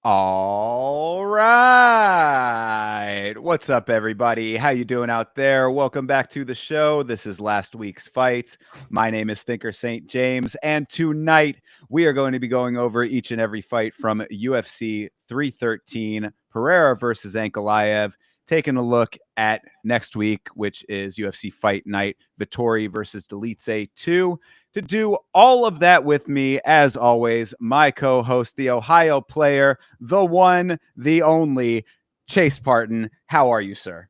All right. What's up, everybody? How you doing out there? Welcome back to the show. This is last week's fight. My name is Thinker St. James, and tonight we are going to be going over each and every fight from UFC 313, Pereira versus Ankalaev, taking a look at next week, which is UFC Fight Night, Vettori versus Dolidze 2. To do all of that with me, as always, my co-host, the Ohio player, the one, the only, Chase Parton. How are you, sir?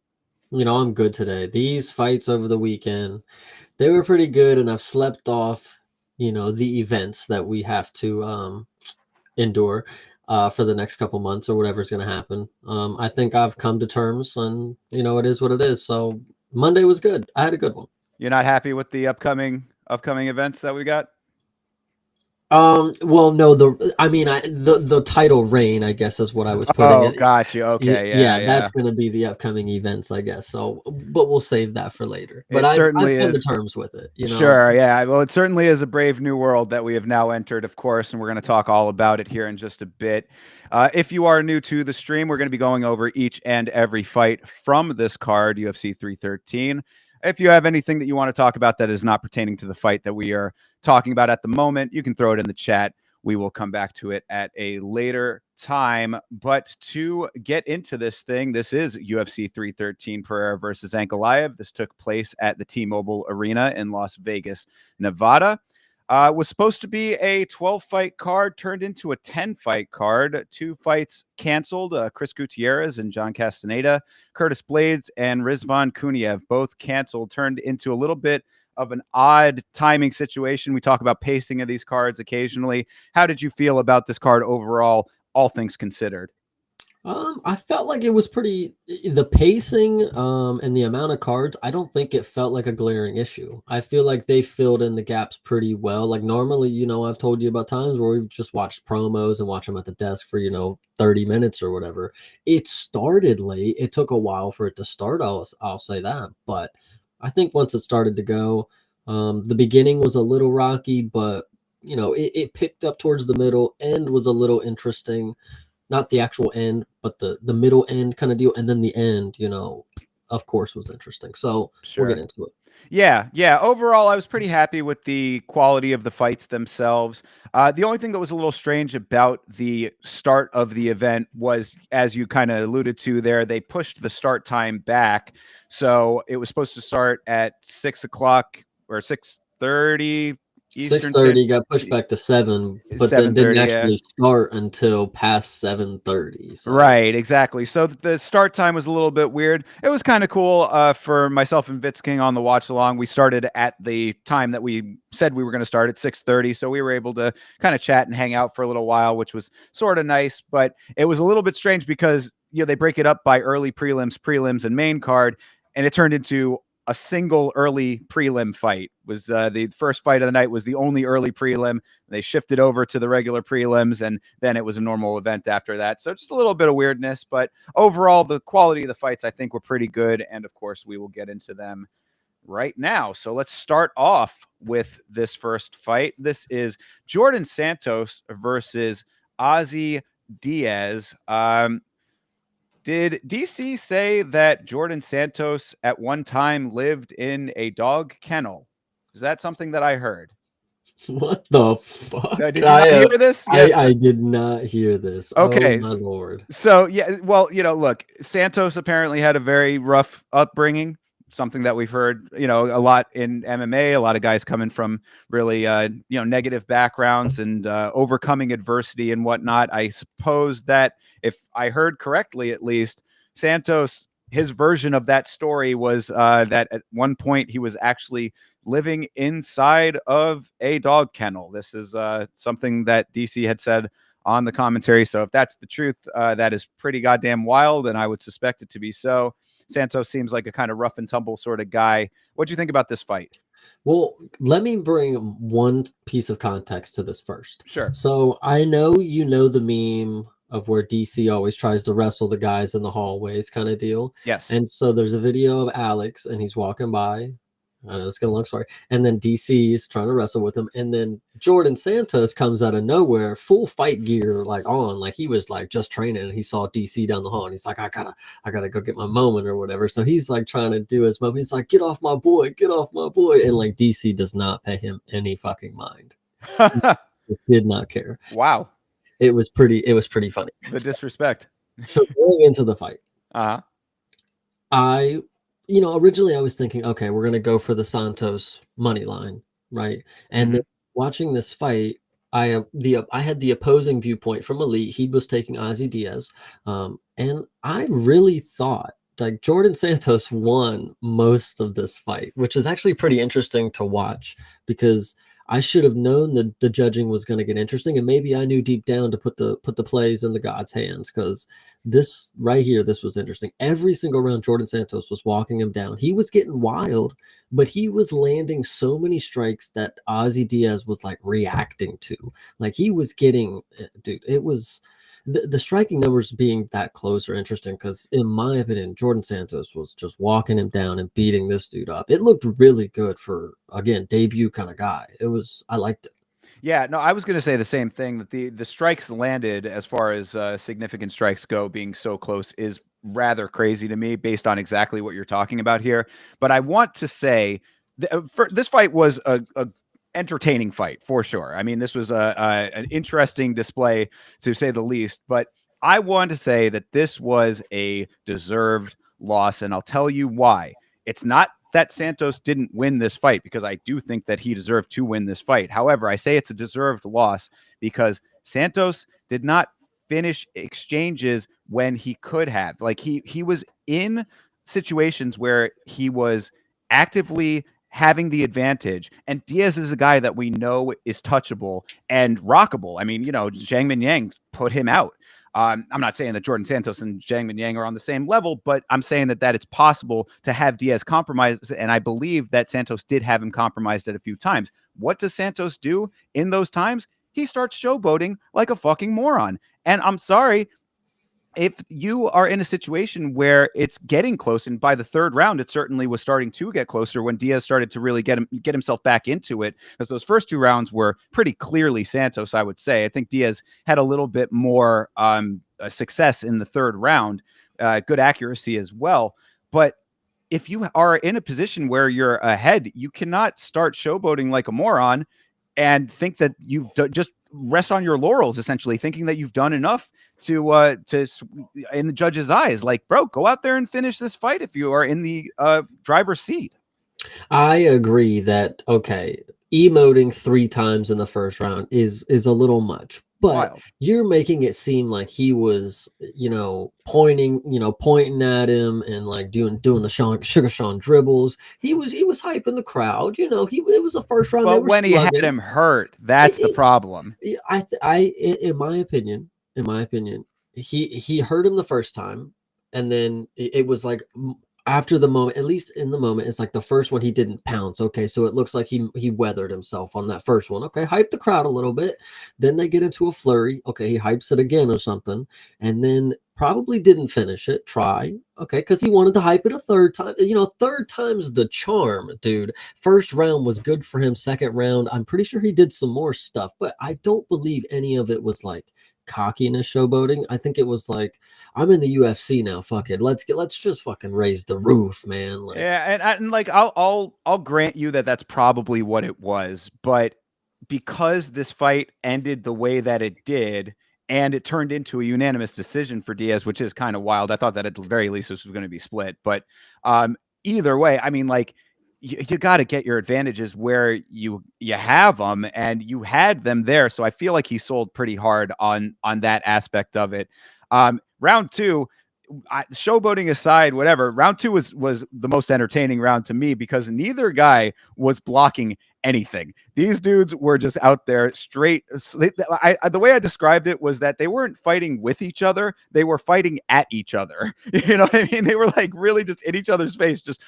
I'm good today. These fights over the weekend, they were pretty good, and I've slept off, the events that we have to endure for the next couple months or whatever's going to happen. I think I've come to terms, and, it is what it is. So Monday was good. I had a good one. You're not happy with the upcoming events that we got? Well, no, the title reign, I guess, is what I was putting it. Got you. Okay, Yeah, that's going to be the upcoming events, I guess. So, but we'll save that for later. But It I've certainly come to is. terms with it. Sure, yeah. Well, it certainly is a brave new world that we have now entered, of course, and we're going to talk all about it here in just a bit. If you are new to the stream, we're going to be going over each and every fight from this card, UFC 313. If you have anything that you want to talk about that is not pertaining to the fight that we are talking about at the moment, you can throw it in the chat. We will come back to it at a later time. But to get into this thing, this is UFC 313, Pereira versus Ankalaev. This took place at the T-Mobile Arena in Las Vegas, Nevada. Was supposed to be a 12-fight card, turned into a 10-fight card. 2 fights canceled. Chris Gutierrez and John Castaneda, Curtis Blades, and Rizvan Kuniev both canceled. Turned into a little bit of an odd timing situation. We talk about pacing of these cards occasionally. How did you feel about this card overall, all things considered? I felt like it was the pacing and the amount of cards, I don't think it felt like a glaring issue. I feel like they filled in the gaps pretty well. Like normally, I've told you about times where we've just watched promos and watch them at the desk for, 30 minutes or whatever. It started late. It took a while for it to start. I'll say that. But I think once it started to go, the beginning was a little rocky, but it picked up towards the middle. End was a little interesting. Not the actual end, but the middle end kind of deal. And then the end, of course, was interesting. So We'll get into it. Yeah. Overall, I was pretty happy with the quality of the fights themselves. The only thing that was a little strange about the start of the event was, as you kind of alluded to there, they pushed the start time back. So it was supposed to start at 6 o'clock or 6:30. 6:30 got pushed back to 7, but then didn't actually start until past 7:30. So. Right, exactly. So the start time was a little bit weird. It was kind of cool for myself and Vitz King on the watch along. We started at the time that we said we were going to start at 6:30, so we were able to kind of chat and hang out for a little while, which was sort of nice. But it was a little bit strange because they break it up by early prelims, and main card, and it turned into a single early prelim fight. Was the first fight of the night was the only early prelim. They shifted over to the regular prelims, and then it was a normal event after that. So just a little bit of weirdness, but overall the quality of the fights I think were pretty good, and of course we will get into them right now. So let's start off with this first fight. This is Jordan Santos versus Ozzy Diaz. Did DC say that Jordan Santos at one time lived in a dog kennel? Is that something that I heard? What the fuck? Did you not hear this? Yes. I did not hear this. Oh Okay. my lord. So yeah, well, look, Santos apparently had a very rough upbringing, something that we've heard, a lot in MMA, a lot of guys coming from really, negative backgrounds and overcoming adversity and whatnot. I suppose that if I heard correctly, at least, Santos, his version of that story was that at one point he was actually living inside of a dog kennel. This is something that DC had said on the commentary. So if that's the truth, that is pretty goddamn wild, and I would suspect it to be so. Santos seems like a kind of rough and tumble sort of guy. What do you think about this fight? Well, let me bring one piece of context to this first. Sure. So I know you know the meme of where DC always tries to wrestle the guys in the hallways kind of deal. Yes. And so there's a video of Alex and he's walking by. I know it's gonna long story. And then DC's trying to wrestle with him. And then Jordan Santos comes out of nowhere, full fight gear, like on, like he was like just training and he saw DC down the hall and he's like, I gotta go get my moment or whatever. So he's like trying to do his moment. He's like, get off my boy, get off my boy. And like DC does not pay him any fucking mind. He did not care. Wow. It was pretty funny. The disrespect. So going into the fight, Uh-huh. Originally I was thinking, okay, we're gonna go for the Santos money line, right? And then watching this fight, I had the opposing viewpoint from Elite. He was taking Ozzy Diaz, and I really thought like Jordan Santos won most of this fight, which is actually pretty interesting to watch because I should have known that the judging was going to get interesting, and maybe I knew deep down to put the plays in the God's hands because this right here, this was interesting. Every single round, Jordan Santos was walking him down. He was getting wild, but he was landing so many strikes that Ozzy Diaz was like reacting to. Like he was getting, dude, it was the striking numbers being that close are interesting because, in my opinion, Jordan Santos was just walking him down and beating this dude up. It looked really good for, again, debut kind of guy. I liked it. Yeah, no, I was going to say the same thing, that the strikes landed, as far as significant strikes go, being so close is rather crazy to me based on exactly what you're talking about here. But I want to say this fight was a entertaining fight for sure. I mean, this was an interesting display to say the least, but I want to say that this was a deserved loss, and I'll tell you why. It's not that Santos didn't win this fight, because I do think that he deserved to win this fight. However, I say it's a deserved loss because Santos did not finish exchanges when he could have. Like he was in situations where he was actively having the advantage, and Diaz is a guy that we know is touchable and rockable. I mean, Zhang Minyang put him out. I'm not saying that Jordan Santos and Zhang Minyang are on the same level, but I'm saying that it's possible to have Diaz compromised, and I believe that Santos did have him compromised at a few times. What does Santos do in those times? He starts showboating like a fucking moron. And I'm sorry, if you are in a situation where it's getting close, and by the third round, it certainly was starting to get closer when Diaz started to really get himself back into it, because those first two rounds were pretty clearly Santos, I would say. I think Diaz had a little bit more success in the third round, good accuracy as well. But if you are in a position where you're ahead, you cannot start showboating like a moron and think that you've just rest on your laurels, essentially thinking that you've done enough to in the judge's eyes. Like, bro, go out there and finish this fight if you are in the driver's seat. I agree that, okay, emoting 3 times in the first round is a little much, but Wild. You're making it seem like he was, pointing at him and like doing the Sugar Sean dribbles. He was hyping the crowd. It was the first round. Well, when he had him hurt, that's the problem. In my opinion, he hurt him the first time, and then it was like after the moment, at least in the moment, it's like the first one he didn't pounce. Okay, so it looks like he weathered himself on that first one. Okay, hype the crowd a little bit. Then they get into a flurry. Okay, he hypes it again or something, and then probably didn't finish it. Try. Okay, because he wanted to hype it a third time. Third time's the charm, dude. First round was good for him. Second round, I'm pretty sure he did some more stuff, but I don't believe any of it was like cockiness, showboating. I think it was like, I'm in the UFC now. Fuck it. Let's just fucking raise the roof, man. Like, yeah, and like I'll grant you that that's probably what it was, but because this fight ended the way that it did, and it turned into a unanimous decision for Diaz, which is kind of wild. I thought that at the very least this was going to be split, but either way, I mean, like, you got to get your advantages where you have them, and you had them there. So I feel like he sold pretty hard on that aspect of it. Round two, showboating aside, whatever, round two was the most entertaining round to me because neither guy was blocking anything. These dudes were just out there straight. The way I described it was that they weren't fighting with each other; they were fighting at each other. You know what I mean? They were like really just in each other's face, just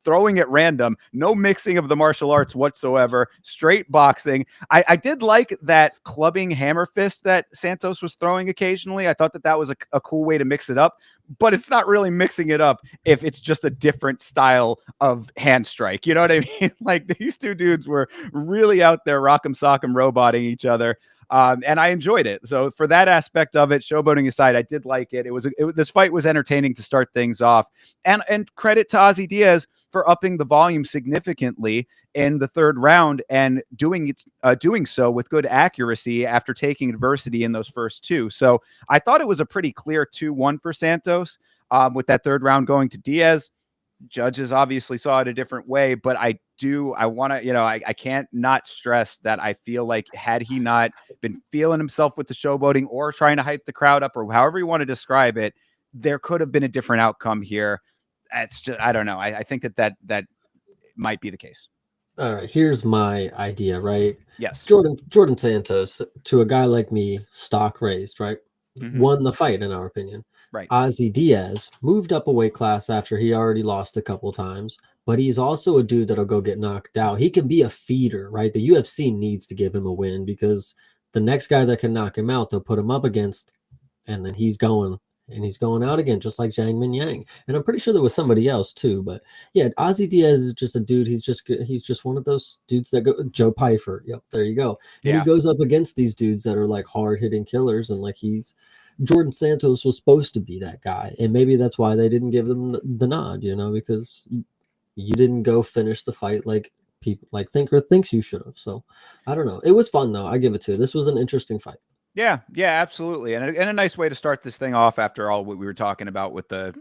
throwing at random. No mixing of the martial arts whatsoever. Straight boxing. I did like that clubbing hammer fist that Santos was throwing occasionally. I thought that was a cool way to mix it up, but it's not really mixing it up if it's just a different style of hand strike. You know what I mean? Like, these two dudes were really out there rock'em sock'em roboting each other. And I enjoyed it. So for that aspect of it, showboating aside, I did like it. This fight was entertaining to start things off, and credit to Ozzy Diaz for upping the volume significantly in the third round and doing so with good accuracy after taking adversity in those first two. So I thought it was a pretty clear 2-1 for Santos, with that third round going to Diaz. Judges obviously saw it a different way, but I want to, I can't not stress that I feel like had he not been feeling himself with the showboating or trying to hype the crowd up, or however you want to describe it, there could have been a different outcome here. It's just, I don't know. I think that might be the case. All right, here's my idea, right? Yes. Jordan Santos, to a guy like me, stock raised, right? Mm-hmm. Won the fight, in our opinion. Right. Ozzy Diaz moved up a weight class after he already lost a couple times, but he's also a dude that'll go get knocked out. He can be a feeder, right? The UFC needs to give him a win because the next guy that can knock him out, they'll put him up against, and then he's going out again, just like Zhang Minyang. And I'm pretty sure there was somebody else too. But yeah, Ozzy Diaz is just a dude. He's just one of those dudes that go. Joe Pyfer. Yep, there you go. And he goes up against these dudes that are like hard hitting killers, and like Jordan Santos was supposed to be that guy, and maybe that's why they didn't give them the nod, because you didn't go finish the fight like people like thinks you should have. So I don't know. It was fun though. I give it to you. This was an interesting fight. Yeah, absolutely, and a nice way to start this thing off after all what we were talking about with the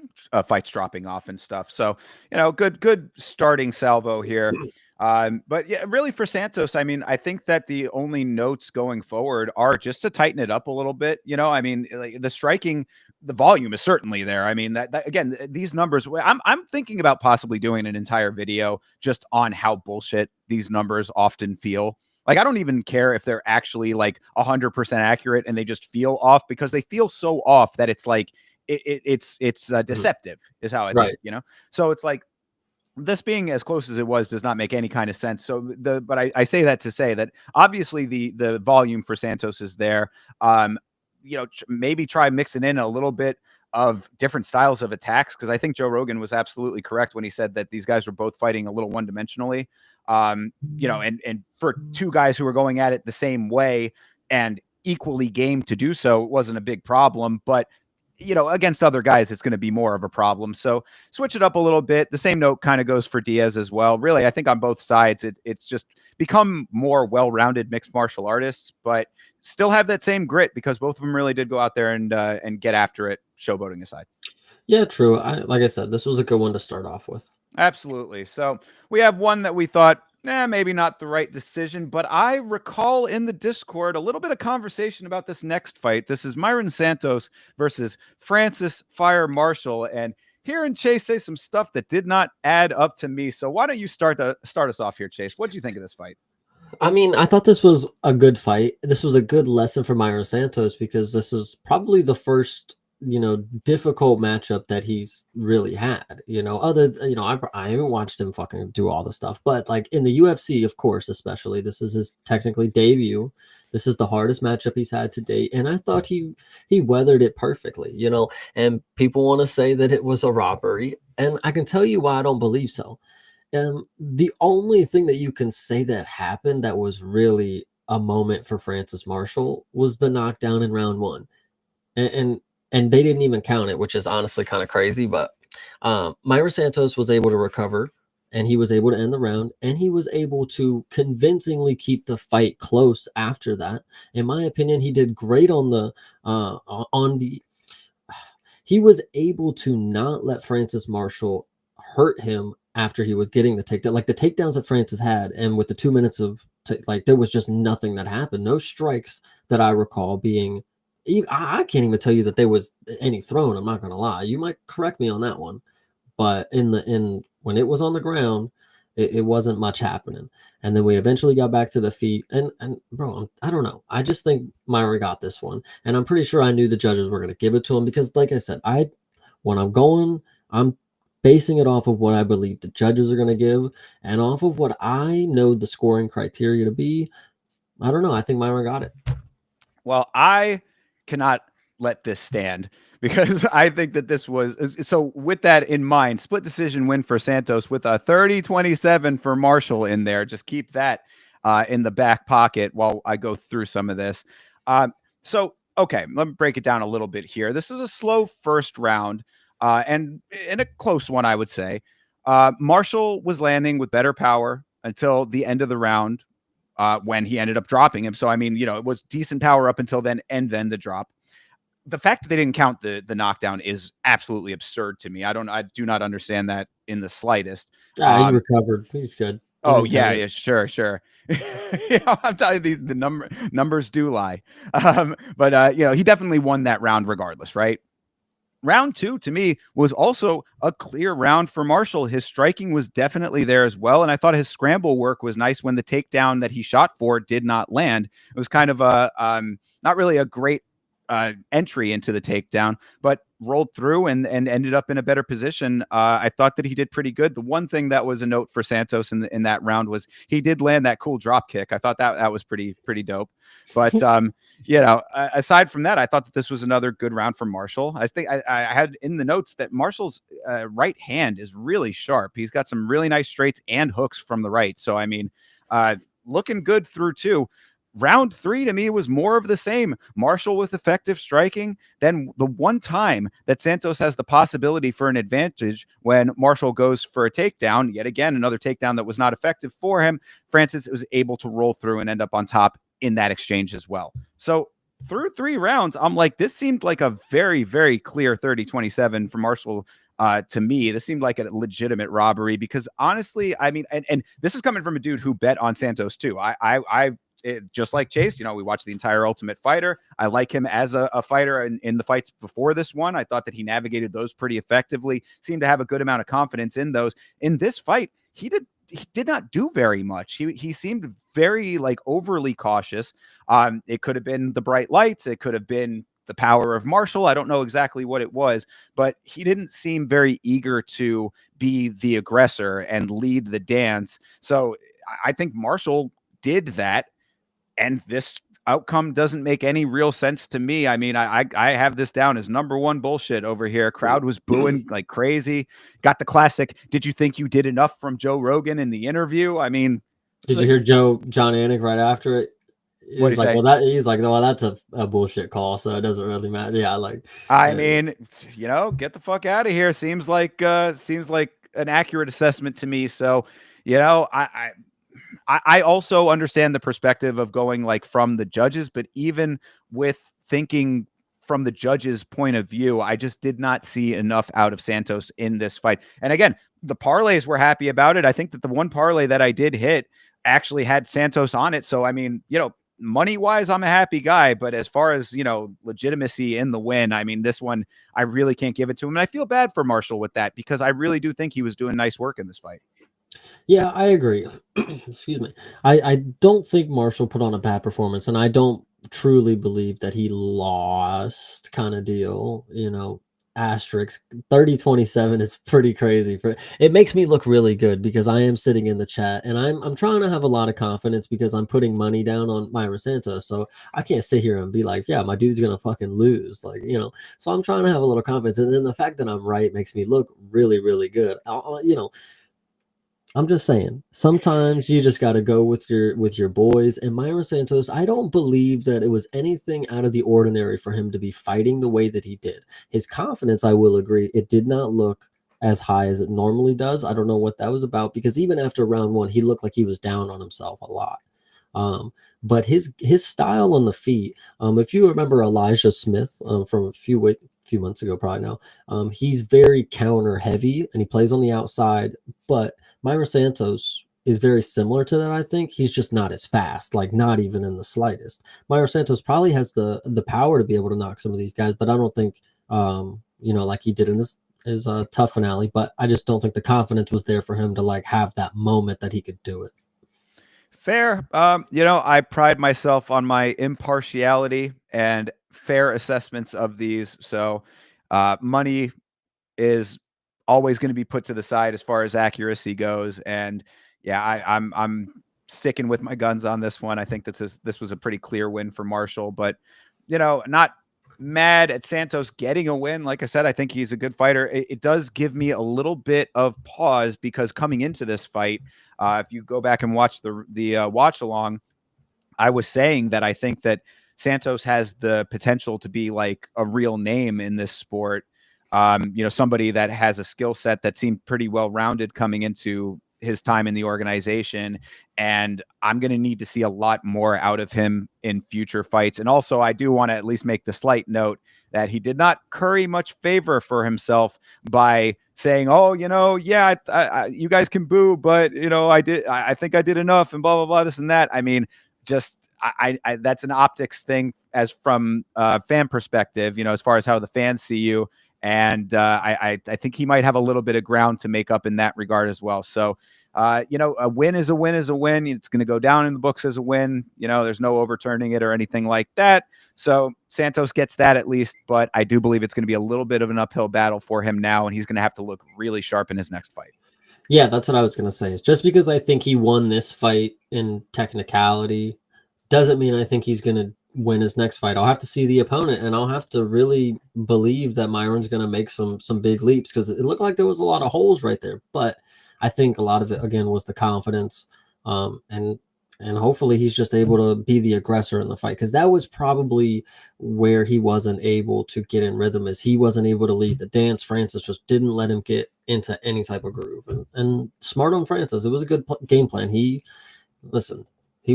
fights dropping off and stuff. So good starting salvo here. But yeah, really for Santos, I mean, I think that the only notes going forward are just to tighten it up a little bit. I mean, like, the striking, the volume is certainly there. I mean, that again, these numbers. I'm thinking about possibly doing an entire video just on how bullshit these numbers often feel. Like, I don't even care if they're actually like 100% accurate and they just feel off, because they feel so off that it's like it's deceptive is how I think, So it's like, this being as close as it was does not make any kind of sense. So but I say that to say that obviously the volume for Santos is there. Maybe try mixing in a little bit of different styles of attacks, because I think Joe Rogan was absolutely correct when he said that these guys were both fighting a little one-dimensionally. And for two guys who were going at it the same way and equally game to do so, it wasn't a big problem. But against other guys, it's going to be more of a problem. So switch it up a little bit. The same note kind of goes for Diaz as well. Really, I think on both sides, it's just become more well-rounded mixed martial artists, but still have that same grit, because both of them really did go out there and get after it, showboating aside. Yeah, true. Like I said, this was a good one to start off with. Absolutely. So we have one that we thought, maybe not the right decision, but I recall in the Discord a little bit of conversation about this next fight. This is Myron Santos versus Francis Fire Marshall, and hearing Chase say some stuff that did not add up to me. So why don't you start us off here, Chase? What did you think of this fight? I mean, I thought this was a good fight. This was a good lesson for Myron Santos, because this was probably the first difficult matchup that he's really had. I haven't watched him fucking do all the stuff, but like in the UFC, of course, especially, this is his technically debut. This is the hardest matchup he's had to date, and I thought he weathered it perfectly. And people want to say that it was a robbery, and I can tell you why I don't believe so. The only thing that you can say that happened that was really a moment for Francis Marshall was the knockdown in round one, and they didn't even count it, which is honestly kind of crazy. But Myron Santos was able to recover and he was able to end the round, and he was able to convincingly keep the fight close after that. In my opinion, he did great on the he was able to not let Francis Marshall hurt him after he was getting the takedown. Like the takedowns that Francis had, and with the 2 minutes of like, there was just nothing that happened. No strikes that I recall being. I can't even tell you that there was any thrown. I'm not gonna lie. You might correct me on that one, but in when it was on the ground, it wasn't much happening. And then we eventually got back to the feet. And bro, I don't know. I just think Myron got this one, and I'm pretty sure I knew the judges were gonna give it to him because, like I said, when I'm basing it off of what I believe the judges are gonna give, and off of what I know the scoring criteria to be. I don't know. I think Myron got it. Well, I cannot let this stand because I think that this was so. With that in mind, split decision win for Santos with a 30-27 for Marshall in there. Just keep that in the back pocket while I go through some of this. So, okay, let me break it down a little bit here. This was a slow first round and a close one, I would say. Marshall was landing with better power until the end of the round when he ended up dropping him. So, I mean, it was decent power up until then, and then the drop. The fact that they didn't count the knockdown is absolutely absurd to me. I do not understand that in the slightest. He recovered. He's good. Oh yeah, sure. I'm telling you, the numbers do lie. But he definitely won that round regardless, right? Round 2 to me was also a clear round for Marshall. His striking was definitely there as well. And I thought his scramble work was nice when the takedown that he shot for did not land. It was kind of not really a great entry into the takedown, but rolled through and ended up in a better position. I thought that he did pretty good. The one thing that was a note for Santos in that round was he did land that cool drop kick. I thought that was pretty dope. But aside from that, I thought that this was another good round for Marshall. I think I had in the notes that Marshall's right hand is really sharp. He's got some really nice straights and hooks from the right. So I mean, looking good through 2. Round 3 to me was more of the same. Marshall with effective striking. Then the one time that Santos has the possibility for an advantage when Marshall goes for a takedown, yet again, another takedown that was not effective for him, Francis was able to roll through and end up on top in that exchange as well. So through 3 rounds, I'm like, this seemed like a very, very clear 30-27 for Marshall. To me, this seemed like a legitimate robbery because honestly, I mean, and this is coming from a dude who bet on Santos too. Just like Chase, we watched the entire Ultimate Fighter. I like him as a fighter in the fights before this one. I thought that he navigated those pretty effectively, seemed to have a good amount of confidence in those. In this fight, he did not do very much. He seemed very overly cautious. It could have been the bright lights. It could have been the power of Marshall. I don't know exactly what it was, but he didn't seem very eager to be the aggressor and lead the dance. So I think Marshall did that. And this outcome doesn't make any real sense to me. I mean, I have this down as number 1 bullshit over here. Crowd was booing like crazy. Got the classic, "Did you think you did enough?" from Joe Rogan in the interview. I mean, did you hear John Anik right after it? He's like, well, that's a bullshit call, so it doesn't really matter. Yeah, I mean, get the fuck out of here. Seems like an accurate assessment to me. So, I also understand the perspective of going from the judges, but even with thinking from the judges' point of view, I just did not see enough out of Santos in this fight. And again, the parlays were happy about it. I think that the one parlay that I did hit actually had Santos on it. So, I mean, money wise, I'm a happy guy, but as far as, legitimacy in the win, I mean, this one, I really can't give it to him. And I feel bad for Marshall with that because I really do think he was doing nice work in this fight. Yeah, I agree. Excuse me. I don't think Marshall put on a bad performance, and I don't truly believe that he lost kind of deal, asterisk 30-27 is pretty crazy. It makes me look really good because I am sitting in the chat and I'm trying to have a lot of confidence because I'm putting money down on Myron Santos. So I can't sit here and be like, yeah, my dude's gonna fucking lose. So I'm trying to have a little confidence. And then the fact that I'm right makes me look really, really good. I'm just saying, sometimes you just got to go with your boys. And Myron Santos, I don't believe that it was anything out of the ordinary for him to be fighting the way that he did. His confidence, I will agree, it did not look as high as it normally does. I don't know what that was about, because even after round one, he looked like he was down on himself a lot. But his style on the feet, if you remember Elijah Smith from a few months ago, probably now, he's very counter heavy and he plays on the outside. But Myron Santos is very similar to that. I think he's just not as fast, like not even in the slightest. Myron Santos probably has the power to be able to knock some of these guys, but I don't think like he did in this is a tough finale. But I just don't think the confidence was there for him to like have that moment that he could do it. Fair. I pride myself on my impartiality and fair assessments of these. So, money is always going to be put to the side as far as accuracy goes. And yeah, I'm sticking with my guns on this one. I think that this was a pretty clear win for Marshall, but not mad at Santos getting a win. Like I said, I think he's a good fighter. It does give me a little bit of pause because coming into this fight, if you go back and watch the watch along, I was saying that I think that Santos has the potential to be like a real name in this sport. Somebody that has a skill set that seemed pretty well rounded coming into his time in the organization. And I'm going to need to see a lot more out of him in future fights. And also, I do want to at least make the slight note that he did not curry much favor for himself by saying, "Oh, yeah, you guys can boo, but I think I did enough," and blah blah blah, this and that. I mean, just I that's an optics thing as from fan perspective, as far as how the fans see you. And I think he might have a little bit of ground to make up in that regard as well. So, a win is a win is a win. It's going to go down in the books as a win. There's no overturning it or anything like that. So Santos gets that at least, but I do believe it's going to be a little bit of an uphill battle for him now, and he's going to have to look really sharp in his next fight. Yeah, that's what I was going to say. It's just because I think he won this fight in technicality doesn't mean I think he's going to win his next fight. I'll have to see the opponent, and I'll have to really believe that Myron's going to make some big leaps, because it looked like there was a lot of holes right there. But I think a lot of it, again, was the confidence, and hopefully he's just able to be the aggressor in the fight, because that was probably where he wasn't able to get in rhythm, is he wasn't able to lead the dance. Francis just didn't let him get into any type of groove, and smart on Francis. It was a good game plan. He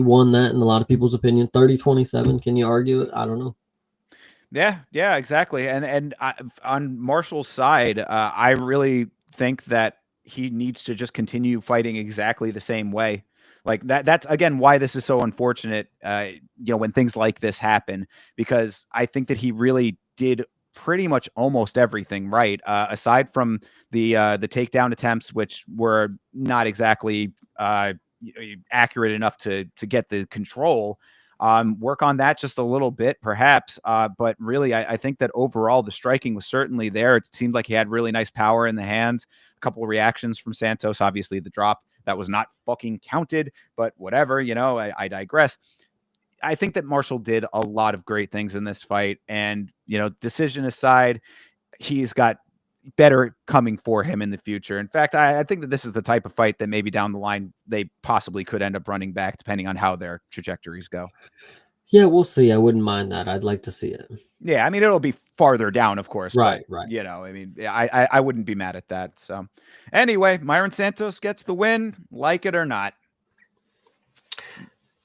won that in a lot of people's opinion. 30-27. Can you argue it? I don't know. Yeah, exactly. And on Marshall's side, I really think that he needs to just continue fighting exactly the same way. Like that's again why this is so unfortunate, when things like this happen, because I think that he really did pretty much almost everything right, aside from the takedown attempts, which were not exactly accurate enough to get the control. Work on that just a little bit, perhaps. But really, I think that overall the striking was certainly there. It seemed like he had really nice power in the hands. A couple of reactions from Santos, obviously the drop that was not fucking counted, but whatever, I digress. I think that Marshall did a lot of great things in this fight, and decision aside, he's got better coming for him in the future. In fact, I think that this is the type of fight that maybe down the line they possibly could end up running back, depending on how their trajectories go. Yeah, we'll see. I wouldn't mind that. I'd like to see it. Yeah, I mean, it'll be farther down, of course. Right, but, right. I mean, I wouldn't be mad at that. So, anyway, Myron Santos gets the win, like it or not.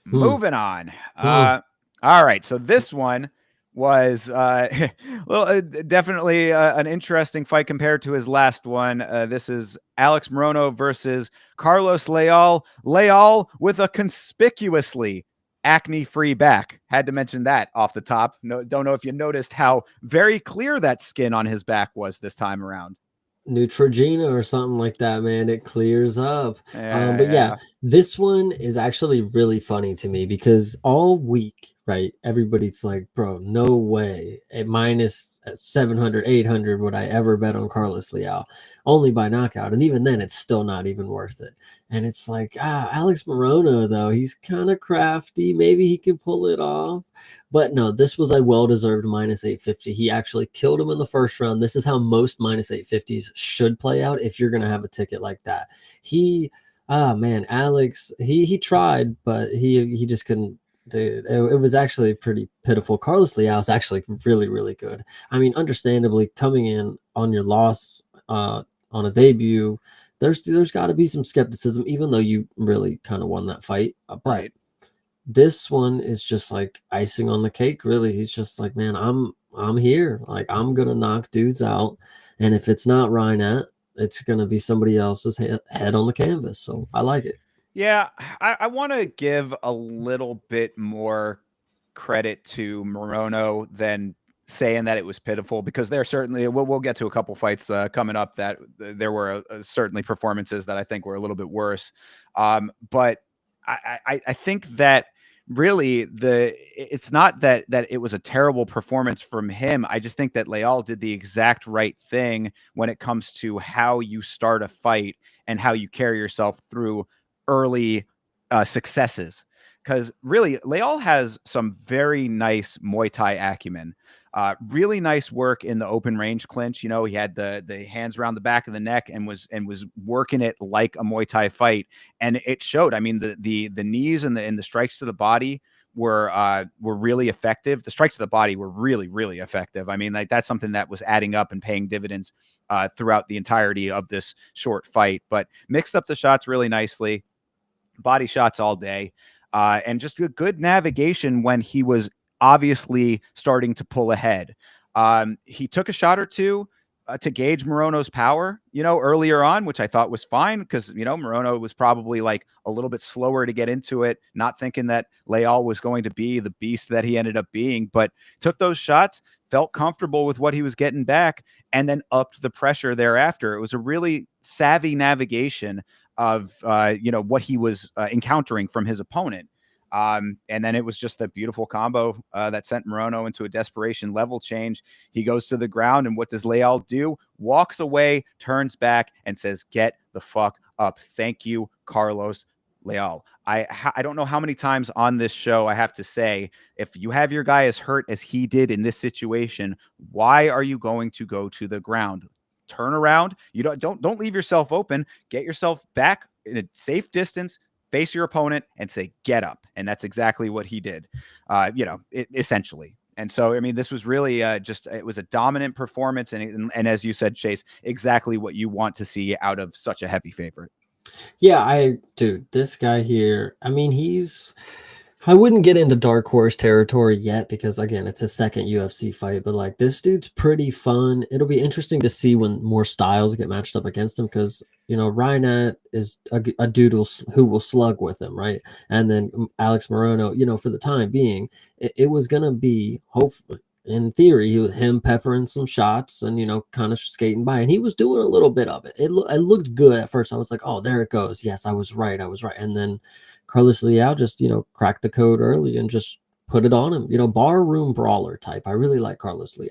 Moving on. All right, so this one was definitely an interesting fight compared to his last one. This is Alex Morono versus Carlos Leal. Leal with a conspicuously acne-free back. Had to mention that off the top. No, don't know if you noticed how very clear that skin on his back was this time around. Neutrogena or something like that, man. It clears up. But Yeah. this one is actually really funny to me, because all week, right, everybody's like, bro, no way at minus 700, 800 would I ever bet on Carlos Leal, only by knockout. And even then, it's still not even worth it. And it's like, Alex Morono, though, he's kind of crafty. Maybe he can pull it off. But no, this was a well-deserved minus 850. He actually killed him in the first round. This is how most minus 850s should play out if you're going to have a ticket like that. Alex, he tried, but he just couldn't. Dude, it was actually pretty pitiful. Carlos Leal is actually really, really good. I mean, understandably, coming in on your loss, on on a debut, there's got to be some skepticism, even though you really kind of won that fight. But Right. this one is just like icing on the cake, really. He's just like, man, I'm here. Like, I'm gonna knock dudes out, and if it's not Reinette, it's gonna be somebody else's head on the canvas. So I like it. Yeah, I want to give a little bit more credit to Morono than saying that it was pitiful, because there certainly we'll get to a couple fights coming up that there were certainly performances that I think were a little bit worse. But I think that really it's not that it was a terrible performance from him. I just think that Leal did the exact right thing when it comes to how you start a fight and how you carry yourself through early successes. Because really, Leal has some very nice Muay Thai acumen. Really nice work in the open range clinch. You know, he had the hands around the back of the neck and was working it like a Muay Thai fight, and it showed. I mean, the knees and the strikes to the body were really effective. The strikes to the body were really effective. I mean, like, that's something that was adding up and paying dividends throughout the entirety of this short fight. But mixed up the shots really nicely, body shots all day, and just a good navigation when he was obviously starting to pull ahead. He took a shot or two to gauge Morono's power, you know, earlier on, which I thought was fine, because, you know, Morono was probably like a little bit slower to get into it, not thinking that Leal was going to be the beast that he ended up being, but took those shots, felt comfortable with what he was getting back, and then upped the pressure thereafter. It was a really savvy navigation of you know, what he was encountering from his opponent. And then it was just a beautiful combo that sent Morono into a desperation level change. He goes to the ground, and what does Leal do? Walks away, turns back, and says, "Get the fuck up. Thank you, Carlos Leal." I don't know how many times on this show I have to say, if you have your guy as hurt as he did in this situation, why are you going to go to the ground? Turn around. You don't leave yourself open. Get yourself back in a safe distance, face your opponent, and say, "Get up." And that's exactly what he did, you know, essentially. And so, I mean, this was really it was a dominant performance. And as you said, Chase, exactly what you want to see out of such a heavy favorite. Yeah, dude, this guy here, I mean, I wouldn't get into dark horse territory yet because, again, it's a second UFC fight, but like, this dude's pretty fun. It'll be interesting to see when more styles get matched up against him, because, you know, Reinette is a dude who will slug with him, right? And then Alex Morono, you know, for the time being, it was going to be, hopefully, in theory, him peppering some shots and, you know, kind of skating by, and he was doing a little bit of it. It looked good at first. I was like, oh, there it goes. Yes, I was right. And then Carlos Leal just, you know, cracked the code early and just put it on him. You know, barroom brawler type. I really like Carlos Leal.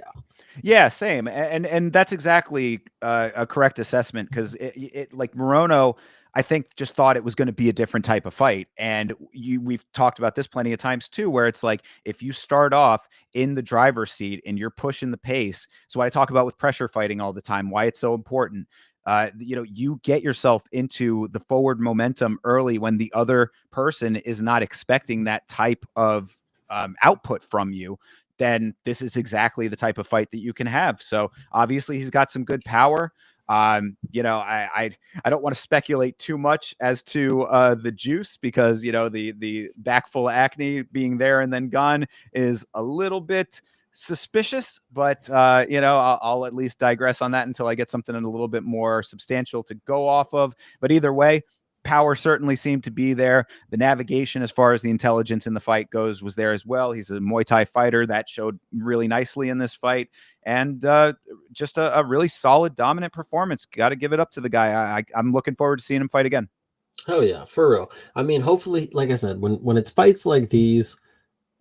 Yeah, same. And that's exactly a correct assessment, because it like Morono, I think, just thought it was going to be a different type of fight. And we've talked about this plenty of times too, where it's like, if you start off in the driver's seat and you're pushing the pace. So what I talk about with pressure fighting all the time, why it's so important. You know, you get yourself into the forward momentum early when the other person is not expecting that type of output from you. Then this is exactly the type of fight that you can have. So obviously he's got some good power. You know, I don't want to speculate too much as to the juice, because, you know, the back full of acne being there and then gone is a little bit suspicious, but you know, I'll at least digress on that until I get something a little bit more substantial to go off of. But either way, power certainly seemed to be there. The navigation, as far as the intelligence in the fight goes, was there as well. He's a Muay Thai fighter. That showed really nicely in this fight. And just a really solid, dominant performance. Got to give it up to the guy. I'm looking forward to seeing him fight again. Oh yeah, for real. I mean, hopefully, like I said, when it's fights like these,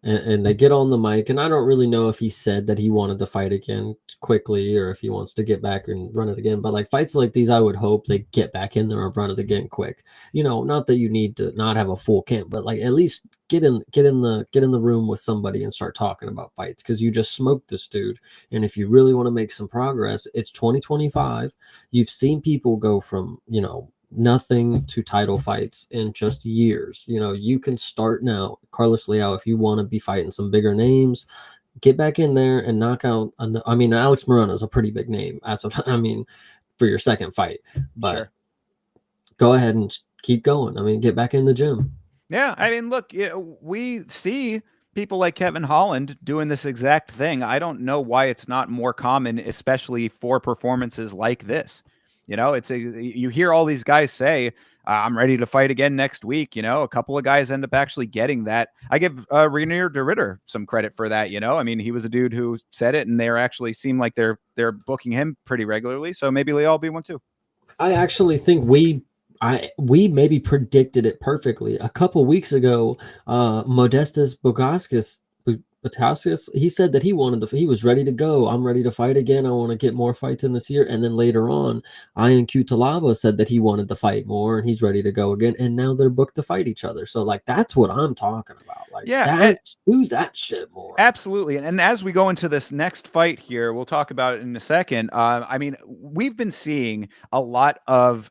and they get on the mic, and I don't really know if he said that he wanted to fight again quickly or if he wants to get back and run it again. But like, fights like these, I would hope they get back in there and run it again quick. You know, not that you need to not have a full camp, but like, at least get in the room with somebody and start talking about fights, because you just smoked this dude. And if you really want to make some progress, it's 2025. You've seen people go from, you know, nothing to title fights in just years. You know, you can start now. Carlos Leal, if you want to be fighting some bigger names, get back in there and knock out. I mean, Alex Morono is a pretty big name. I mean, for your second fight. But Sure. go ahead and keep going. I mean, get back in the gym. Yeah, I mean, look, we see people like Kevin Holland doing this exact thing. I don't know why it's not more common, especially for performances like this. You hear all these guys say, "I'm ready to fight again next week." A couple of guys end up actually getting that. I give Rainier de Ritter some credit for that. I mean, he was a dude who said it, and they actually seem like they're booking him pretty regularly. So maybe they'll be one too. I actually think we maybe predicted it perfectly. A couple weeks ago, Modestas Bukauskas, he said that he was ready to go. I'm ready to fight again. I want to get more fights in this year. And then later on, Ian Cutelaba said that he wanted to fight more and he's ready to go again. And now they're booked to fight each other. So like that's what I'm talking about. Like do that shit more. Absolutely. And as we go into this next fight here, we'll talk about it in a second. I mean, we've been seeing a lot of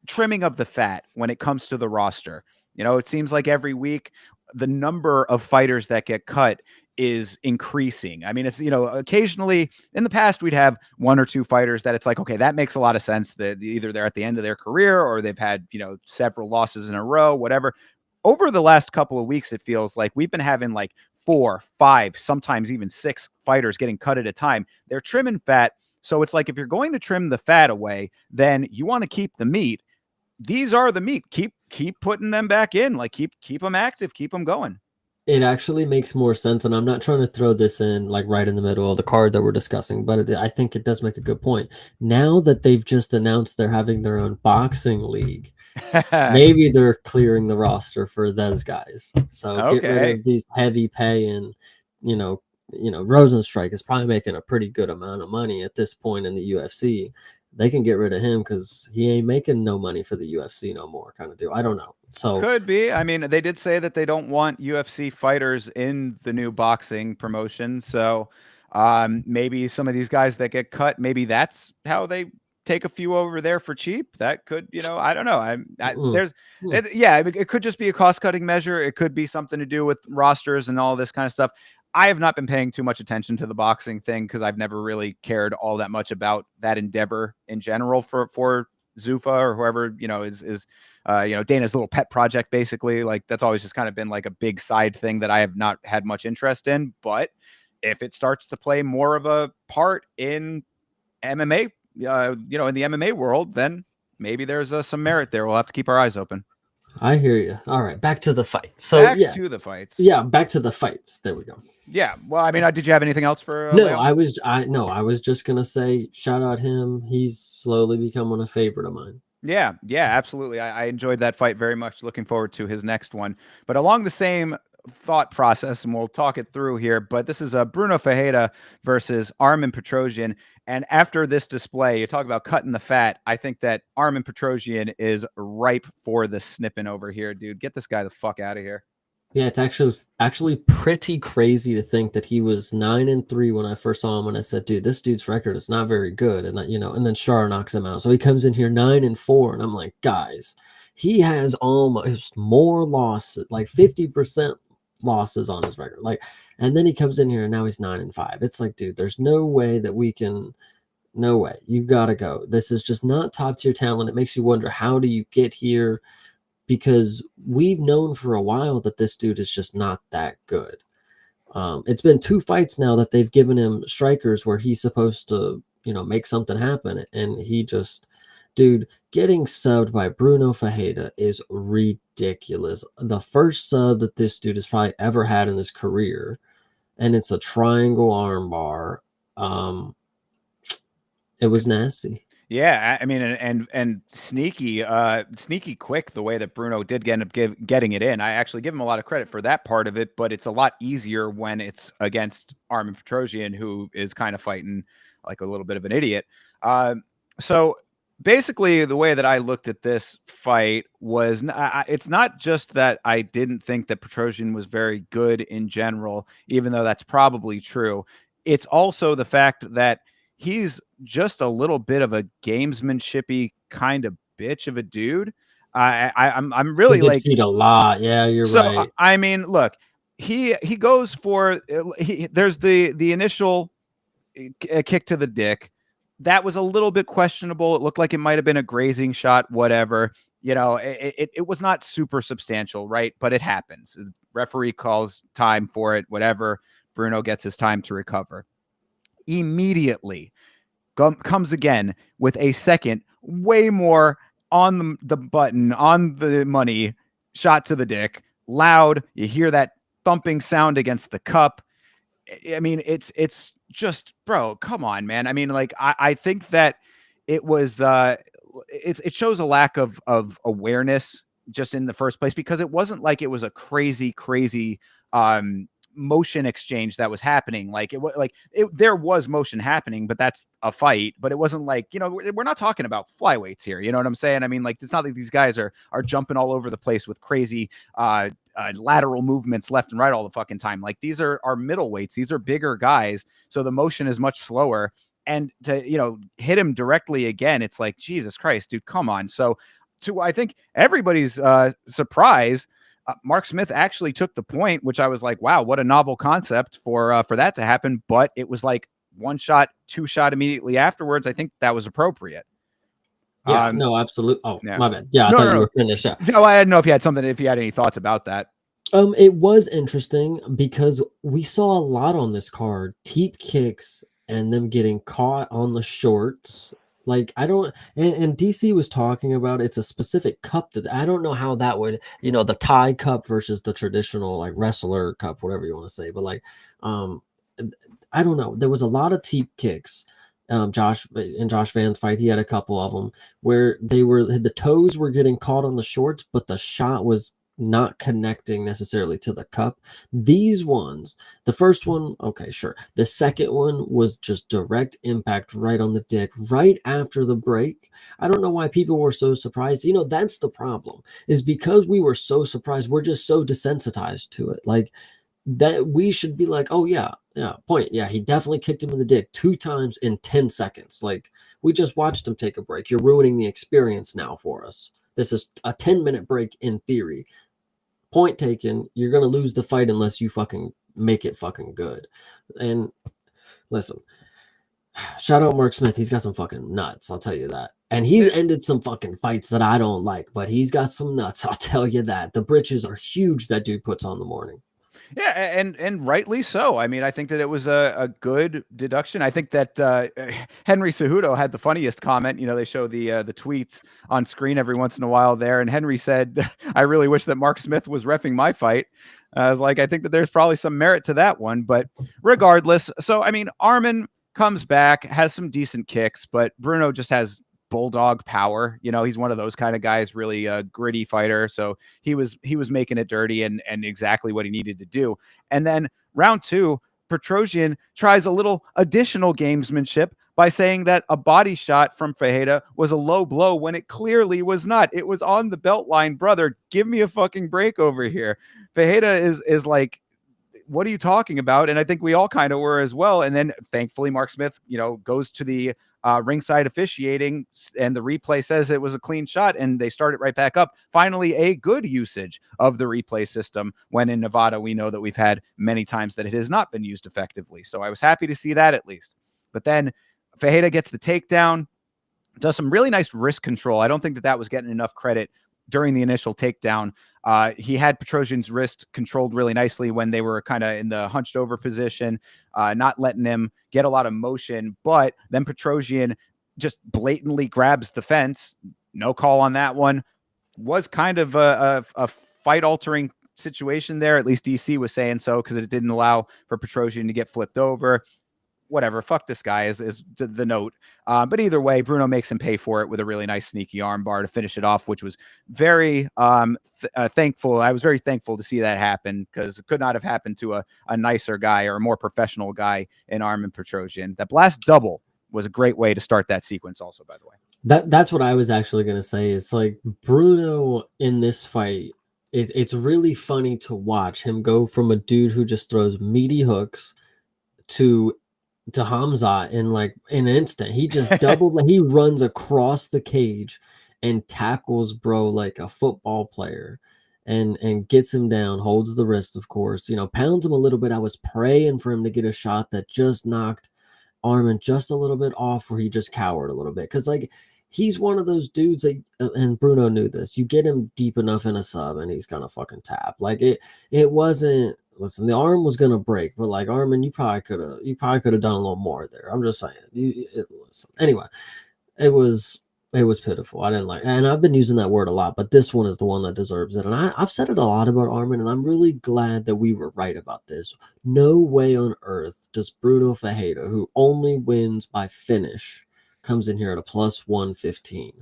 trimming of the fat when it comes to the roster. It seems like every week the number of fighters that get cut is increasing. I mean, it's, occasionally in the past we'd have one or two fighters that it's like, okay, that makes a lot of sense that either they're at the end of their career or they've had, several losses in a row, whatever. Over the last couple of weeks, it feels like we've been having like 4, 5, sometimes even 6 fighters getting cut at a time. They're trimming fat. So it's like, if you're going to trim the fat away, then you want to keep the meat. These are the meat. Keep putting them back in. Like keep them active. Keep them going. It actually makes more sense, and I'm not trying to throw this in like right in the middle of the card that we're discussing, but I think it does make a good point. Now that they've just announced they're having their own boxing league, maybe they're clearing the roster for those guys. So get rid of these heavy pay, and Rosenstrike is probably making a pretty good amount of money at this point in the UFC. They can get rid of him because he ain't making no money for the UFC no more, kind of deal. I don't know. So could be. I mean, they did say that they don't want UFC fighters in the new boxing promotion. So maybe some of these guys that get cut, maybe that's how they take a few over there for cheap. That could, I don't know. It could just be a cost cutting measure. It could be something to do with rosters and all this kind of stuff. I have not been paying too much attention to the boxing thing because I've never really cared all that much about that endeavor in general for Zuffa or whoever, is Dana's little pet project, basically. Like that's always just kind of been like a big side thing that I have not had much interest in. But if it starts to play more of a part in MMA, in the MMA world, then maybe there's some merit there. We'll have to keep our eyes open. I hear you. All right, back to the fight. So back to the fights. Yeah, back to the fights. There we go. Yeah. Well, I mean, did you have anything else for? No, I was just gonna say, shout out him. He's slowly becoming a favorite of mine. Yeah, absolutely. I enjoyed that fight very much. Looking forward to his next one. But along the same thought process, and we'll talk it through here, but this is Bruno Ferreira versus Armen Petrosyan. And after this display, you talk about cutting the fat. I think that Armen Petrosyan is ripe for the snipping over here, dude. Get this guy the fuck out of here. Yeah, it's actually pretty crazy to think that he was 9-3 when I first saw him, and I said, dude, this dude's record is not very good. And and then Shar knocks him out. So he comes in here 9-4, and I'm like, guys, he has almost more losses, like 50% losses on his record. And then he comes in here and now he's 9-5. It's like, dude, there's no way that we can. No way. You gotta go. This is just not top tier talent. It makes you wonder, how do you get here? Because we've known for a while that this dude is just not that good. It's been 2 fights now that they've given him strikers where he's supposed to, make something happen. And he just, dude, getting subbed by Bruno Ferreira is ridiculous. The first sub that this dude has probably ever had in his career. And it's a triangle armbar. It was nasty. Yeah, I mean, and sneaky quick the way that Bruno did end up getting it in. I actually give him a lot of credit for that part of it, but it's a lot easier when it's against Armen Petrosyan, who is kind of fighting like a little bit of an idiot. So basically, the way that I looked at this fight was, it's not just that I didn't think that Petrosyan was very good in general, even though that's probably true. It's also the fact that he's just a little bit of a gamesmanshipy kind of bitch of a dude. I'm really like cheat a lot. Yeah, you're right. I mean, look, he goes for there's the initial kick to the dick. that was a little bit questionable. It looked like it might have been a grazing shot, whatever. It was not super substantial, right? But it happens. The referee calls time for it, whatever. Bruno gets his time to recover. Immediately comes again with a second, way more on the button, on the money, shot to the dick. Loud. You hear that thumping sound against the cup. I mean, it's just, bro, come on, man. I mean, like, I think that it was it shows a lack of awareness just in the first place, because it wasn't like it was a crazy motion exchange that was happening. Like, there was motion happening, but that's a fight. But it wasn't like, we're not talking about flyweights here. You know what I'm saying? I mean, like, it's not like these guys are jumping all over the place with crazy lateral movements left and right all the fucking time. Like, these are middleweights. These are bigger guys. So the motion is much slower. And to, hit him directly again, it's like, Jesus Christ, dude, come on. So to, I think, everybody's surprise, Mark Smith actually took the point, which I was like, wow, what a novel concept for that to happen. But it was like one shot, two shot immediately afterwards. I think that was appropriate. Yeah, no, absolutely. Oh, yeah. My bad. Yeah, I thought you were finished. Yeah. No, I didn't know if you had any thoughts about that. It was interesting because we saw a lot on this card, teep kicks and them getting caught on the shorts. Like, I don't, and DC was talking about it's a specific cup that I don't know how that would, the Thai cup versus the traditional like wrestler cup, whatever you want to say. But like, I don't know. There was a lot of teep kicks. Josh Van's fight, he had a couple of them where the toes were getting caught on the shorts, but the shot was not connecting necessarily to the cup. These ones, the first one, okay, sure. The second one was just direct impact right on the dick right after the break. I don't know why people were so surprised. That's the problem, is because we were so surprised. We're just so desensitized to it. Like, that we should be like, oh yeah, point. Yeah, he definitely kicked him in the dick 2 times in 10 seconds. Like, we just watched him take a break. You're ruining the experience now for us. This is a 10-minute break in theory. Point taken. You're going to lose the fight unless you fucking make it fucking good. And listen, shout out Mark Smith. He's got some fucking nuts. I'll tell you that. And he's ended some fucking fights that I don't like, but he's got some nuts. I'll tell you that. The britches are huge that dude puts on the morning. Yeah, and rightly so. I mean, I think that it was a good deduction. I think that Henry Cejudo had the funniest comment. They show the tweets on screen every once in a while there, and Henry said, "I really wish that Mark Smith was reffing my fight." I was like, I think that there's probably some merit to that one, but regardless. So, I mean, Arman comes back, has some decent kicks, but Bruno just has bulldog power. He's one of those kind of guys, really a gritty fighter. So he was making it dirty and exactly what he needed to do. And then round 2, Petrosian tries a little additional gamesmanship by saying that a body shot from Pereira was a low blow when it clearly was not. It was on the belt line, brother. Give me a fucking break over here. Pereira is like, what are you talking about? And I think we all kind of were as well. And then thankfully Mark Smith, goes to the ringside officiating, and the replay says it was a clean shot, and they start it right back up. Finally, a good usage of the replay system, when in Nevada we know that we've had many times that it has not been used effectively. So I was happy to see that at least. But then Pereira gets the takedown, does some really nice wrist control. I don't think that was getting enough credit during the initial takedown. He had Petrosian's wrist controlled really nicely when they were kind of in the hunched over position, not letting him get a lot of motion. But then Petrosian just blatantly grabs the fence. No call on that one. Was kind of a fight-altering situation there. At least DC was saying so, because it didn't allow for Petrosian to get flipped over. Whatever, fuck this guy is the note. But either way, Bruno makes him pay for it with a really nice sneaky armbar to finish it off, which was very thankful. I was very thankful to see that happen, because it could not have happened to a nicer guy or a more professional guy in Arman Petrosian. That blast double was a great way to start that sequence also, by the way. That's what I was actually going to say. It's like Bruno in this fight, it's really funny to watch him go from a dude who just throws meaty hooks to Hamza in like an instant. He just doubled. He runs across the cage and tackles bro like a football player, and gets him down, holds the wrist, of course, pounds him a little bit. I was praying for him to get a shot that just knocked Armin just a little bit off where he just cowered a little bit. Because, like, he's one of those dudes that, and Bruno knew this, you get him deep enough in a sub and he's going to fucking tap. Like, it wasn't, listen, the arm was going to break, but, like, Armin, you probably could have done a little more there. I'm just saying. Listen. Anyway, it was pitiful. I didn't like, and I've been using that word a lot, but this one is the one that deserves it. And I've said it a lot about Armin, and I'm really glad that we were right about this. No way on earth does Bruno Ferreira, who only wins by finish, comes in here at a plus 115.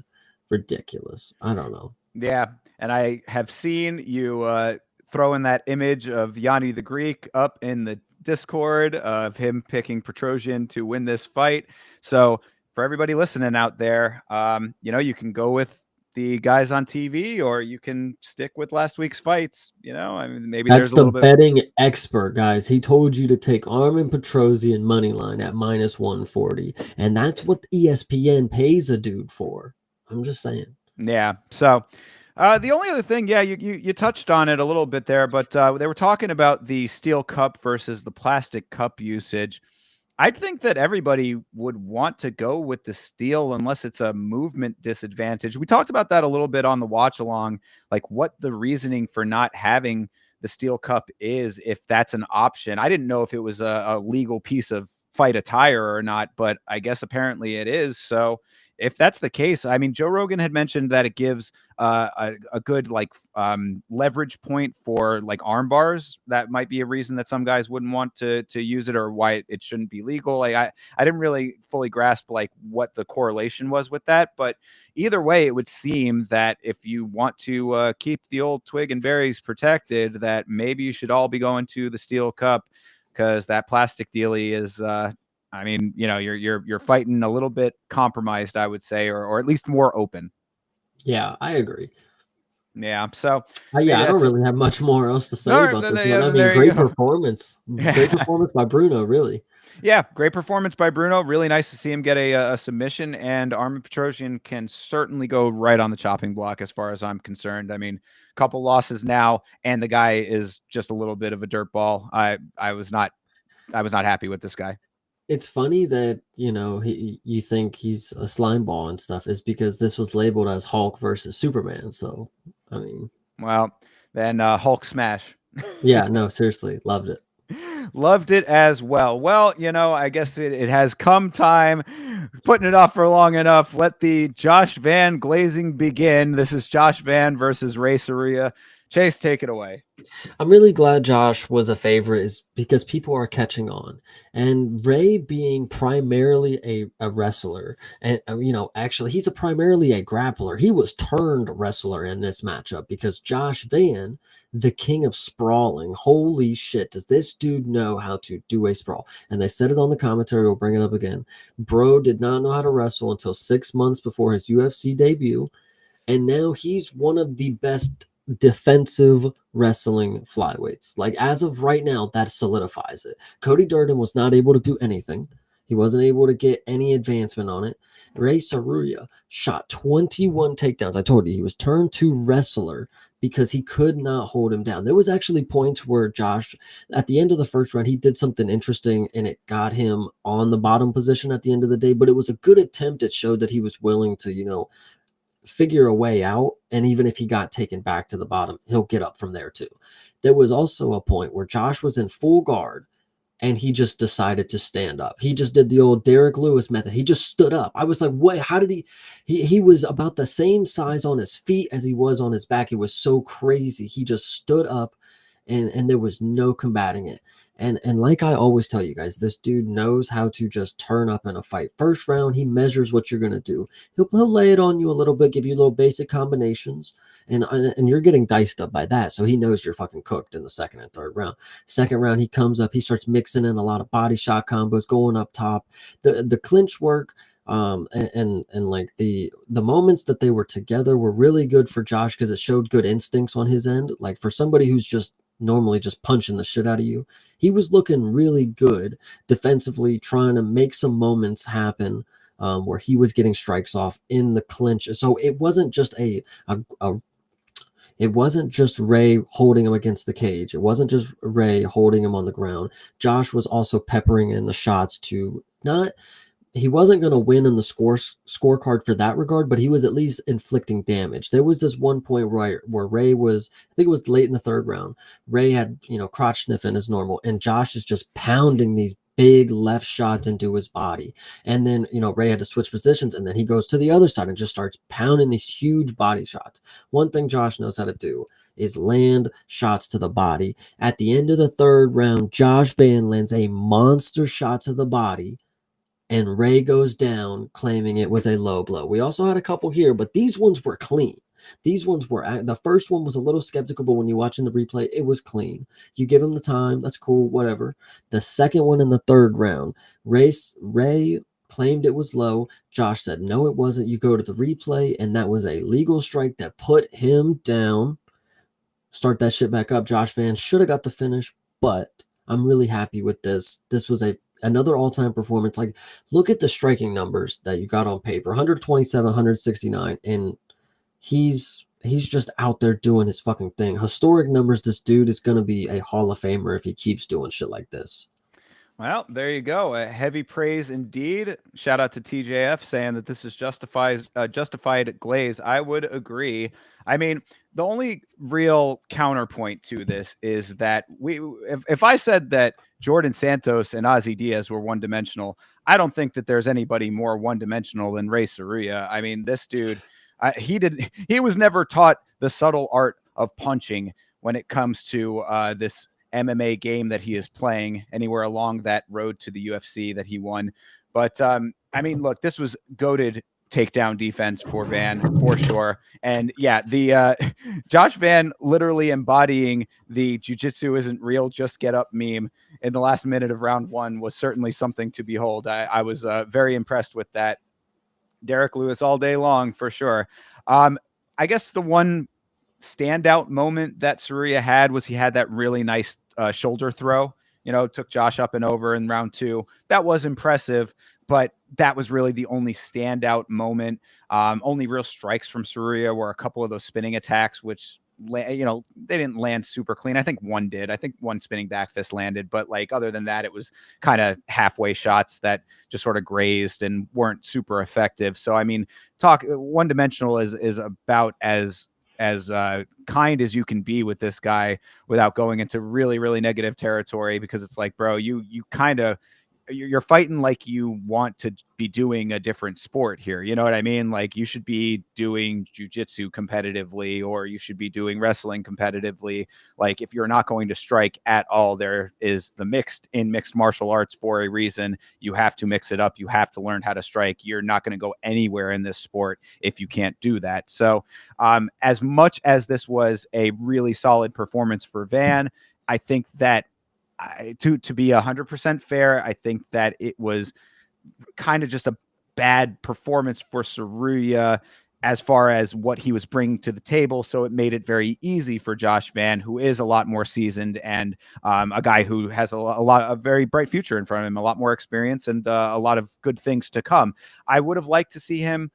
Ridiculous. I don't know. Yeah, and I have seen you throw in that image of Yanni the Greek up in the Discord of him picking Petrosian to win this fight. So for everybody listening out there, you can go with the guys on TV, or you can stick with last week's fights. I mean, maybe That's there's a the little bit. betting expert, guys. He told you to take Armin Petrosian money line at minus 140, and that's what ESPN pays a dude for. I'm just saying. Yeah. So the only other thing, yeah, you touched on it a little bit there, but they were talking about the steel cup versus the plastic cup usage. I think that everybody would want to go with the steel unless it's a movement disadvantage. We talked about that a little bit on the watch along, like what the reasoning for not having the steel cup is, if that's an option. I didn't know if it was a legal piece of fight attire or not, but I guess apparently it is. So if that's the case, I mean, Joe Rogan had mentioned that it gives a good leverage point for like arm bars. That might be a reason that some guys wouldn't want to use it, or why it shouldn't be legal. Like I didn't really fully grasp like what the correlation was with that, but either way, it would seem that if you want to keep the old twig and berries protected, that maybe you should all be going to the steel cup, because that plastic dealie is I mean, you're fighting a little bit compromised, I would say, or at least more open. Yeah, I agree. Yeah. So Yeah, maybe I don't that's really have much more else to say no. about this one. I Then mean, there you great go. performance. Great performance by Bruno, really. Yeah, great performance by Bruno. Really nice to see him get a submission, and Armin Petrosian can certainly go right on the chopping block as far as I'm concerned. I mean, a couple losses now, and the guy is just a little bit of a dirtball. I was not happy with this guy. It's funny that, you think he's a slime ball and stuff, is because this was labeled as Hulk versus Superman. So, I mean, Well, then Hulk smash. yeah, no, seriously, loved it. Loved it as well. Well, I guess it has come time, putting it off for long enough. Let the Josh Van glazing begin. This is Josh Van versus Ray Saria. Chase, take it away. I'm really glad Josh was a favorite, is because people are catching on. And Ray being primarily a wrestler, and actually he's primarily a grappler. He was turned wrestler in this matchup, because Josh Van, the king of sprawling, holy shit, does this dude know how to do a sprawl? And they said it on the commentary, we'll bring it up again. Bro did not know how to wrestle until 6 months before his UFC debut, and now he's one of the best defensive wrestling flyweights. Like, as of right now, that solidifies it. Cody Durden was not able to do anything. He wasn't able to get any advancement on it. Ray Saruya shot 21 takedowns. I told you, he was turned to wrestler because he could not hold him down. There was actually points where Josh, at the end of the first round, he did something interesting, and it got him on the bottom position at the end of the day, but it was a good attempt. It showed that he was willing to, figure a way out, and even if he got taken back to the bottom, he'll get up from there too. There was also a point where Josh was in full guard and he just decided to stand up. He just did the old Derek Lewis method. He just stood up. I was like, wait, how did he was about the same size on his feet as he was on his back. It was so crazy. He just stood up, and there was no combating it. And like I always tell you guys, this dude knows how to just turn up in a fight. First round, he measures what you're going to do. He'll lay it on you a little bit, give you little basic combinations, and you're getting diced up by that. So he knows you're fucking cooked in the second and third round. Second round, he comes up, he starts mixing in a lot of body shot combos, going up top. The clinch work, and like the moments that they were together were really good for Josh, because it showed good instincts on his end. Like, for somebody who's just normally just punching the shit out of you, he was looking really good defensively, trying to make some moments happen where he was getting strikes off in the clinch. So it wasn't just It wasn't just Ray holding him against the cage. It wasn't just Ray holding him on the ground. Josh was also peppering in the shots to not. He wasn't going to win in the scorecard for that regard, but he was at least inflicting damage. There was this one point where Ray was, I think it was late in the third round. Ray had, crotch sniffing as normal, and Josh is just pounding these big left shots into his body. And then, Ray had to switch positions, and then he goes to the other side and just starts pounding these huge body shots. One thing Josh knows how to do is land shots to the body. At the end of the third round, Josh Van lands a monster shot to the body, and Ray goes down claiming it was a low blow. We also had a couple here, but these ones were clean. These ones were, the first one was a little skeptical, but when you watch in the replay, it was clean. You give him the time, that's cool, whatever. The second one in the third round, Ray claimed it was low. Josh said, no, it wasn't. You go to the replay, and that was a legal strike that put him down. Start that shit back up. Josh Van should have got the finish, but I'm really happy with this. This was another all-time performance. Like, look at the striking numbers that you got on paper. 127, 169, and he's just out there doing his fucking thing. Historic numbers. This dude is going to be a Hall of Famer if he keeps doing shit like this. Well, there you go. Heavy praise indeed. Shout out to TJF saying that this is justified glaze. I would agree. I mean, the only real counterpoint to this is that if I said that Jordan Santos and Ozzy Diaz were one-dimensional, I don't think that there's anybody more one-dimensional than Ray Sarria. I mean, this dude, he was never taught the subtle art of punching when it comes to this MMA game that he is playing anywhere along that road to the UFC that he won. But I mean, look, this was goated takedown defense for Van for sure. And yeah, the Josh Van literally embodying the jiu-jitsu isn't real, just get up meme in the last minute of round one was certainly something to behold. I was very impressed with that. Derek Lewis all day long for sure. I guess the one standout moment that Sarria had was he had that really nice shoulder throw, took Josh up and over in round two. That was impressive, but that was really the only standout moment. Only real strikes from Sarria were a couple of those spinning attacks, which, they didn't land super clean. I think one did. I think one spinning back fist landed, but like other than that, it was kind of halfway shots that just sort of grazed and weren't super effective. So, I mean, one-dimensional is about as kind as you can be with this guy without going into really, really negative territory, because it's like, bro, you're fighting like you want to be doing a different sport here. You know what I mean? Like, you should be doing jiu-jitsu competitively, or you should be doing wrestling competitively. Like, if you're not going to strike at all, there is the mixed martial arts for a reason. You have to mix it up. You have to learn how to strike. You're not going to go anywhere in this sport if you can't do that. So as much as this was a really solid performance for Van, I think that to be 100% fair, I think that it was kind of just a bad performance for Sarria as far as what he was bringing to the table. So it made it very easy for Josh Van, who is a lot more seasoned and a guy who has a very bright future in front of him, a lot more experience and a lot of good things to come. I would have liked to see him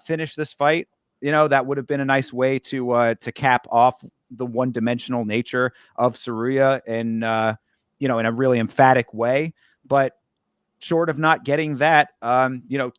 finish this fight. That would have been a nice way to cap off the one-dimensional nature of Sarria and in a really emphatic way. But short of not getting that,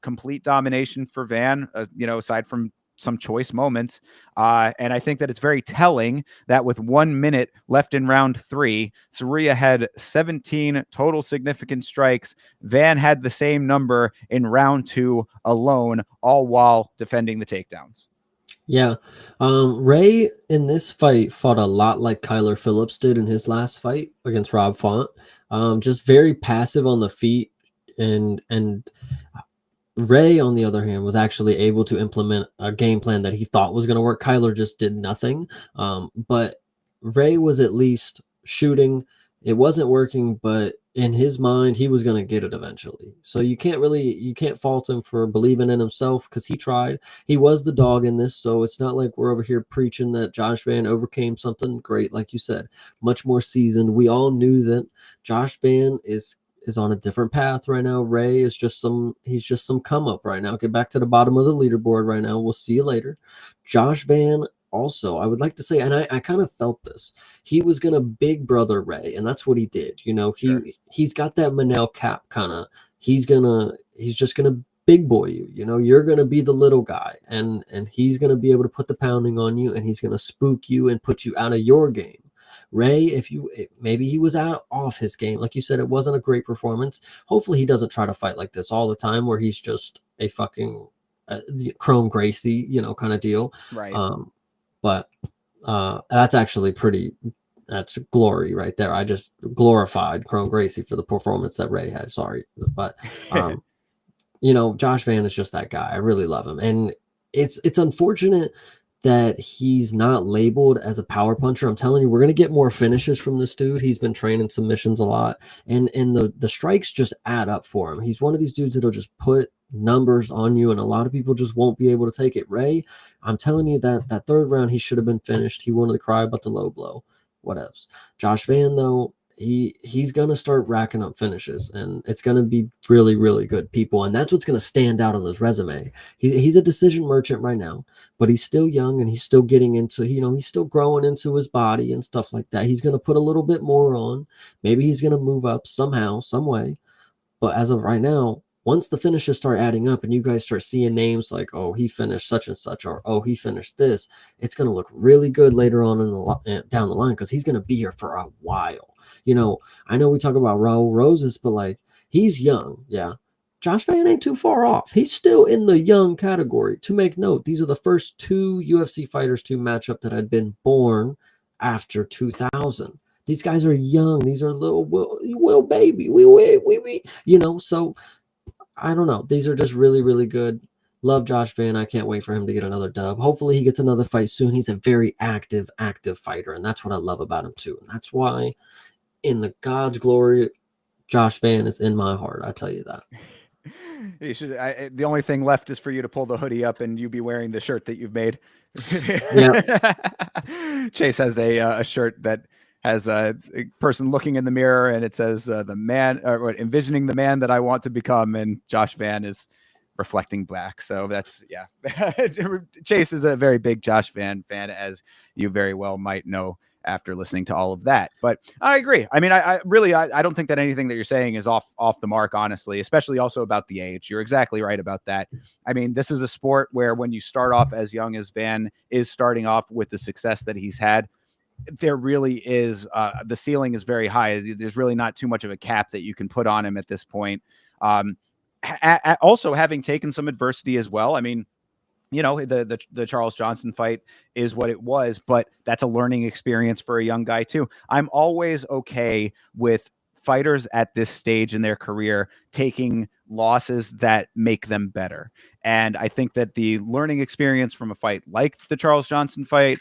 complete domination for Van, aside from some choice moments. And I think that it's very telling that with 1 minute left in round three, Sarria had 17 total significant strikes. Van had the same number in round two alone, all while defending the takedowns. Yeah. Ray in this fight fought a lot like Kyler Phillips did in his last fight against Rob Font. Just very passive on the feet, and Ray, on the other hand, was actually able to implement a game plan that he thought was going to work. Kyler just did nothing. But Ray was at least shooting. It wasn't working, but in his mind, he was going to get it eventually. So you can't fault him for believing in himself, because he tried. He was the dog in this, so it's not like we're over here preaching that Josh Van overcame something great. Like you said, much more seasoned. We all knew that Josh Van is on a different path right now. Ray is just some come up right now. Get back to the bottom of the leaderboard right now. We'll see you later. Josh Van also, I would like to say, and I kind of felt this, he was gonna big brother Ray, and that's what he did. You know, Sure. he's got that Manel cap kind of. He's just gonna big boy you. You know, you're gonna be the little guy, and he's gonna be able to put the pounding on you, and he's gonna spook you and put you out of your game. Ray, maybe he was out off his game, like you said, it wasn't a great performance. Hopefully, he doesn't try to fight like this all the time, where he's just a fucking Chrome Gracie, you know, kind of deal. Right. But that's actually that's glory right there. I just glorified Chrome Gracie for the performance that Ray had. Sorry, but you know, Josh Van is just that guy. I really love him, and it's unfortunate that he's not labeled as a power puncher. I'm telling you, we're gonna get more finishes from this dude. He's been training submissions a lot, and the strikes just add up for him. He's one of these dudes that'll just put numbers on you, and a lot of people just won't be able to take it. Ray, I'm telling you that third round he should have been finished. He wanted to cry about the low blow. What else? Josh Van though, he's gonna start racking up finishes, and it's gonna be really, really good people, and that's what's gonna stand out on his resume. He's a decision merchant right now, but he's still young, and he's still getting into, you know, he's still growing into his body and stuff like that. He's gonna put a little bit more on. Maybe he's gonna move up somehow, some way. But as of right now, once the finishes start adding up and you guys start seeing names like, oh, he finished such and such, or oh, he finished this, it's going to look really good later on down the line, because he's going to be here for a while. You know, I know we talk about Raul Roses, but like, he's young. Yeah. Josh Van ain't too far off. He's still in the young category. To make note, these are the first two UFC fighters to match up that had been born after 2000. These guys are young. These are little baby. We, you know, so I don't know. These are just really, really good. Love Josh Van. I can't wait for him to get another dub. Hopefully he gets another fight soon. He's a very active fighter, and that's what I love about him too. And that's why, in the God's glory, Josh Van is in my heart. I tell you that. You should. The only thing left is for you to pull the hoodie up and you be wearing the shirt that you've made. Yeah. Chase has a shirt that has a person looking in the mirror, and it says the man, or envisioning the man that I want to become, and Josh Van is reflecting black. So that's, yeah. Chase is a very big Josh Van fan, as you very well might know after listening to all of that. But I agree. I mean, I really don't think that anything that you're saying is off the mark, honestly, especially also about the age. You're exactly right about that. I mean, this is a sport where when you start off as young as Van is starting off with the success that he's had, there really is the ceiling is very high. There's really not too much of a cap that you can put on him at this point. Also having taken some adversity as well. I mean, you know, the Charles Johnson fight is what it was, but that's a learning experience for a young guy too. I'm always okay with fighters at this stage in their career taking losses that make them better. And I think that the learning experience from a fight like the Charles Johnson fight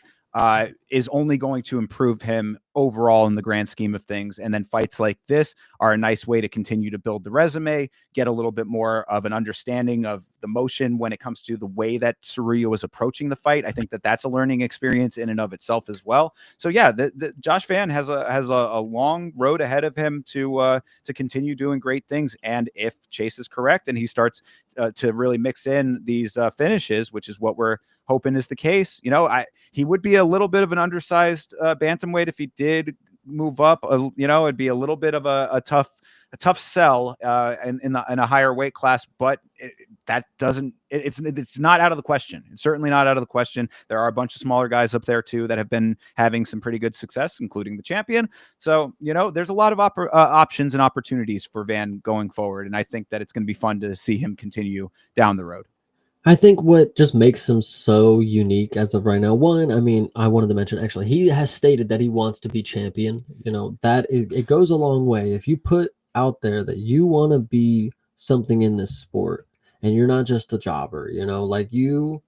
is only going to improve him overall in the grand scheme of things. And then fights like this are a nice way to continue to build the resume, get a little bit more of an understanding of the motion when it comes to the way that Cerullo was approaching the fight. I think that that's a learning experience in and of itself as well. So yeah, the Josh Van has a long road ahead of him to continue doing great things. And if Chase is correct and he starts to really mix in these finishes, which is what we're hoping is the case, you know, he would be a little bit of an undersized bantamweight if he did move up. You know, it'd be a little bit of a tough sell in a higher weight class, but it's not out of the question. It's certainly not out of the question. There are a bunch of smaller guys up there too that have been having some pretty good success, including the champion. So, you know, there's a lot of options and opportunities for Van going forward. And I think that it's going to be fun to see him continue down the road. I think what just makes him so unique as of right now, one, I mean, I wanted to mention actually, he has stated that he wants to be champion. You know, it goes a long way. If you put out there that you want to be something in this sport and you're not just a jobber, you know, like you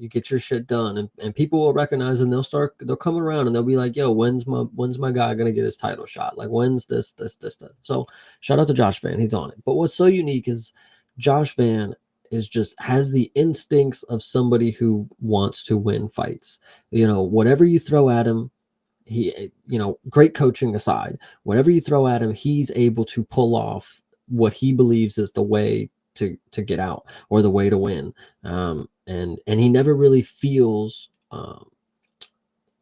get your shit done, and people will recognize, and they'll come around and they'll be like, yo, when's my guy gonna get his title shot? Like, when's this. So shout out to Josh Van, he's on it. But what's so unique is Josh Van has the instincts of somebody who wants to win fights. You know, whatever you throw at him, he, you know, great coaching aside, whatever you throw at him, he's able to pull off what he believes is the way to get out, or the way to win. And he never really feels um,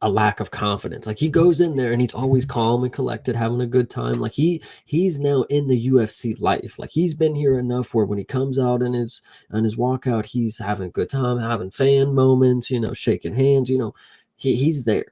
a lack of confidence. Like he goes in there and he's always calm and collected, having a good time. Like he's now in the UFC life. Like he's been here enough where when he comes out in his walkout, he's having a good time, having fan moments, shaking hands, he's there.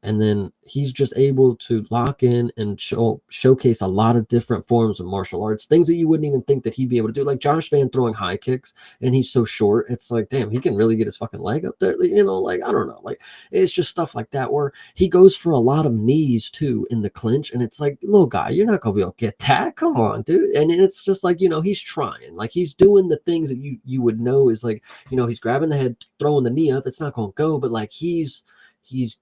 And then he's just able to lock in and showcase a lot of different forms of martial arts, things that you wouldn't even think that he'd be able to do. Like Josh Van throwing high kicks, and he's so short. It's like, damn, he can really get his fucking leg up there. Like, I don't know. Like, it's just stuff like that where he goes for a lot of knees too in the clinch. And it's like, little guy, you're not going to be able to get that. Come on, dude. And it's just like, he's trying. Like, he's doing the things that you would know is like, he's grabbing the head, throwing the knee up. It's not going to go, but like he's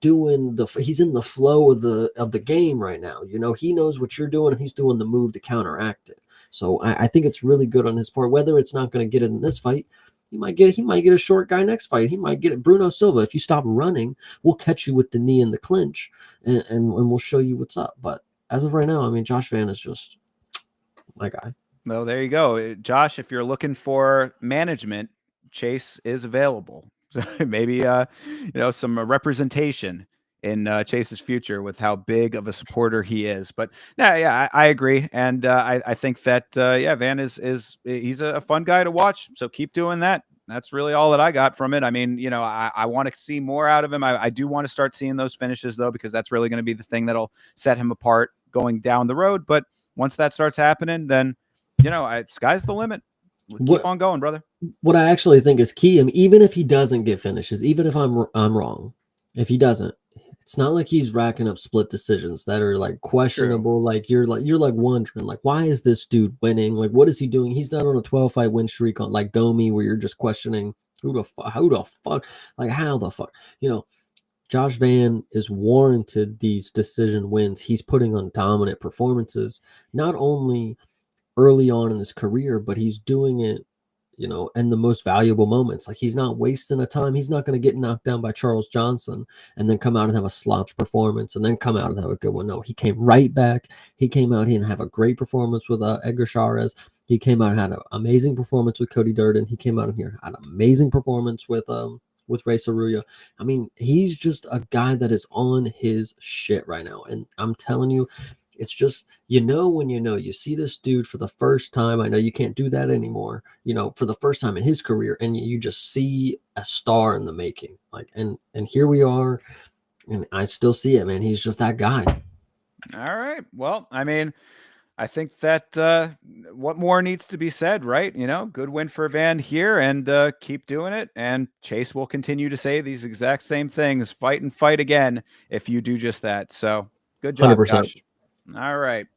doing he's in the flow of the game right now. He knows what you're doing and he's doing the move to counteract it. So I think it's really good on his part. Whether it's not going to get it in this fight, he might get a short guy next fight. He might get it. Bruno Silva, if you stop running, we'll catch you with the knee in the clinch and we'll show you what's up. But as of right now, I mean, Josh Van is just my guy. Well, there you go. Josh, if you're looking for management, Chase is available. So maybe some representation in Chase's future with how big of a supporter he is. But yeah, I agree, and I think that Van is he's a fun guy to watch. So keep doing that. That's really all that I got from it. I mean, I want to see more out of him. I do want to start seeing those finishes though, because that's really going to be the thing that'll set him apart going down the road. But once that starts happening, then sky's the limit. Keep on going, brother. What I actually think is key, even if he doesn't get finishes, even if I'm wrong, if he doesn't, it's not like he's racking up split decisions that are like questionable. True. Like you're wondering like, why is this dude winning? Like, what is he doing? He's not on a 12-fight win streak on like Domi, where you're just questioning how the fuck, Josh Van is warranted these decision wins. He's putting on dominant performances, not only early on in his career, but he's doing it, in the most valuable moments. Like he's not wasting a time. He's not going to get knocked down by Charles Johnson and then come out and have a slouch performance and then come out and have a good one. No, he came right back. He came out here and have a great performance with Edgar Chavez. He came out and had an amazing performance with Cody Durden. He came out in here and had an amazing performance with Ray Saruya. I mean, he's just a guy that is on his shit right now. And I'm telling you, it's just, when you see this dude for the first time. I know you can't do that anymore, for the first time in his career, and you just see a star in the making. Like, and here we are, and I still see it, man. He's just that guy. All right. Well, I mean, I think that what more needs to be said, right? Good win for Van here, and keep doing it. And Chase will continue to say these exact same things, fight and fight again, if you do just that. So good job, 100%. Josh. All right.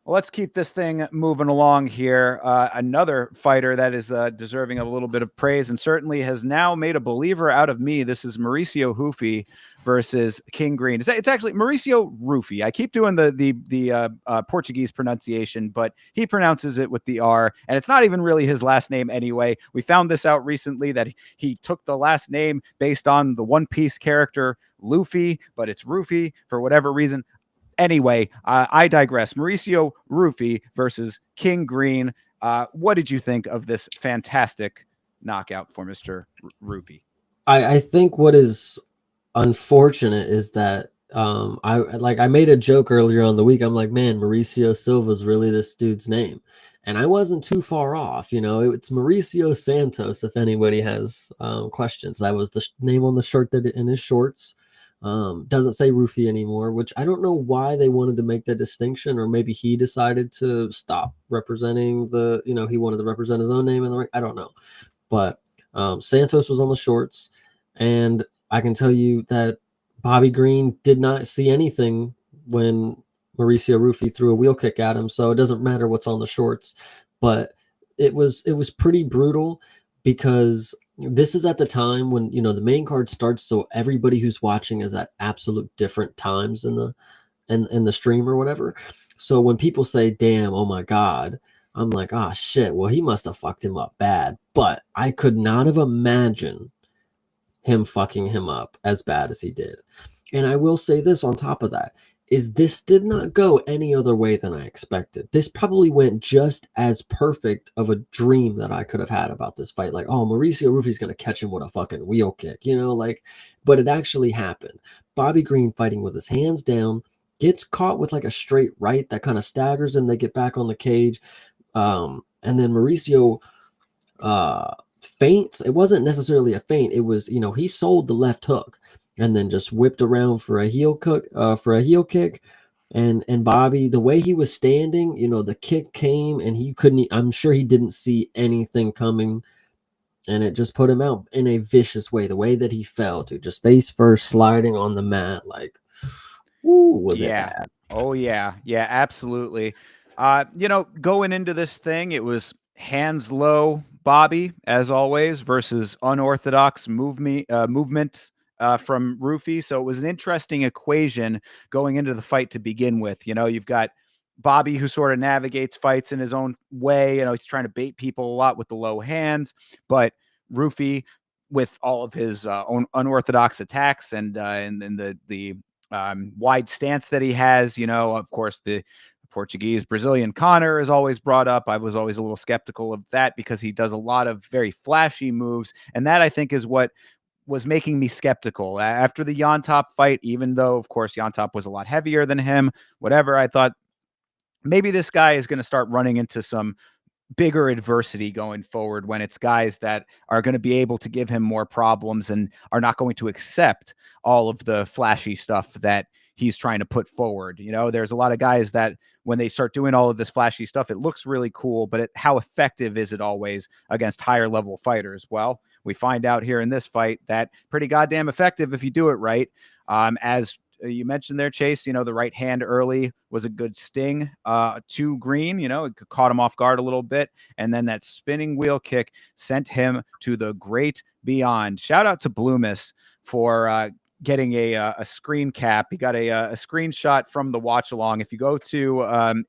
Well, let's keep this thing moving along here. Another fighter that is deserving of a little bit of praise and certainly has now made a believer out of me. This is Mauricio Rufy versus King Green. It's actually Mauricio Rufy. I keep doing the Portuguese pronunciation, but he pronounces it with the R, and it's not even really his last name anyway. We found this out recently that he took the last name based on the One Piece character Luffy, but it's Rufy for whatever reason. Anyway, I digress. Mauricio Rufy versus King Green. What did you think of this fantastic knockout for Mr. Rufy? I think what is unfortunate is that I made a joke earlier on the week. I'm like, man, Mauricio Silva is really this dude's name. And I wasn't too far off. It's Mauricio Santos, if anybody has questions. That was the name on the shirt that in his shorts. Doesn't say Rufy anymore, which I don't know why they wanted to make that distinction, or maybe he decided to stop representing he wanted to represent his own name in the ring. I don't know. But Santos was on the shorts, and I can tell you that Bobby Green did not see anything when Mauricio Rufy threw a wheel kick at him, so it doesn't matter what's on the shorts. But it was pretty brutal, because this is at the time when the main card starts, so everybody who's watching is at absolute different times in the stream or whatever. So when people say, damn, oh my god, I'm like, ah, shit, well, he must have fucked him up bad. But I could not have imagined him fucking him up as bad as he did. And I will say this on top of that: is this did not go any other way than I expected. This probably went just as perfect of a dream that I could have had about this fight. Like, oh, Mauricio Rufy's gonna catch him with a fucking wheel kick, like, but it actually happened. Bobby Green fighting with his hands down, gets caught with like a straight right that kind of staggers him. They get back on the cage. And then Mauricio feints. It wasn't necessarily a feint. It was, he sold the left hook and then just whipped around for a heel kick. And Bobby, the way he was standing, the kick came and he couldn't, I'm sure he didn't see anything coming, and it just put him out in a vicious way. The way that he fell, to just face first, sliding on the mat, like, ooh, was it Yeah. bad? Oh yeah. Yeah, absolutely. Going into this thing, it was hands low Bobby, as always, versus unorthodox movement from Rufy. So it was an interesting equation going into the fight to begin with. You've got Bobby, who sort of navigates fights in his own way. He's trying to bait people a lot with the low hands, but Rufy, with all of his own unorthodox attacks and the wide stance that he has. Of course, the Portuguese Brazilian Connor is always brought up. I was always a little skeptical of that because he does a lot of very flashy moves. And that, I think, is what was making me skeptical after the Yontop fight, even though, of course, Yontop was a lot heavier than him. Whatever. I thought maybe this guy is going to start running into some bigger adversity going forward when it's guys that are going to be able to give him more problems and are not going to accept all of the flashy stuff that he's trying to put forward. There's a lot of guys that when they start doing all of this flashy stuff, it looks really cool, but how effective is it always against higher level fighters? Well, we find out here in this fight that pretty goddamn effective if you do it right. As you mentioned there, Chase, the right hand early was a good sting to Green. It caught him off guard a little bit. And then that spinning wheel kick sent him to the great beyond. Shout out to Bloomis for getting a screen cap. He got a screenshot from the watch along. If you go to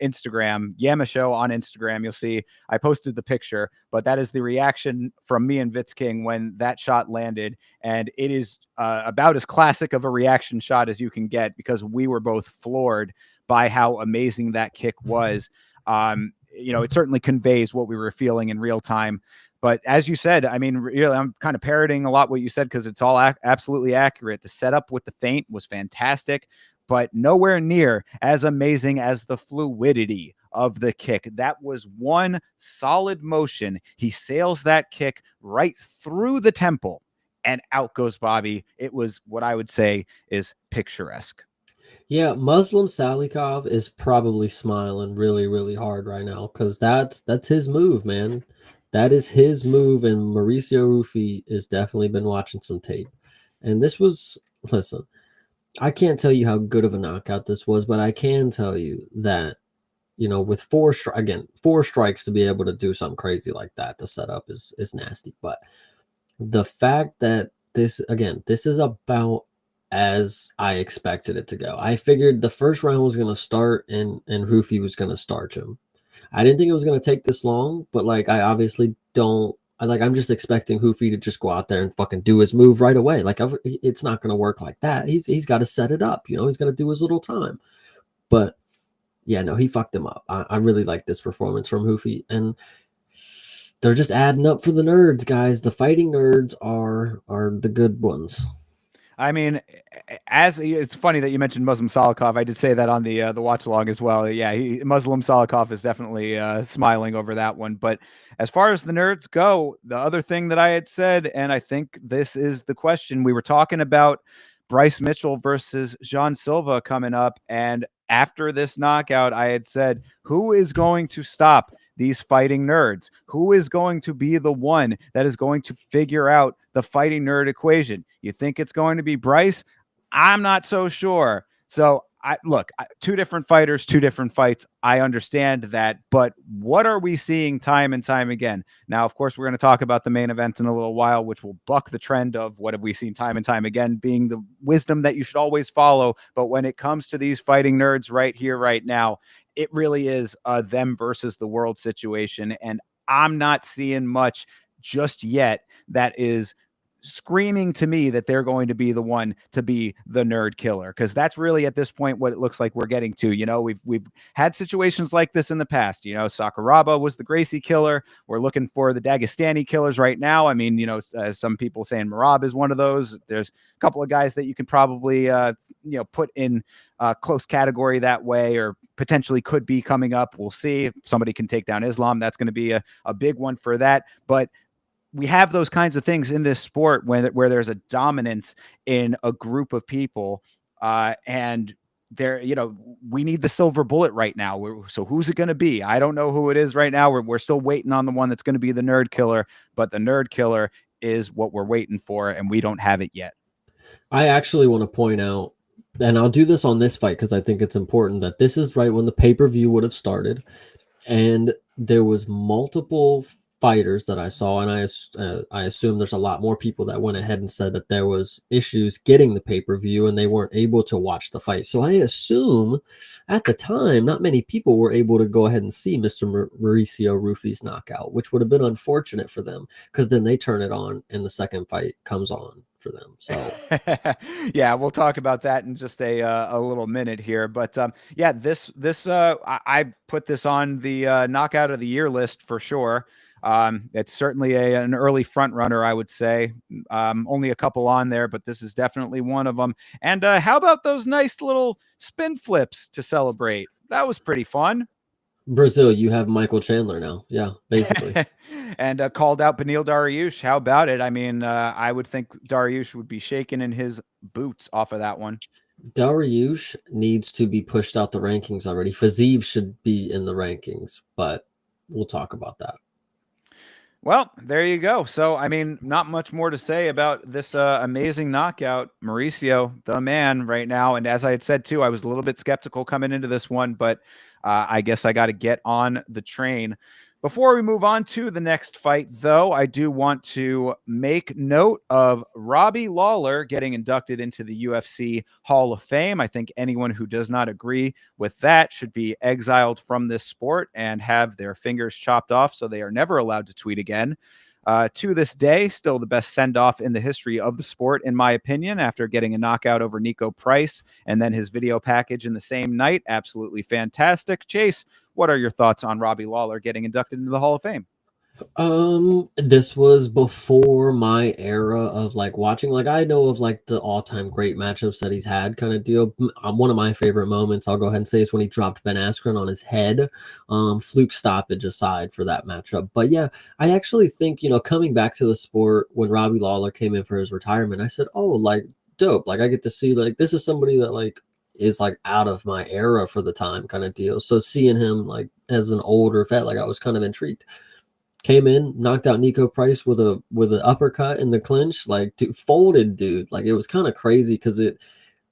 Instagram, Yama Show on Instagram, you'll see I posted the picture, but that is the reaction from me and Vitz King when that shot landed. And it is about as classic of a reaction shot as you can get because we were both floored by how amazing that kick was. It certainly conveys what we were feeling in real time. But as you said, I mean, really, I'm kind of parroting a lot what you said because it's all absolutely accurate. The setup with the feint was fantastic, but nowhere near as amazing as the fluidity of the kick. That was one solid motion. He sails that kick right through the temple and out goes Bobby. It was what I would say is picturesque. Yeah, Muslim Salikov is probably smiling really, really hard right now because that's his move, man. That is his move, and Mauricio Rufy has definitely been watching some tape. And this was, listen, I can't tell you how good of a knockout this was, but I can tell you that, with four strikes to be able to do something crazy like that to set up is nasty. But the fact that this is about as I expected it to go. I figured the first round was going to start and Rufy was going to starch him. I didn't think it was going to take this long, but like I obviously don't. I'm just expecting Rufy to just go out there and fucking do his move right away. Like it's not going to work like that. He's got to set it up. He's got to do his little time. But yeah, no, he fucked him up. I really like this performance from Rufy, and they're just adding up for the nerds, guys. The fighting nerds are the good ones. I mean, as it's funny that you mentioned Muslim Salikov. I did say that on the watch along as well. Yeah, Muslim Salikov is definitely smiling over that one. But as far as the nerds go, the other thing that I had said, and I think this is the question, we were talking about Bryce Mitchell versus Jean Silva coming up, and after this knockout, I had said, who is going to stop these fighting nerds? Who is going to be the one that is going to figure out the fighting nerd equation? You think it's going to be Bryce? I'm not so sure. So two different fighters, two different fights. I understand that, but what are we seeing time and time again? Now, of course, we're going to talk about the main event in a little while, which will buck the trend of what have we seen time and time again being the wisdom that you should always follow. But when it comes to these fighting nerds right here, right now, it really is them versus the world situation. And I'm not seeing much just yet that is screaming to me that they're going to be the one to be the nerd killer, because that's really at this point what it looks like we're getting to. We've had situations like this in the past. Sakuraba was the Gracie killer. We're looking for the Dagestani killers right now. I mean, some people saying Marab is one of those. There's a couple of guys that you can probably put in close category that way, or potentially could be coming up. We'll see. If somebody can take down Islam, that's going to be a big one for that. But we have those kinds of things in this sport where there's a dominance in a group of people, and we need the silver bullet right now. So who's it going to be? I don't know who it is right now. We're still waiting on the one that's going to be the nerd killer, but the nerd killer is what we're waiting for, and we don't have it yet. I actually want to point out, and I'll do this on this fight because I think it's important, that this is right when the pay-per-view would have started, and there was multiple fighters that I saw, and I assume there's a lot more people that went ahead and said that there was issues getting the pay-per-view and they weren't able to watch the fight. So I assume at the time not many people were able to go ahead and see Mr. Mauricio Rufy's knockout, which would have been unfortunate for them, because then they turn it on and the second fight comes on for them. So yeah, we'll talk about that in just a little minute here. But yeah, this I put this on the knockout of the year list for sure. It's certainly an early front runner, I would say. Only a couple on there, but this is definitely one of them. And how about those nice little spin flips to celebrate? That was pretty fun. Brazil, you have Michael Chandler now. Yeah, basically. And called out Beneil Dariush. How about it? I mean, I would think Dariush would be shaking in his boots off of that one. Dariush needs to be pushed out the rankings already. Fiziev should be in the rankings, but we'll talk about that. Well, there you go. So, I mean, not much more to say about this amazing knockout. Mauricio, the man right now. And as I had said, too, I was a little bit skeptical coming into this one, but I guess I got to get on the train. Before we move on to the next fight, though, I do want to make note of Robbie Lawler getting inducted into the UFC Hall of Fame. I think anyone who does not agree with that should be exiled from this sport and have their fingers chopped off so they are never allowed to tweet again. To this day, still the best send-off in the history of the sport, in my opinion, after getting a knockout over Nico Price and then his video package in the same night. Absolutely fantastic. Chase, what are your thoughts on Robbie Lawler getting inducted into the Hall of Fame? This was before my era of like watching. Like, I know of like the all-time great matchups that he's had, kind of deal. One of my favorite moments, I'll go ahead and say, is when he dropped Ben Askren on his head. Fluke stoppage aside for that matchup. But yeah, I actually think, coming back to the sport, when Robbie Lawler came in for his retirement, I said, oh, like, dope. Like, I get to see, like, this is somebody that like is like out of my era for the time, kind of deal. So seeing him like as an older vet, like, I was kind of intrigued. Came in, knocked out Nico Price with an uppercut in the clinch, like, folded dude. Like, it was kind of crazy because it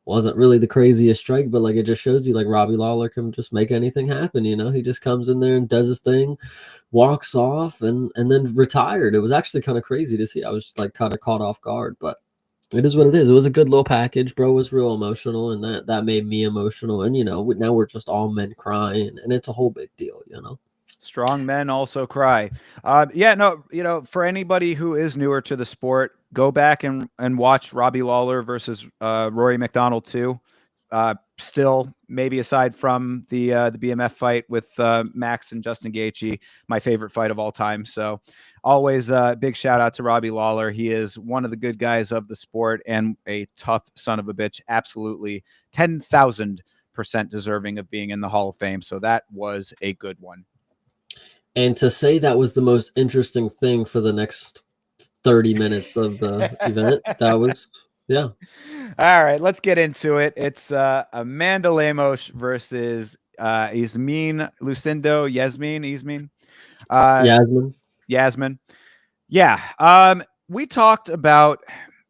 wasn't really the craziest strike, but like, it just shows you like Robbie Lawler can just make anything happen. He just comes in there and does his thing, walks off, and then retired. It was actually kind of crazy to see. I was like kind of caught off guard, but it is what it is. It was a good little package. Bro was real emotional, and that made me emotional. And now we're just all men crying, and it's a whole big deal. Strong men also cry. For anybody who is newer to the sport, go back and watch Robbie Lawler versus Rory McDonald too. Still, maybe aside from the BMF fight with Max and Justin Gaethje, my favorite fight of all time. So always a big shout out to Robbie Lawler. He is one of the good guys of the sport and a tough son of a bitch. Absolutely 10,000% deserving of being in the Hall of Fame. So that was a good one. And to say that was the most interesting thing for the next 30 minutes of the event, that was, yeah. All right, let's get into it. It's Amanda Lemos versus Yasmin Lucindo. Yasmin. Yasmin. Yeah. We talked about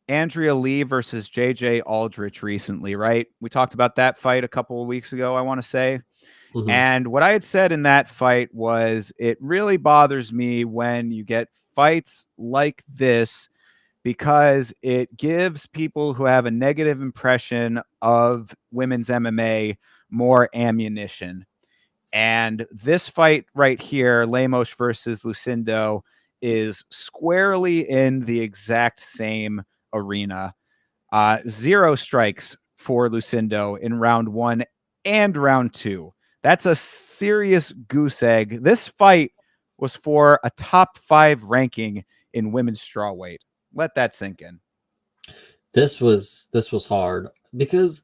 Andrea Lee versus JJ Aldrich recently, right? We talked about that fight a couple of weeks ago, I want to say. Mm-hmm. And what I had said in that fight was, it really bothers me when you get fights like this, because it gives people who have a negative impression of women's MMA more ammunition. And this fight right here, Lemos versus Lucindo, is squarely in the exact same arena. 0 strikes for Lucindo in round 1 and round 2. That's a serious goose egg. This fight was for a top 5 ranking in women's strawweight. Let that sink in. This was hard because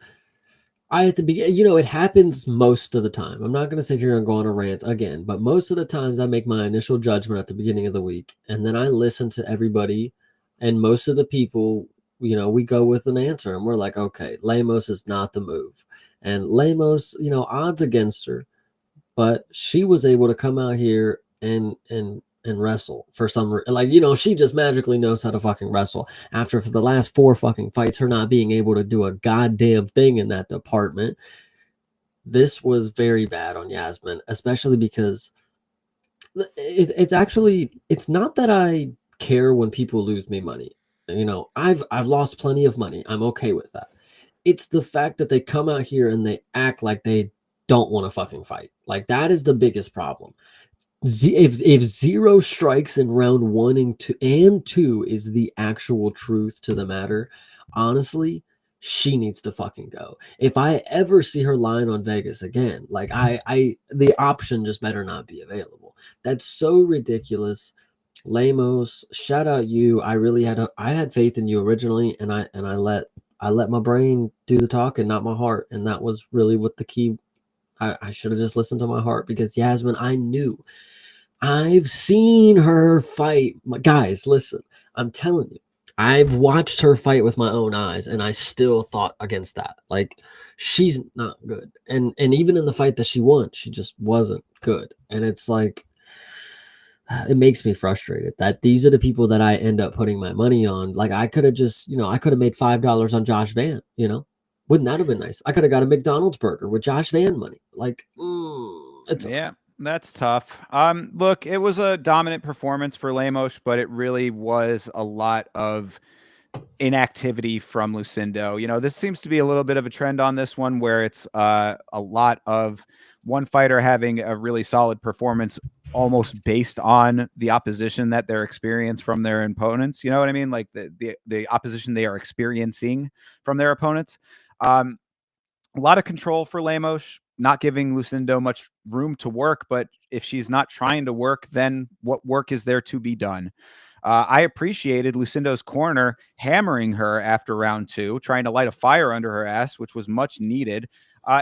I at the beginning, it happens most of the time. I'm not going to sit here and go on a rant again, but most of the times I make my initial judgment at the beginning of the week, and then I listen to everybody, and most of the people, we go with an answer, and we're like, okay, Lemos is not the move, and Lemos, odds against her, but she was able to come out here and wrestle for some she just magically knows how to fucking wrestle after for the last 4 fucking fights her not being able to do a goddamn thing in that department. This was very bad on Yasmin, especially because it's not that I care when people lose me money. I've lost plenty of money. I'm okay with that. It's the fact that they come out here and they act like they don't want to fucking fight. Like, that is the biggest problem. If 0 strikes in round 1 and 2 is the actual truth to the matter, honestly, she needs to fucking go. If I ever see her lying on Vegas again, like the option just better not be available. That's so ridiculous. Lemos, shout out you. I had faith in you originally, and I let my brain do the talking, not my heart, and that was really what the key. I should have just listened to my heart, because Yasmin, I knew. I've seen her fight. Guys, listen, I'm telling you, I've watched her fight with my own eyes, and I still thought against that. Like, she's not good. And even in the fight that she won, she just wasn't good. And it's like, it makes me frustrated that these are the people that I end up putting my money on. Like, I could have just, I could have made $5 on Josh Van, Wouldn't that have been nice? I could have got a McDonald's burger with Josh Van money. Like, yeah, that's tough. Look, it was a dominant performance for Lemos, but it really was a lot of inactivity from Lucindo. This seems to be a little bit of a trend on this one, where it's a lot of one fighter having a really solid performance almost based on the opposition that they're experiencing from their opponents. You know what I mean? Like the opposition they are experiencing from their opponents. A lot of control for Lemos, not giving Lucindo much room to work. But if she's not trying to work, then what work is there to be done? I appreciated Lucindo's corner hammering her after round 2, trying to light a fire under her ass, which was much needed.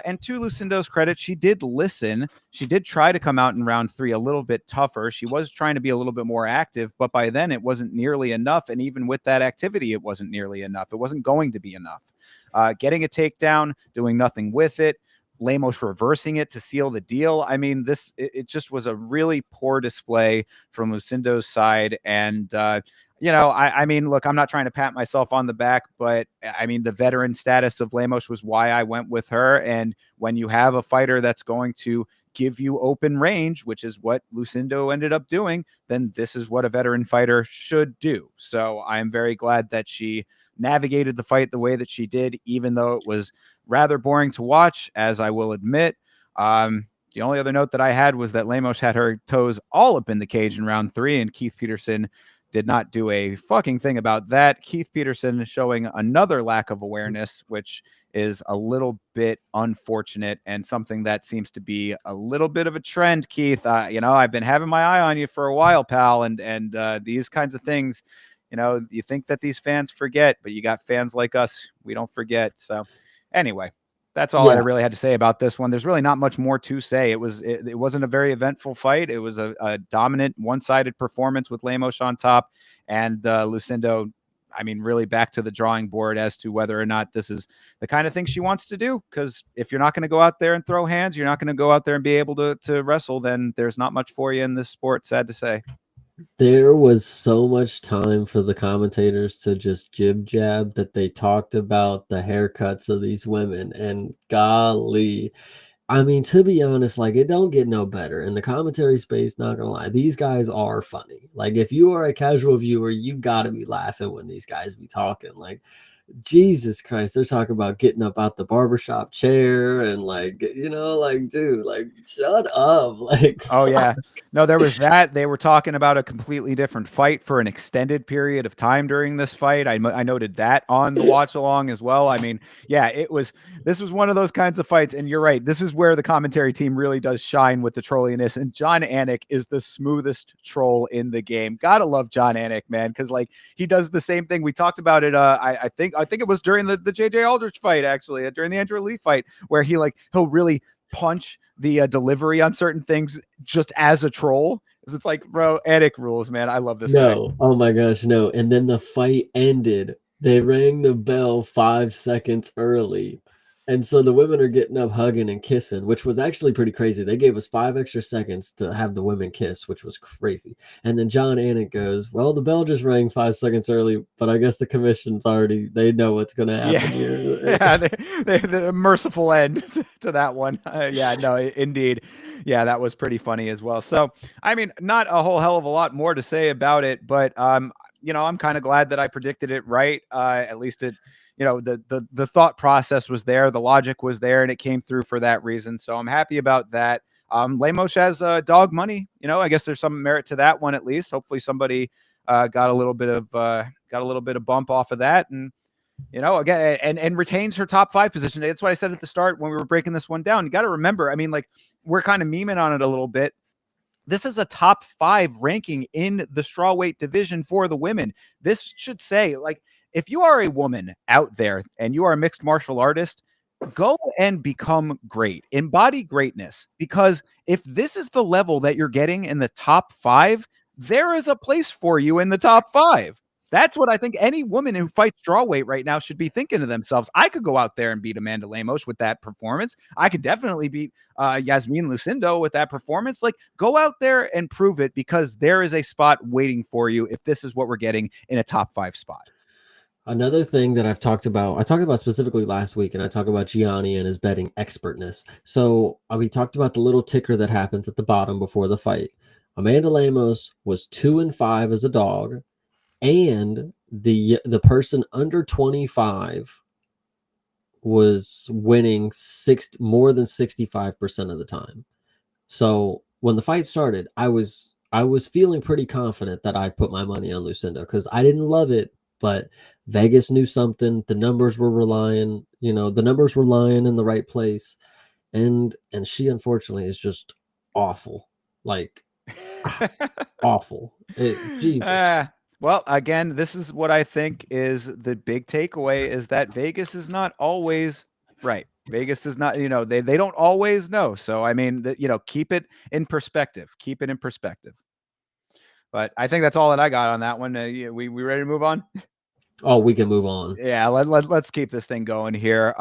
And to Lucindo's credit, she did listen. She did try to come out in round 3 a little bit tougher. She was trying to be a little bit more active, but by then it wasn't nearly enough. And even with that activity, it wasn't nearly enough. It wasn't going to be enough. Getting a takedown, doing nothing with it, Lemos reversing it to seal the deal. I mean, it just was a really poor display from Lucindo's side. And, I mean, look, I'm not trying to pat myself on the back, but I mean, the veteran status of Lemos was why I went with her. And when you have a fighter that's going to give you open range, which is what Lucindo ended up doing, then this is what a veteran fighter should do. So I'm very glad that she navigated the fight the way that she did, even though it was rather boring to watch, as I will admit. The only other note that I had was that Lemos had her toes all up in the cage in round 3, and Keith Peterson did not do a fucking thing about that. Keith Peterson showing another lack of awareness, which is a little bit unfortunate and something that seems to be a little bit of a trend, Keith. I've been having my eye on you for a while, pal, and these kinds of things, you think that these fans forget, but you got fans like us. We don't forget. So anyway, that's all I really had to say about this one. There's really not much more to say. It wasn't a very eventful fight. It was a dominant one-sided performance with Lemos on top, and Lucindo, I mean, really back to the drawing board as to whether or not this is the kind of thing she wants to do. Because if you're not going to go out there and throw hands, you're not going to go out there and be able to wrestle, then there's not much for you in this sport, sad to say. There was so much time for the commentators to just jib jab that they talked about the haircuts of these women, and golly, I mean, to be honest, like, it don't get no better in the commentary space. Not gonna lie, these guys are funny. Like, if you are a casual viewer, you gotta be laughing when these guys be talking. Like, Jesus Christ, they're talking about getting up out the barbershop chair and like, like, dude, like, shut up. Like, Oh fuck. yeah. No, there was that. They were talking about a completely different fight for an extended period of time during this fight. I noted that on the watch along as well. I mean, yeah, this was one of those kinds of fights. And you're right. This is where the commentary team really does shine with the trolliness. And John Anik is the smoothest troll in the game. Gotta love John Anik, man. Cause like he does the same thing. We talked about it. I think it was during the JJ Aldrich fight, actually, during the Andrew Lee fight, where he'll really punch the delivery on certain things just as a troll. It's like, bro, Anik rules, man. I love this guy. No, oh my gosh, no. And then the fight ended. They rang the bell 5 seconds early. And so the women are getting up, hugging and kissing, which was actually pretty crazy. They gave us 5 extra seconds to have the women kiss, which was crazy. And then John Anik goes, well, the bell just rang 5 seconds early, but I guess the commission's they know what's going to happen here. Yeah, the merciful end to that one. Yeah, no, indeed. Yeah, that was pretty funny as well. So, I mean, not a whole hell of a lot more to say about it, but I'm kind of glad that I predicted it right. At least it, the thought process was there, the logic was there, and it came through for that reason. So I'm happy about that. Lemos has dog money. I guess there's some merit to that one at least. Hopefully somebody got a little bit of bump off of that, and again, and retains her top 5 position. That's what I said at the start when we were breaking this one down. You got to remember, I mean, like, we're kind of memeing on it a little bit. This is a top 5 ranking in the strawweight division for the women. This should say, like, if you are a woman out there and you are a mixed martial artist, go and become great, embody greatness, because if this is the level that you're getting in the top 5, there is a place for you in the top 5. That's what I think any woman who fights strawweight right now should be thinking to themselves. I could go out there and beat Amanda Lemos with that performance. I could definitely beat Yasmin Lucindo with that performance. Like, go out there and prove it, because there is a spot waiting for you if this is what we're getting in a top 5 spot. Another thing that I talked about specifically last week, and I talk about Gianni and his betting expertness. So we talked about the little ticker that happens at the bottom before the fight. Amanda Lemos was 2-5 as a dog, and the person under 25 was winning more than 65% of the time. So when the fight started, I was feeling pretty confident that I put my money on Lucinda, because I didn't love it, but Vegas knew something. The numbers were lying in the right place, and she unfortunately is just awful, like awful. Jesus. Well, again, this is what I think is the big takeaway, is that Vegas is not always right. Vegas is not, they don't always know. So, I mean, keep it in perspective. Keep it in perspective. But I think that's all that I got on that one. We ready to move on? Oh, we can move on. Yeah, let's keep this thing going here.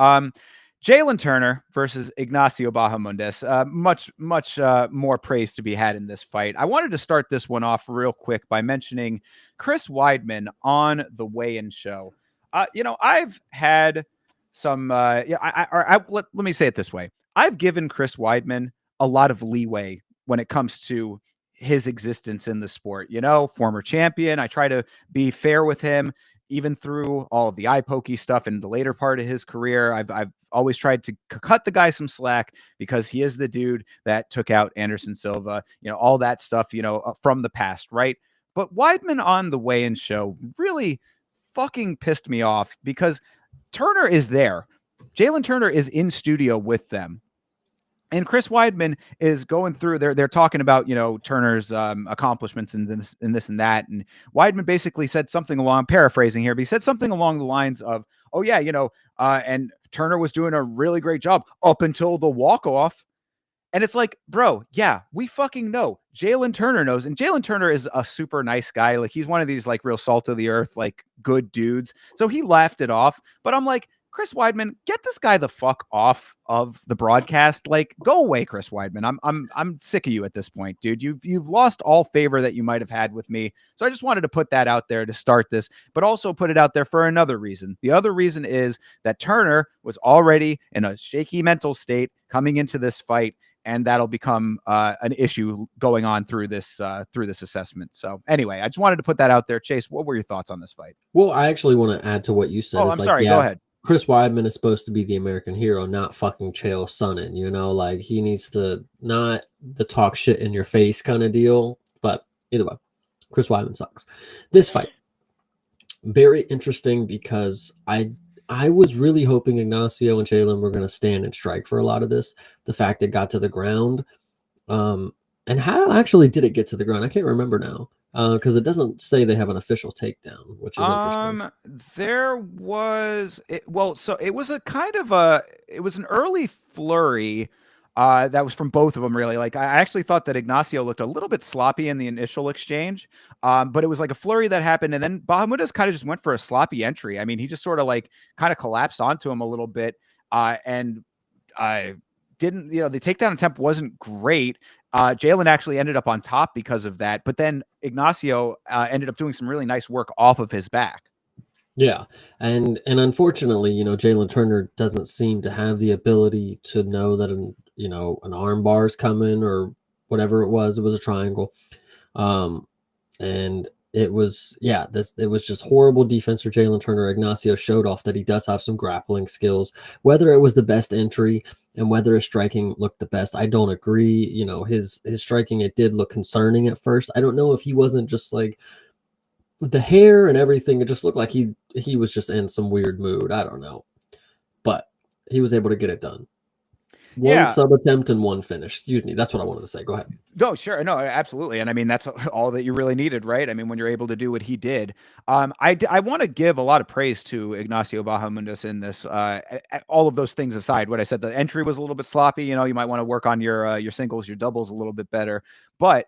Jalen Turner versus Ignacio Bahamondes. Much more praise to be had in this fight. I wanted to start this one off real quick by mentioning Chris Weidman on the weigh-in show. I've had some. Let me say it this way. I've given Chris Weidman a lot of leeway when it comes to his existence in the sport. Former champion. I try to be fair with him, even through all of the eye pokey stuff in the later part of his career. I've always tried to cut the guy some slack, because he is the dude that took out Anderson Silva, all that stuff, from the past, right? But Weidman on the weigh-in show really fucking pissed me off, because Turner is there. Jalen Turner is in studio with them. And Chris Weidman is going through. They're talking about Turner's accomplishments and this and that. And Weidman basically said something along, paraphrasing here, but he said something along the lines of, "Oh yeah, and Turner was doing a really great job up until the walk off." And it's like, bro, yeah, we fucking know. Jalen Turner knows, and Jalen Turner is a super nice guy. Like, he's one of these like real salt of the earth, like good dudes. So he laughed it off. But I'm like, Chris Weidman, get this guy the fuck off of the broadcast. Like, go away, Chris Weidman. I'm sick of you at this point, dude. You've lost all favor that you might have had with me. So I just wanted to put that out there to start this, but also put it out there for another reason. The other reason is that Turner was already in a shaky mental state coming into this fight. and that'll become an issue going on through this assessment. So anyway, I just wanted to put that out there. Chase, what were your thoughts on this fight? Well, I actually want to add to what you said. Oh, It's I'm like, sorry. Go yeah, ahead. Chris Weidman is supposed to be the American hero, not fucking Chael Sonnen. You know, like he needs to not the talk shit in your face kind of deal. But either way, Chris Weidman sucks. This fight, very interesting because I was really hoping Ignacio and Jalen were going to stand and strike for a lot of this. The fact it got to the ground, and how actually did it get to the ground? I can't remember now because it doesn't say they have an official takedown, which is interesting. There was so it was a kind of it was an early flurry. That was from both of them, really. Like, I actually thought that Ignacio looked a little bit sloppy in the initial exchange, but it was like a flurry that happened, and then Bahamondes kind of just went for a sloppy entry. I mean, he just sort of like kind of collapsed onto him a little bit, and I didn't, the takedown attempt wasn't great. Jalen actually ended up on top because of that, but then Ignacio ended up doing some really nice work off of his back. Yeah, and unfortunately, Jalen Turner doesn't seem to have the ability to know that an arm bar is coming or whatever it was. It was a triangle, and it was it was just horrible defense for Jalen Turner. Ignacio showed off that he does have some grappling skills. Whether it was the best entry and whether his striking looked the best, I don't agree. His striking, it did look concerning at first. I don't know if he wasn't just like the hair and everything, it just looked like he was just in some weird mood. I don't know, but he was able to get it done. One sub attempt and one finish. Excuse me. That's what I wanted to say. Go ahead. No, sure. No, absolutely. And I mean, that's all that you really needed, right? I mean, when you're able to do what he did, I want to give a lot of praise to Ignacio Bahamondes in this, all of those things aside, what I said, the entry was a little bit sloppy. You might want to work on your singles, your doubles a little bit better, but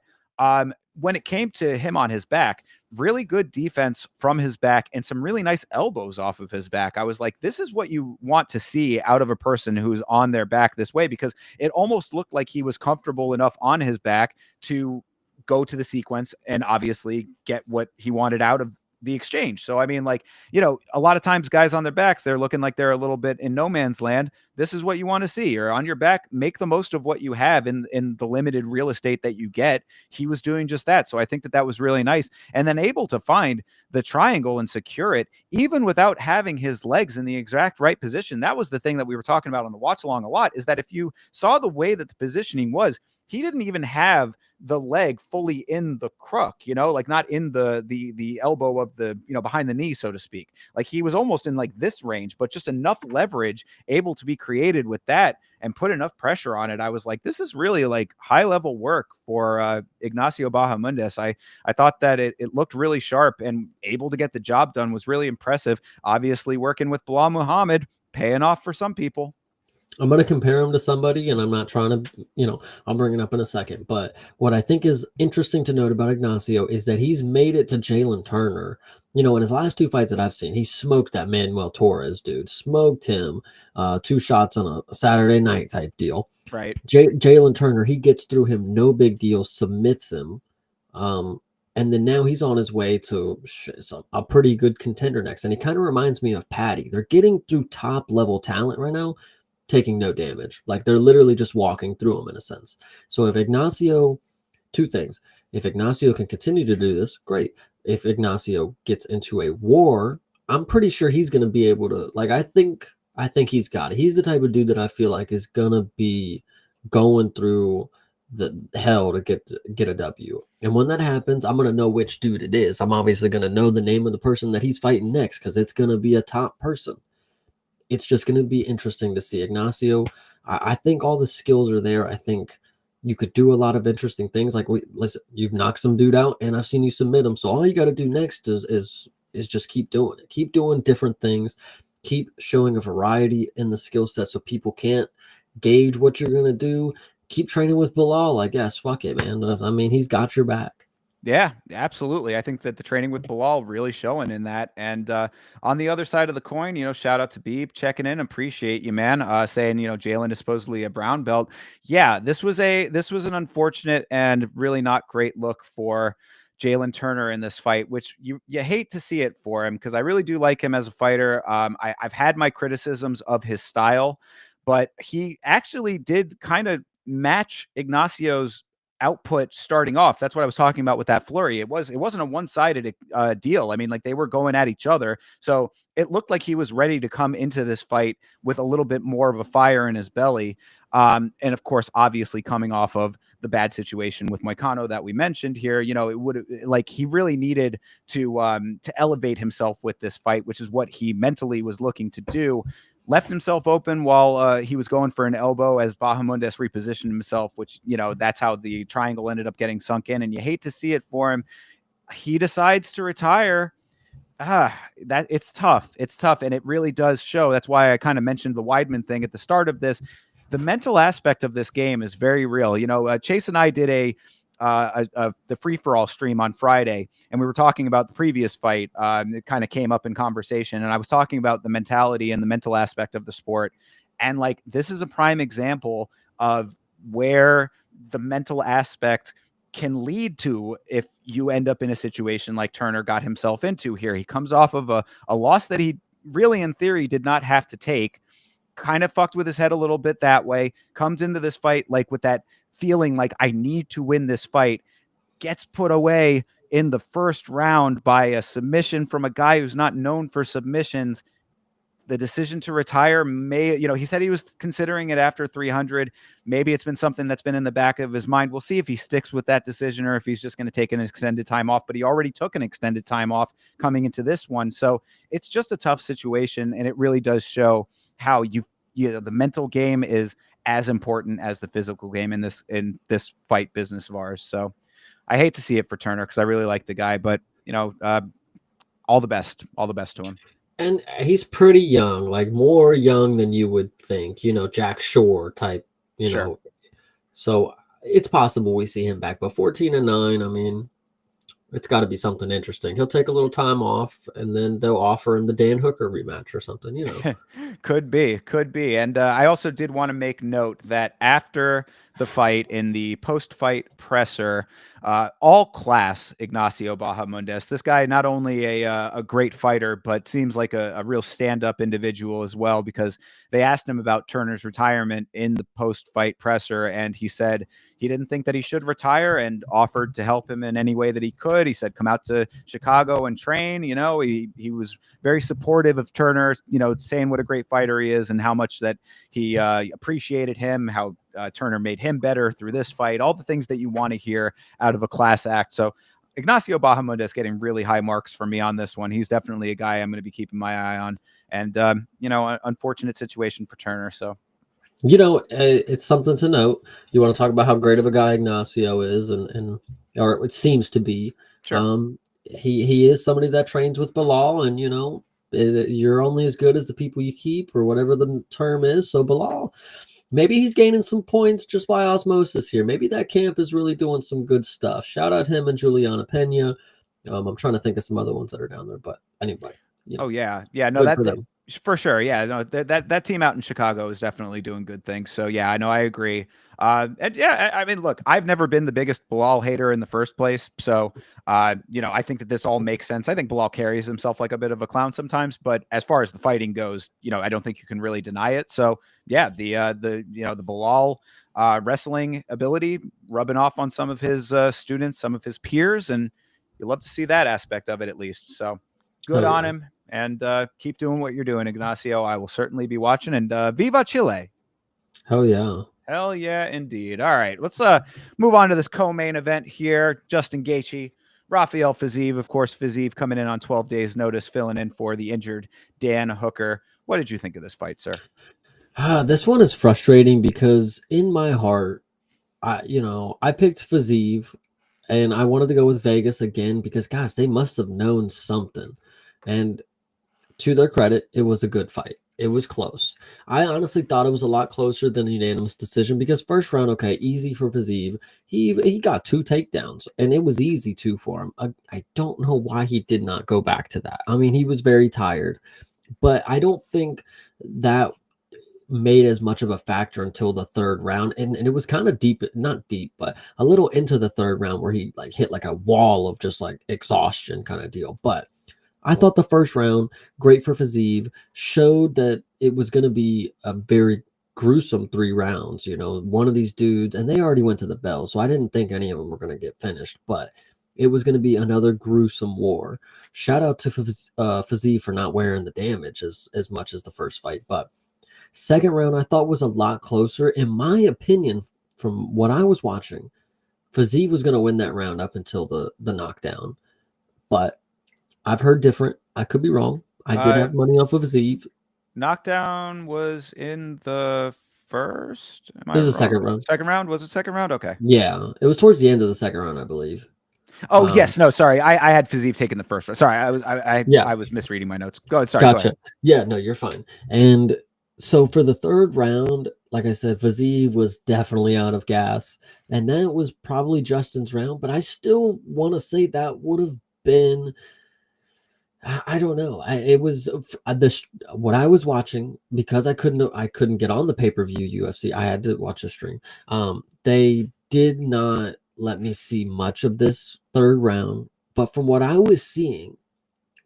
when it came to him on his back, really good defense from his back and some really nice elbows off of his back. I was like, this is what you want to see out of a person who's on their back this way, because it almost looked like he was comfortable enough on his back to go to the sequence and obviously get what he wanted out of the exchange. So, I mean, like, a lot of times guys on their backs, they're looking like they're a little bit in no man's land. This is what you want to see. You're on your back, make the most of what you have in the limited real estate that you get. He was doing just that. So I think that was really nice. And then able to find the triangle and secure it, even without having his legs in the exact right position. That was the thing that we were talking about on the watch along a lot, is that if you saw the way that the positioning was, he didn't even have the leg fully in the crook, like not in the elbow of the, behind the knee, so to speak. Like he was almost in like this range, but just enough leverage able to be created with that and put enough pressure on it. I was like, this is really like high level work for Ignacio Bahamondes. I thought that it looked really sharp, and able to get the job done was really impressive. Obviously working with Bilal Muhammad, paying off for some people. I'm going to compare him to somebody, and I'm not trying to, I'll bring it up in a second. But what I think is interesting to note about Ignacio is that he's made it to Jalen Turner. In his last two fights that I've seen, he smoked that Manuel Torres dude, smoked him 2 shots on a Saturday night type deal. Right. Jalen Turner, he gets through him, no big deal, submits him. And then now he's on his way to a pretty good contender next. And he kind of reminds me of Patty. They're getting through top level talent right now, taking no damage. Like they're literally just walking through them in a sense. So if Ignacio, 2 things. If Ignacio can continue to do this, great. If Ignacio gets into a war, I'm pretty sure he's going to be able to, like, I think he's got it. He's the type of dude that I feel like is going to be going through the hell to get a W. And when that happens, I'm going to know which dude it is. I'm obviously going to know the name of the person that he's fighting next, because it's going to be a top person. It's just going to be interesting to see. Ignacio, I think all the skills are there. I think you could do a lot of interesting things. Like, listen, you've knocked some dude out, and I've seen you submit him. So all you got to do next is just keep doing it. Keep doing different things. Keep showing a variety in the skill set so people can't gauge what you're going to do. Keep training with Bilal, I guess. Fuck it, man. I mean, he's got your back. Yeah, absolutely. I think that the training with Bilal really showing in that. And on the other side of the coin, shout out to Beeb checking in. Appreciate you, man. Saying, Jalen is supposedly a brown belt. Yeah, this was an unfortunate and really not great look for Jalen Turner in this fight, which you hate to see it for him, because I really do like him as a fighter. I've had my criticisms of his style, but he actually did kind of match Ignacio's output starting off. That's what I was talking about with that flurry. It wasn't a one-sided deal. I mean, like, they were going at each other. So it looked like he was ready to come into this fight with a little bit more of a fire in his belly. And of course, obviously coming off of the bad situation with Moicano that we mentioned here, it would, like, he really needed to elevate himself with this fight, which is what he mentally was looking to do. Left himself open while he was going for an elbow as Bahamondes repositioned himself, which, that's how the triangle ended up getting sunk in. And you hate to see it for him. He decides to retire. That it's tough. It's tough. And it really does show. That's why I kind of mentioned the Weidman thing at the start of this. The mental aspect of this game is very real. Chase and I did the free-for-all stream on Friday, and we were talking about the previous fight. It kind of came up in conversation, and I was talking about the mentality and the mental aspect of the sport. And like, this is a prime example of where the mental aspect can lead to if you end up in a situation like Turner got himself into here. He comes off of a loss that he really, in theory, did not have to take. Kind of fucked with his head a little bit that way, comes into this fight like with that feeling like, I need to win this fight, gets put away in the first round by a submission from a guy who's not known for submissions. The decision to retire he said he was considering it after 300. Maybe it's been something that's been in the back of his mind. We'll see if he sticks with that decision or if he's just going to take an extended time off, but he already took an extended time off coming into this one. So it's just a tough situation. And it really does show how the mental game is as important as the physical game in this fight business of ours. So I hate to see it for Turner because I really like the guy, but all the best to him. And he's pretty young, like more young than you would think, Jack Shore type, Sure. So it's possible we see him back, but 14-9, I mean, it's got to be something interesting. He'll take a little time off, and then they'll offer him the Dan Hooker rematch or something, Could be. And I also did want to make note that after the fight, in the post-fight presser, all class Ignacio Bahamondes. This guy, not only a great fighter, but seems like a real stand-up individual as well, because they asked him about Turner's retirement in the post-fight presser, and he said he didn't think that he should retire and offered to help him in any way that he could. He said, come out to Chicago and train. He was very supportive of Turner, saying what a great fighter he is and how much that he appreciated him, how Turner made him better through this fight, all the things that you want to hear out of a class act. So Ignacio Bahamondes getting really high marks for me on this one. He's definitely a guy I'm going to be keeping my eye on. And, unfortunate situation for Turner. So, it's something to note. You want to talk about how great of a guy Ignacio is, and or it seems to be. Sure. He is somebody that trains with Bilal, and you're only as good as the people you keep, or whatever the term is. So Bilal, maybe he's gaining some points just by osmosis here. Maybe that camp is really doing some good stuff. Shout out him and Juliana Pena. I'm trying to think of some other ones that are down there, but anyway. Oh yeah, no, for sure. Yeah, no, that team out in Chicago is definitely doing good things. So yeah, I know, I agree. And yeah, I mean, look, I've never been the biggest Bilal hater in the first place. So, I think that this all makes sense. I think Bilal carries himself like a bit of a clown sometimes, but as far as the fighting goes, I don't think you can really deny it. So yeah, the Bilal wrestling ability rubbing off on some of his students, some of his peers, and you love to see that aspect of it at least. So good on him. And keep doing what you're doing, Ignacio. I will certainly be watching. And Viva Chile. Hell yeah. Hell yeah, indeed. All right, let's move on to this co-main event here. Justin Gaethje, Rafael Fiziev. Of course, Fiziev coming in on 12 days' notice, filling in for the injured Dan Hooker. What did you think of this fight, sir? This one is frustrating because in my heart, I picked Fiziev, and I wanted to go with Vegas again because, gosh, they must have known something. And to their credit, it was a good fight. It was close. I honestly thought it was a lot closer than a unanimous decision because first round, okay, easy for Fiziev. He got 2 takedowns, and it was easy too for him. I don't know why he did not go back to that. I mean, he was very tired, but I don't think that made as much of a factor until the third round, and it was kind of deep, not deep, but a little into the third round where he like hit like a wall of just like exhaustion kind of deal. But I thought the first round, great for Fiziev, showed that it was going to be a very gruesome 3 rounds. You know, one of these dudes, and they already went to the bell, so I didn't think any of them were going to get finished, but it was going to be another gruesome war. Shout out to Fiziev for not wearing the damage as much as the first fight, but second round I thought was a lot closer. In my opinion, from what I was watching, Fiziev was going to win that round up until the knockdown, but I've heard different. I could be wrong. I did have money off of Fiziev. Knockdown was in the first. Am I This is wrong? the second round. Second round? Was it second round? Okay. Yeah, it was towards the end of the second round, I believe. Oh yes, no, sorry. I had Fiziev taking the first round. Sorry, I was misreading my notes. Go ahead. Sorry. Gotcha. Go ahead. Yeah, no, you're fine. And so for the third round, like I said, Fiziev was definitely out of gas, and that was probably Justin's round. But I still want to say that would have been. I don't know. It was what I was watching, because I couldn't get on the pay-per-view UFC. I had to watch a stream. They did not let me see much of this third round, but from what I was seeing,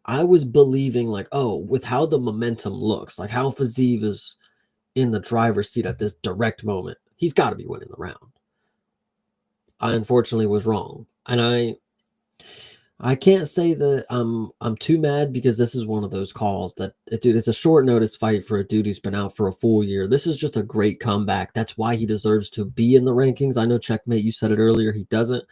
I was believing like, oh, with how the momentum looks, like how Fiziev is in the driver's seat at this direct moment, he's got to be winning the round. I unfortunately was wrong, and I can't say that I'm too mad, because this is one of those calls that, dude, it's a short notice fight for a dude who's been out for a full year. This is just a great comeback. That's why he deserves to be in the rankings. I know, Checkmate, you said it earlier, he doesn't.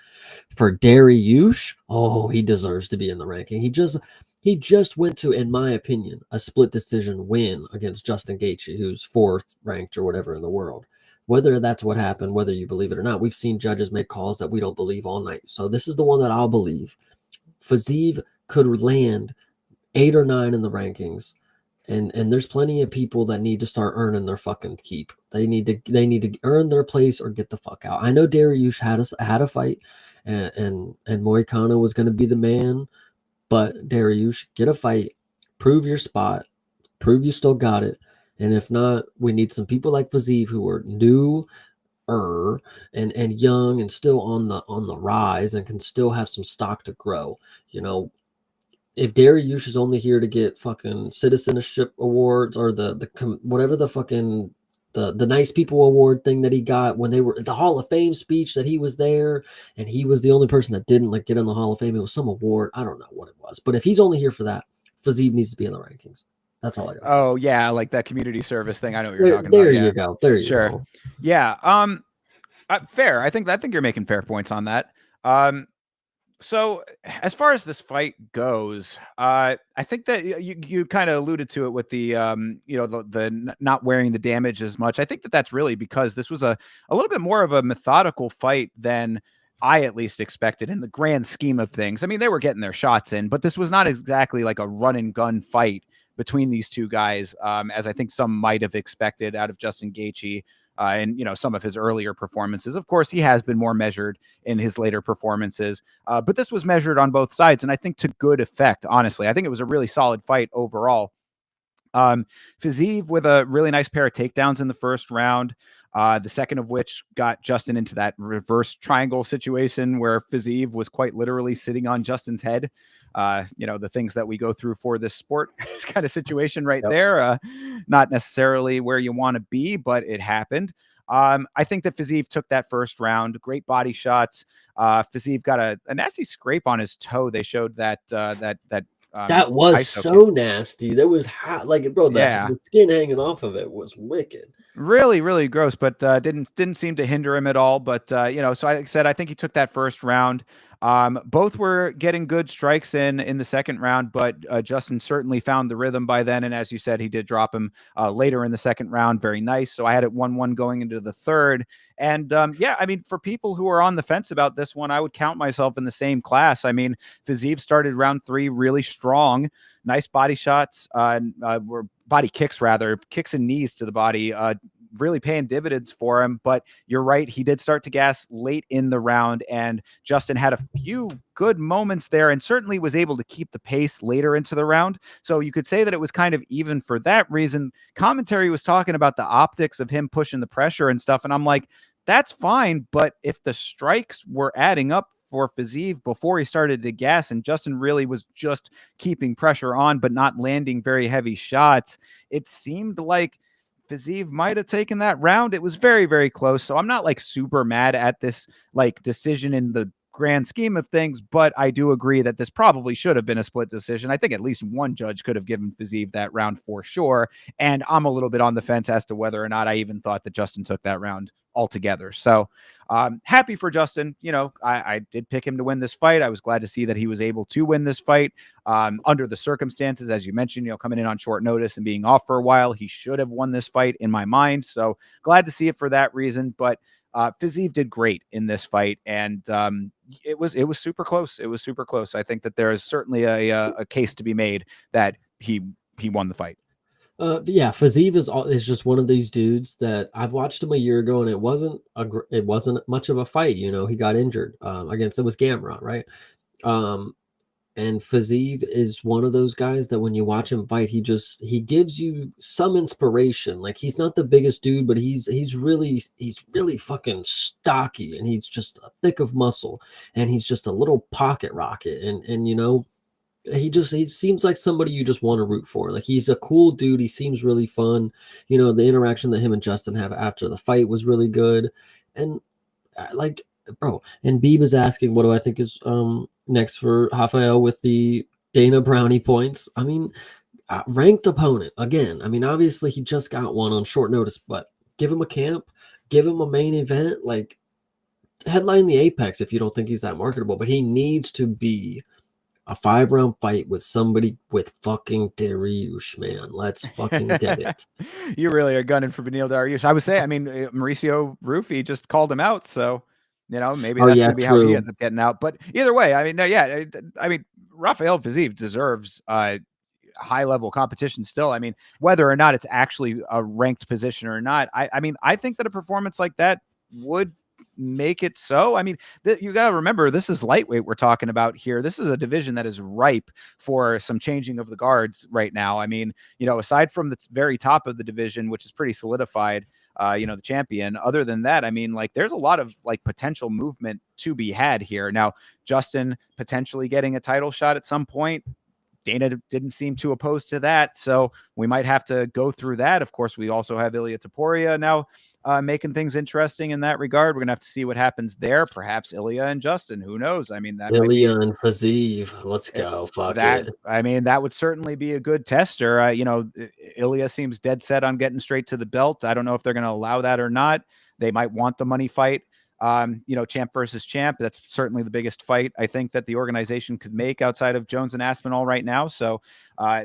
For Dariush, oh, he deserves to be in the ranking. He just went to, in my opinion, a split decision win against Justin Gaethje, who's 4th ranked or whatever in the world. Whether that's what happened, whether you believe it or not, we've seen judges make calls that we don't believe all night. So this is the one that I'll believe. Fiziev could land 8 or 9 in the rankings, and there's plenty of people that need to start earning their fucking keep. They need to earn their place or get the fuck out. I know Dariush had a fight, and Moicano was going to be the man, but Dariush, get a fight, prove your spot, prove you still got it, and if not, we need some people like Fiziev who are new and young and still on the rise and can still have some stock to grow. You know, if Dariush is only here to get fucking citizenship awards, or whatever the fucking the nice people award thing that he got when they were at the Hall of Fame speech, that he was there and he was the only person that didn't like get in the Hall of Fame. It was some award. I don't know what it was, but if he's only here for that, Fiziev needs to be in the rankings. That's all I got. Oh yeah, like that community service thing. I know what you're talking there about. You go. There you go. Yeah. Fair. I think you're making fair points on that. So as far as this fight goes, I think that you kind of alluded to it with the the not wearing the damage as much. I think that that's really because this was a little bit more of a methodical fight than I at least expected in the grand scheme of things. I mean, they were getting their shots in, but this was not exactly like a run and gun fight between these two guys, as I think some might have expected out of Justin Gaethje. And some of his earlier performances. Of course, he has been more measured in his later performances, but this was measured on both sides, and I think to good effect. Honestly, I think it was a really solid fight overall. Fiziev with a really nice pair of takedowns in the first round, the second of which got Justin into that reverse triangle situation where Fiziev was quite literally sitting on Justin's head. The things that we go through for this sport kind of situation right there. Not necessarily where you want to be, but it happened. I think that Fiziev took that first round. Great body shots. Fiziev got a nasty scrape on his toe. They showed that that was so nasty. That was hot, like, bro. The skin hanging off of it was wicked. Really, really gross, but didn't seem to hinder him at all. But so like I said, I think he took that first round. Both were getting good strikes in the second round, but Justin certainly found the rhythm by then. And as you said, he did drop him later in the second round. Very nice. So I had it 1-1 going into the third. And I mean, for people who are on the fence about this one, I would count myself in the same class. I mean, Fiziev started round 3 really strong, nice body shots, were body kicks rather, kicks and knees to the body, really paying dividends for him. But you're right, he did start to gas late in the round, and Justin had a few good moments there and certainly was able to keep the pace later into the round. So you could say that it was kind of even for that reason. Commentary was talking about the optics of him pushing the pressure and stuff, and I'm like, that's fine, but if the strikes were adding up for Fiziev before he started to gas, and Justin really was just keeping pressure on but not landing very heavy shots, it seemed like Fiziev might have taken that round. It was very, very close. So I'm not like super mad at this like decision in the grand scheme of things, but I do agree that this probably should have been a split decision. I think at least one judge could have given Fiziev that round for sure. And I'm a little bit on the fence as to whether or not I even thought that Justin took that round altogether. So happy for Justin. You know, I did pick him to win this fight. I was glad to see that he was able to win this fight under the circumstances, as you mentioned, you know, coming in on short notice and being off for a while. He should have won this fight in my mind. So glad to see it for that reason. But Fiziev did great in this fight, and it was super close. It was super close. I think that there is certainly a case to be made that he won the fight. Yeah, Fiziev is just one of these dudes that I've watched him a year ago, and it wasn't much of a fight. You know, he got injured against it was Gamrot, right? And Fiziev is one of those guys that when you watch him fight, he gives you some inspiration. Like he's not the biggest dude, but he's really fucking stocky, and he's just a thick of muscle, and he's just a little pocket rocket, and you know. He seems like somebody you just want to root for. Like he's a cool dude. He seems really fun. You know, the interaction that him and Justin have after the fight was really good. And like, bro, and Beeb is asking, what do I think is next for Rafael with the Dana Brownie points? I mean, ranked opponent again. I mean, obviously he just got one on short notice, but give him a camp, give him a main event, like headline the Apex if you don't think he's that marketable. But he needs to be a 5-round fight with somebody with fucking Dariush, man. Let's fucking get it. You really are gunning for Beneil Dariush. I would say, I mean, Mauricio Rufy just called him out, so you know maybe that's going to be how he ends up getting out. But either way, I mean, yeah, I mean, Rafael Fiziev deserves high level competition still. I mean, whether or not it's actually a ranked position or not, I mean, I think that a performance like that would make it so. I mean, you got to remember, this is lightweight we're talking about here. This is a division that is ripe for some changing of the guards right now. I mean, you know, aside from the very top of the division, which is pretty solidified, you know, the champion, other than that, I mean, like there's a lot of like potential movement to be had here. Now, Justin potentially getting a title shot at some point. Dana didn't seem too opposed to that, so we might have to go through that. Of course, we also have Ilia Topuria now making things interesting in that regard. We're gonna have to see what happens there. Perhaps Ilia and Justin. Who knows? I mean, that Ilia and Fiziev. Let's go. Fuck that. it. I mean, that would certainly be a good tester. You know, Ilia seems dead set on getting straight to the belt. I don't know if they're going to allow that or not. They might want the money fight. You know, champ versus champ. That's certainly the biggest fight I think that the organization could make outside of Jones and Aspinall right now. So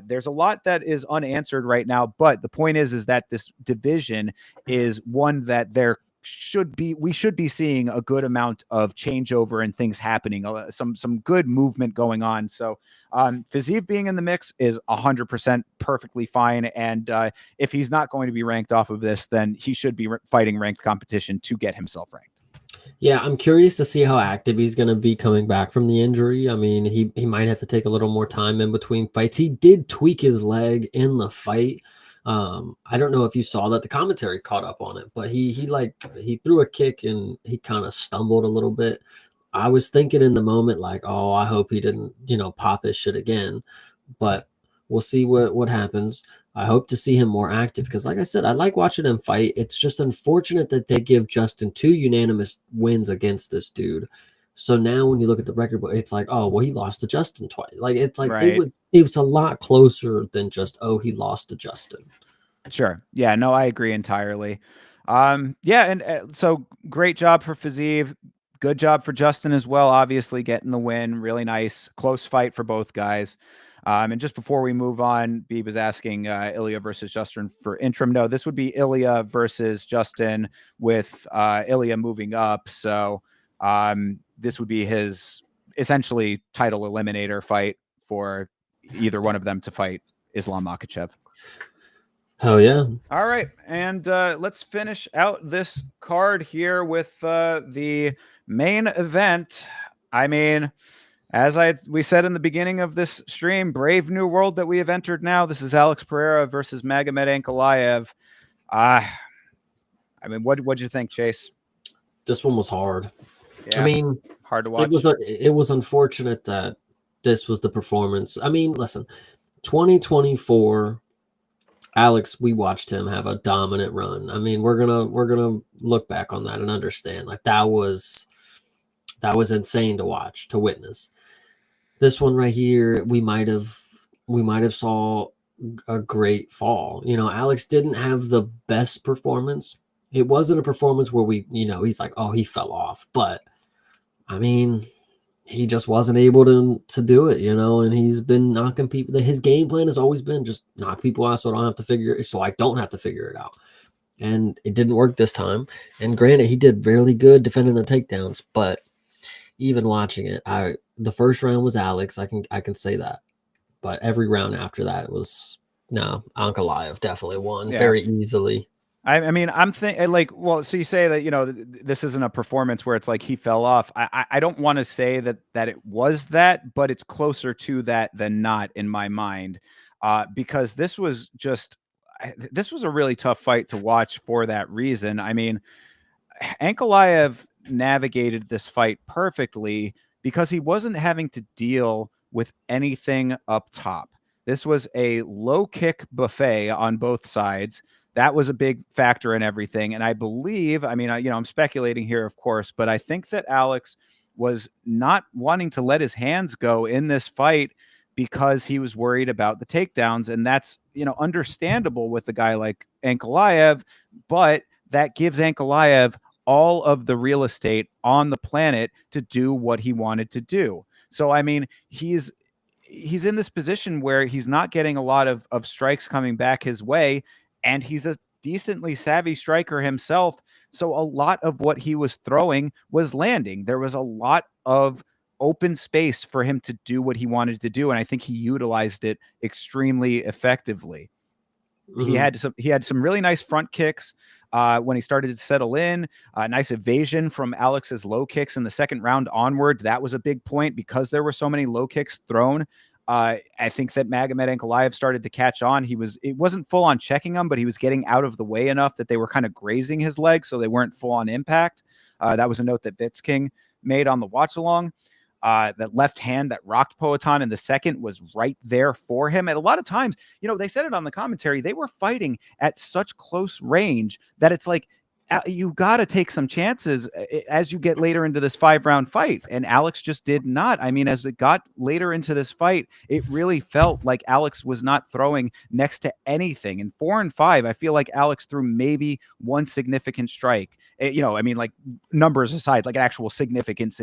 there's a lot that is unanswered right now. But the point is that this division is one that we should be seeing a good amount of changeover and things happening, some good movement going on. So Fiziev being in the mix is 100% perfectly fine. And if he's not going to be ranked off of this, then he should be fighting ranked competition to get himself ranked. Yeah, I'm curious to see how active he's going to be coming back from the injury. I mean, he might have to take a little more time in between fights. He did tweak his leg in the fight. I don't know if you saw that. The commentary caught up on it, but he threw a kick and he kind of stumbled a little bit. I was thinking in the moment, like, oh, I hope he didn't, pop his shit again. But we'll see what happens. I hope to see him more active because, like I said, I like watching him fight. It's just unfortunate that they give Justin 2 unanimous wins against this dude. So now when you look at the record, it's like, oh, well, he lost to Justin twice. Like, it's like right. it was a lot closer than just, oh, he lost to Justin. Sure. Yeah, no, I agree entirely. Yeah, and so great job for Fiziev. Good job for Justin as well, obviously getting the win. Really nice. Close fight for both guys. And just before we move on, Beeb was asking Ilia versus Justin for interim. No, this would be Ilia versus Justin with Ilia moving up. So this would be his essentially title eliminator fight for either one of them to fight Islam Makhachev. Oh, yeah. All right. And let's finish out this card here with the main event. I mean, as we said in the beginning of this stream, brave new world that we have entered now. This is Alex Pereira versus Magomed Ankalaev. I mean, what'd you think, Chase? This one was hard. Yeah, I mean, hard to watch. It was unfortunate that this was the performance. I mean, listen, 2024, Alex, we watched him have a dominant run. I mean, we're gonna look back on that and understand like that was insane to watch, to witness. This one right here, we might have saw a great fall. You know, Alex didn't have the best performance. It wasn't a performance where he's like, oh, he fell off. But I mean, he just wasn't able to do it, and he's been knocking people. His game plan has always been just knock people out so I don't have to figure it out. And it didn't work this time. And granted, he did really good defending the takedowns, but even watching it, the first round was Alex. I can say that. But every round after that was Ankalaev definitely won very easily. I mean, I'm thinking like, well, so you say that, this isn't a performance where it's like he fell off. I don't want to say that it was that, but it's closer to that than not in my mind, because this was a really tough fight to watch for that reason. I mean, Ankalaev navigated this fight perfectly because he wasn't having to deal with anything up top. This was a low kick buffet on both sides. That was a big factor in everything. And I believe, I mean, I'm speculating here, of course, but I think that Alex was not wanting to let his hands go in this fight because he was worried about the takedowns. And that's, understandable with a guy like Ankalaev, but that gives Ankalaev all of the real estate on the planet to do what he wanted to do. So, I mean, he's in this position where he's not getting a lot of strikes coming back his way, and he's a decently savvy striker himself. So a lot of what he was throwing was landing. There was a lot of open space for him to do what he wanted to do, and I think he utilized it extremely effectively. Mm-hmm. He had some really nice front kicks when he started to settle in. Nice evasion from Alex's low kicks in the second round onward. That was a big point because there were so many low kicks thrown. I think that Magomed Ankalaev started to catch on. It wasn't full on checking him, but he was getting out of the way enough that they were kind of grazing his legs, so they weren't full on impact. That was a note that King made on the watch along. That left hand that rocked Poatan in the second was right there for him. And a lot of times, they said it on the commentary, they were fighting at such close range that it's like, you got to take some chances as you get later into this 5-round fight. And Alex just did not. I mean, as it got later into this fight, it really felt like Alex was not throwing next to anything. In 4 and 5, I feel like Alex threw maybe one significant strike. I mean, like numbers aside, like an actual significant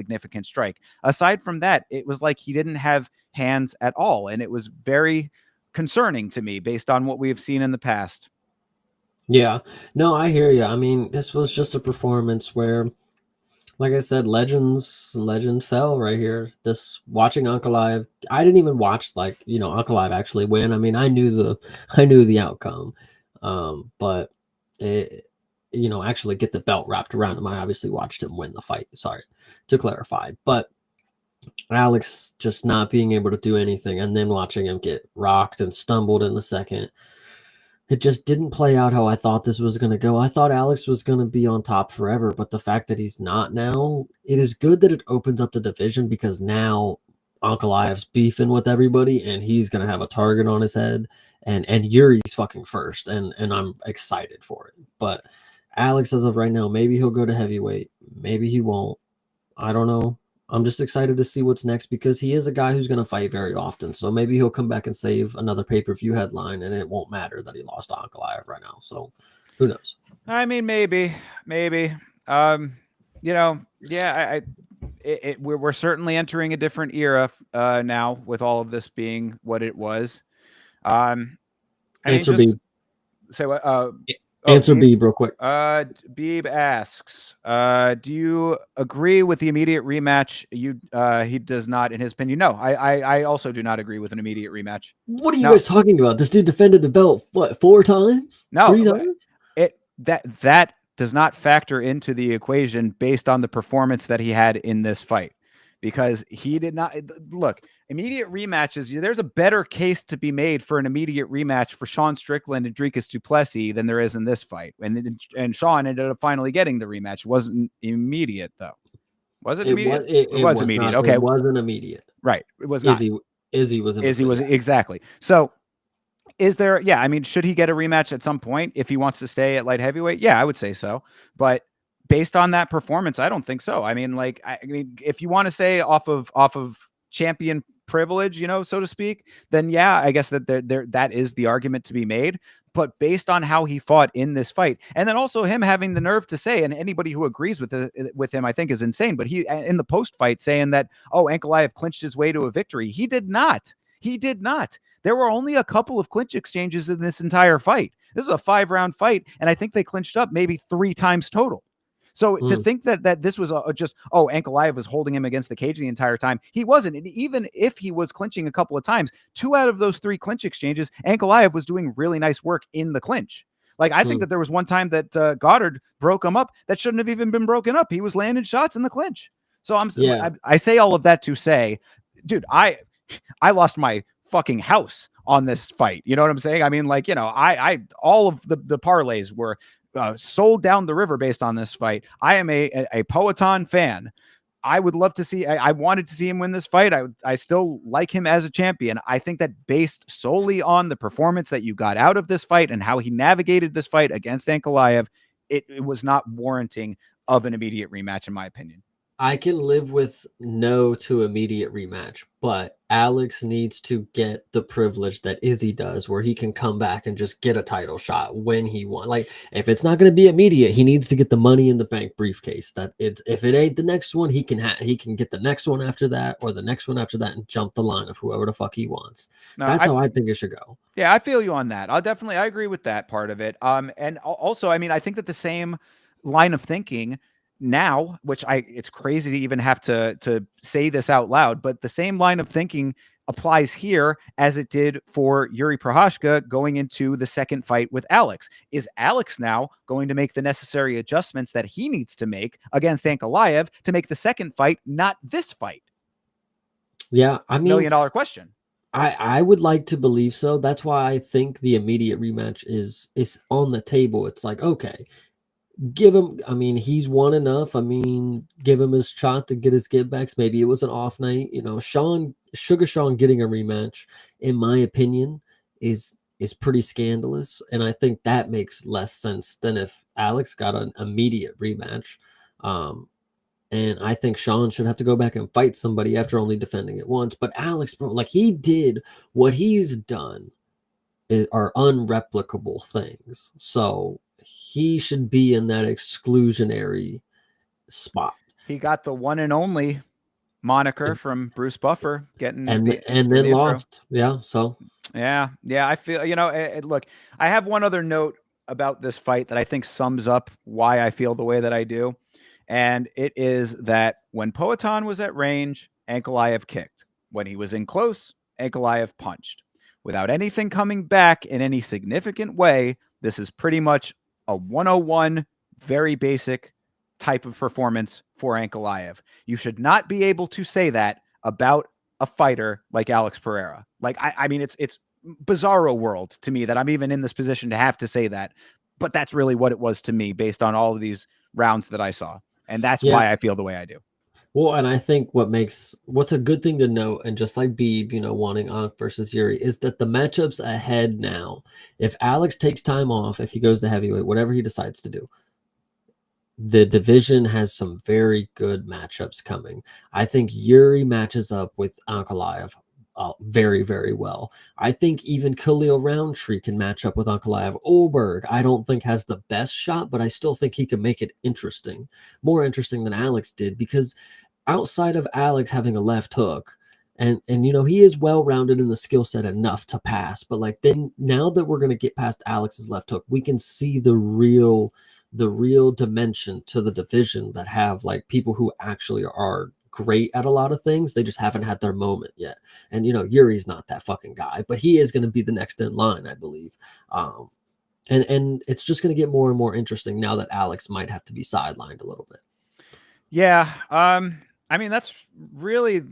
strike. Aside from that, it was like he didn't have hands at all. And it was very concerning to me based on what we have seen in the past. Yeah, no, I hear you. I mean, this was just a performance where, like I said, legend fell right here. This watching Ankalaev, I didn't even watch Ankalaev actually win. I mean, I knew the outcome, but actually get the belt wrapped around him. I obviously watched him win the fight. Sorry to clarify, but Alex just not being able to do anything, and then watching him get rocked and stumbled in the second. It just didn't play out how I thought this was going to go. I thought Alex was going to be on top forever, but the fact that he's not now, it is good that it opens up the division because now Ankalaev's beefing with everybody and he's going to have a target on his head and Yuri's fucking first and I'm excited for it. But Alex, as of right now, maybe he'll go to heavyweight. Maybe he won't. I don't know. I'm just excited to see what's next because he is a guy who's going to fight very often. So maybe he'll come back and save another pay-per-view headline and it won't matter that he lost to Ankalaev right now. So who knows? I mean, maybe. We're certainly entering a different era now with all of this being what it was. Answer B. Say what? Answer Beeb real quick. Beeb asks, do you agree with the immediate rematch? He does not, in his opinion. No, I also do not agree with an immediate rematch. What are you guys talking about? This dude defended the belt, what, 4 times? No, 3 times? That does not factor into the equation based on the performance that he had in this fight. Because he did not look immediate rematches. There's a better case to be made for an immediate rematch for Sean Strickland and Dricus du Plessis than there is in this fight. And Sean ended up finally getting the rematch. It wasn't immediate though. Was it immediate? It was immediate. Not, okay, it wasn't immediate. Right. It was not. Izzy was exactly. So Is there? Yeah, I mean, should he get a rematch at some point if he wants to stay at light heavyweight? Yeah, I would say so. But based on that performance, I don't think so. I mean, like, I mean, if you want to say off of champion privilege, so to speak, then yeah, I guess that that is the argument to be made. But based on how he fought in this fight, and then also him having the nerve to say, and anybody who agrees with him, I think is insane. But he in the post fight saying that, oh, Ankalaev clinched his way to a victory. He did not. He did not. There were only a couple of clinch exchanges in this entire fight. This is a 5-round fight, and I think they clinched up maybe 3 times total. So to think that this was just, Ankalaev was holding him against the cage the entire time, he wasn't. And even if he was clinching a couple of times, 2 out of those 3 clinch exchanges, Ankalaev was doing really nice work in the clinch. Like, I think that there was one time that Goddard broke him up that shouldn't have even been broken up. He was landing shots in the clinch. So I say all of that to say, dude, I lost my fucking house on this fight. You know what I'm saying? I mean, like, I all of the parlays were sold down the river based on this fight. I am a Poatan fan. I would love to see, I wanted to see him win this fight. I still like him as a champion. I think that based solely on the performance that you got out of this fight and how he navigated this fight against Ankalaev, it was not warranting of an immediate rematch, in my opinion. I can live with no to immediate rematch, but Alex needs to get the privilege that Izzy does, where he can come back and just get a title shot when he wants. Like, if it's not going to be immediate, he needs to get the Money in the Bank briefcase. That it's, if it ain't the next one, he can get the next one after that, or the next one after that, and jump the line of whoever the fuck he wants. No, that's how I think it should go. Yeah, I feel you on that. I agree with that part of it. And also, I mean, I think that the same line of thinking now, which it's crazy to even have to say this out loud, but the same line of thinking applies here as it did for Yuri Prochazka going into the second fight with Alex. Is Alex now going to make the necessary adjustments that he needs to make against Ankalaev to make the second fight not this fight? Yeah, I mean, $1 million question. I would like to believe so. That's why I think the immediate rematch is on the table. It's like, okay, give him, I mean, he's won enough. I mean, give him his shot to get his get backs. Maybe it was an off night. Sugar Sean getting a rematch, in my opinion, is pretty scandalous. And I think that makes less sense than if Alex got an immediate rematch. And I think Sean should have to go back and fight somebody after only defending it once. But Alex, bro, like, he did what he's done are unreplicable things. So he should be in that exclusionary spot. He got the one and only moniker from Bruce Buffer getting and then lost. Yeah. So yeah. I feel, look, I have one other note about this fight that I think sums up why I feel the way that I do. And it is that when Poatan was at range, Ankalaev kicked. When he was in close, Ankalaev punched. Without anything coming back in any significant way, this is pretty much a 101, very basic type of performance for Ankalaev. You should not be able to say that about a fighter like Alex Pereira. Like, I mean, it's bizarro world to me that I'm even in this position to have to say that. But that's really what it was to me based on all of these rounds that I saw. And that's why I feel the way I do. Well, and I think what's a good thing to note, and just like Beeb, wanting Ankh versus Yuri, is that the matchups ahead now, if Alex takes time off, if he goes to heavyweight, whatever he decides to do, the division has some very good matchups coming. I think Yuri matches up with Ankalaev very, very well. I think even Khalil Roundtree can match up with Ankalaev. Oberg, I don't think has the best shot, but I still think he can make it interesting. More interesting than Alex did, because outside of Alex having a left hook, and he is well-rounded in the skill set enough to pass, but like, then now that we're going to get past Alex's left hook, we can see the real dimension to the division that have like people who actually are great at a lot of things. They just haven't had their moment yet. And Yuri's not that fucking guy, but he is going to be the next in line, I believe. And it's just going to get more and more interesting now that Alex might have to be sidelined a little bit. Yeah. I mean, that's really,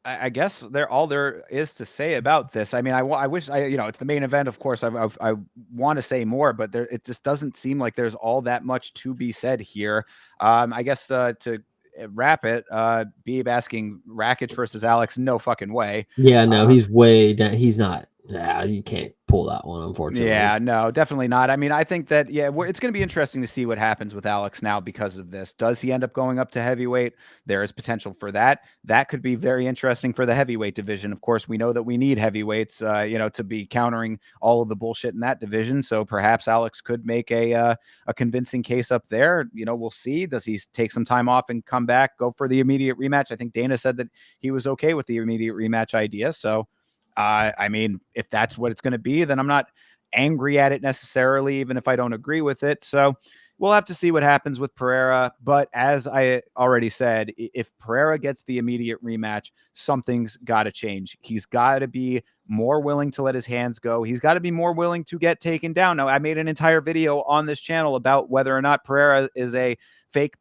I guess all there is to say about this. I mean, I wish it's the main event. Of course, I want to say more, but it just doesn't seem like there's all that much to be said here. I guess to wrap it, Beeb asking Rakic versus Alex, no fucking way. Yeah, no, he's way down. He's not Yeah, you can't pull that one, unfortunately. Yeah, no, definitely not. I mean, I think that, yeah, it's going to be interesting to see what happens with Alex now because of this. Does he end up going up to heavyweight? There is potential for that. That could be very interesting for the heavyweight division. Of course, we know that we need heavyweights, to be countering all of the bullshit in that division. So perhaps Alex could make a convincing case up there. We'll see. Does he take some time off and come back, go for the immediate rematch? I think Dana said that he was okay with the immediate rematch idea. So, I mean, if that's what it's going to be, then I'm not angry at it necessarily, even if I don't agree with it. So we'll have to see what happens with Pereira. But as I already said, if Pereira gets the immediate rematch, something's got to change. He's got to be more willing to let his hands go. He's got to be more willing to get taken down. Now, I made an entire video on this channel about whether or not Pereira is a fake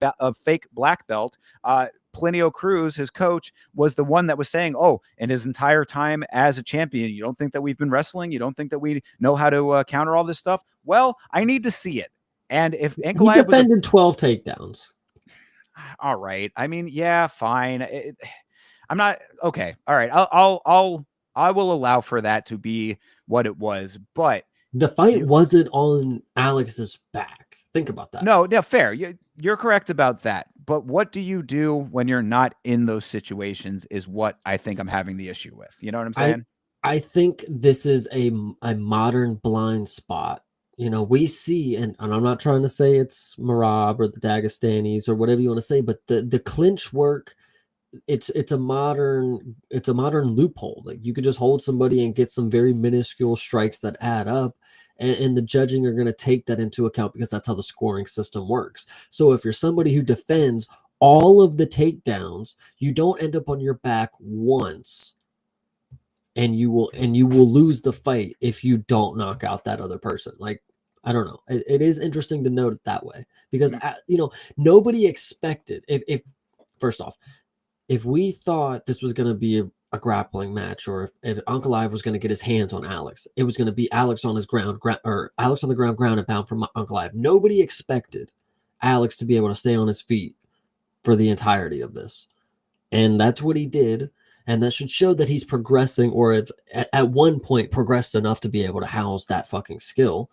black belt. Plinio Cruz, his coach, was the one that was saying, oh, in his entire time as a champion, you don't think that we've been wrestling? You don't think that we know how to counter all this stuff? Well, I need to see it. And if He Ankalaev was defended 12 takedowns. all right, I mean, yeah, fine. I'm not okay. All right, I will allow for that to be what it was, but The fight wasn't on Alex's back. Think about that. No, fair. You're correct about that. But what do you do when you're not in those situations is what I think I'm having the issue with. You know what I'm saying? I think this is a modern blind spot. We see, and I'm not trying to say it's Marab or the Dagestanis or whatever you want to say, but the clinch work, it's a modern loophole. Like, you could just hold somebody and get some very minuscule strikes that add up, and the judging are going to take that into account because that's how the scoring system works. So if you're somebody who defends all of the takedowns, you don't end up on your back once, and you will lose the fight if you don't knock out that other person. Like, I don't know. It is interesting to note it that way because nobody expected, if first off, if we thought this was going to be a grappling match, or if Ankalaev was going to get his hands on Alex, it was going to be Alex on his or Alex on the ground and pound from Ankalaev. Nobody expected Alex to be able to stay on his feet for the entirety of this. And that's what he did. And that should show that he's progressing, or if at one point progressed enough to be able to house that fucking skill.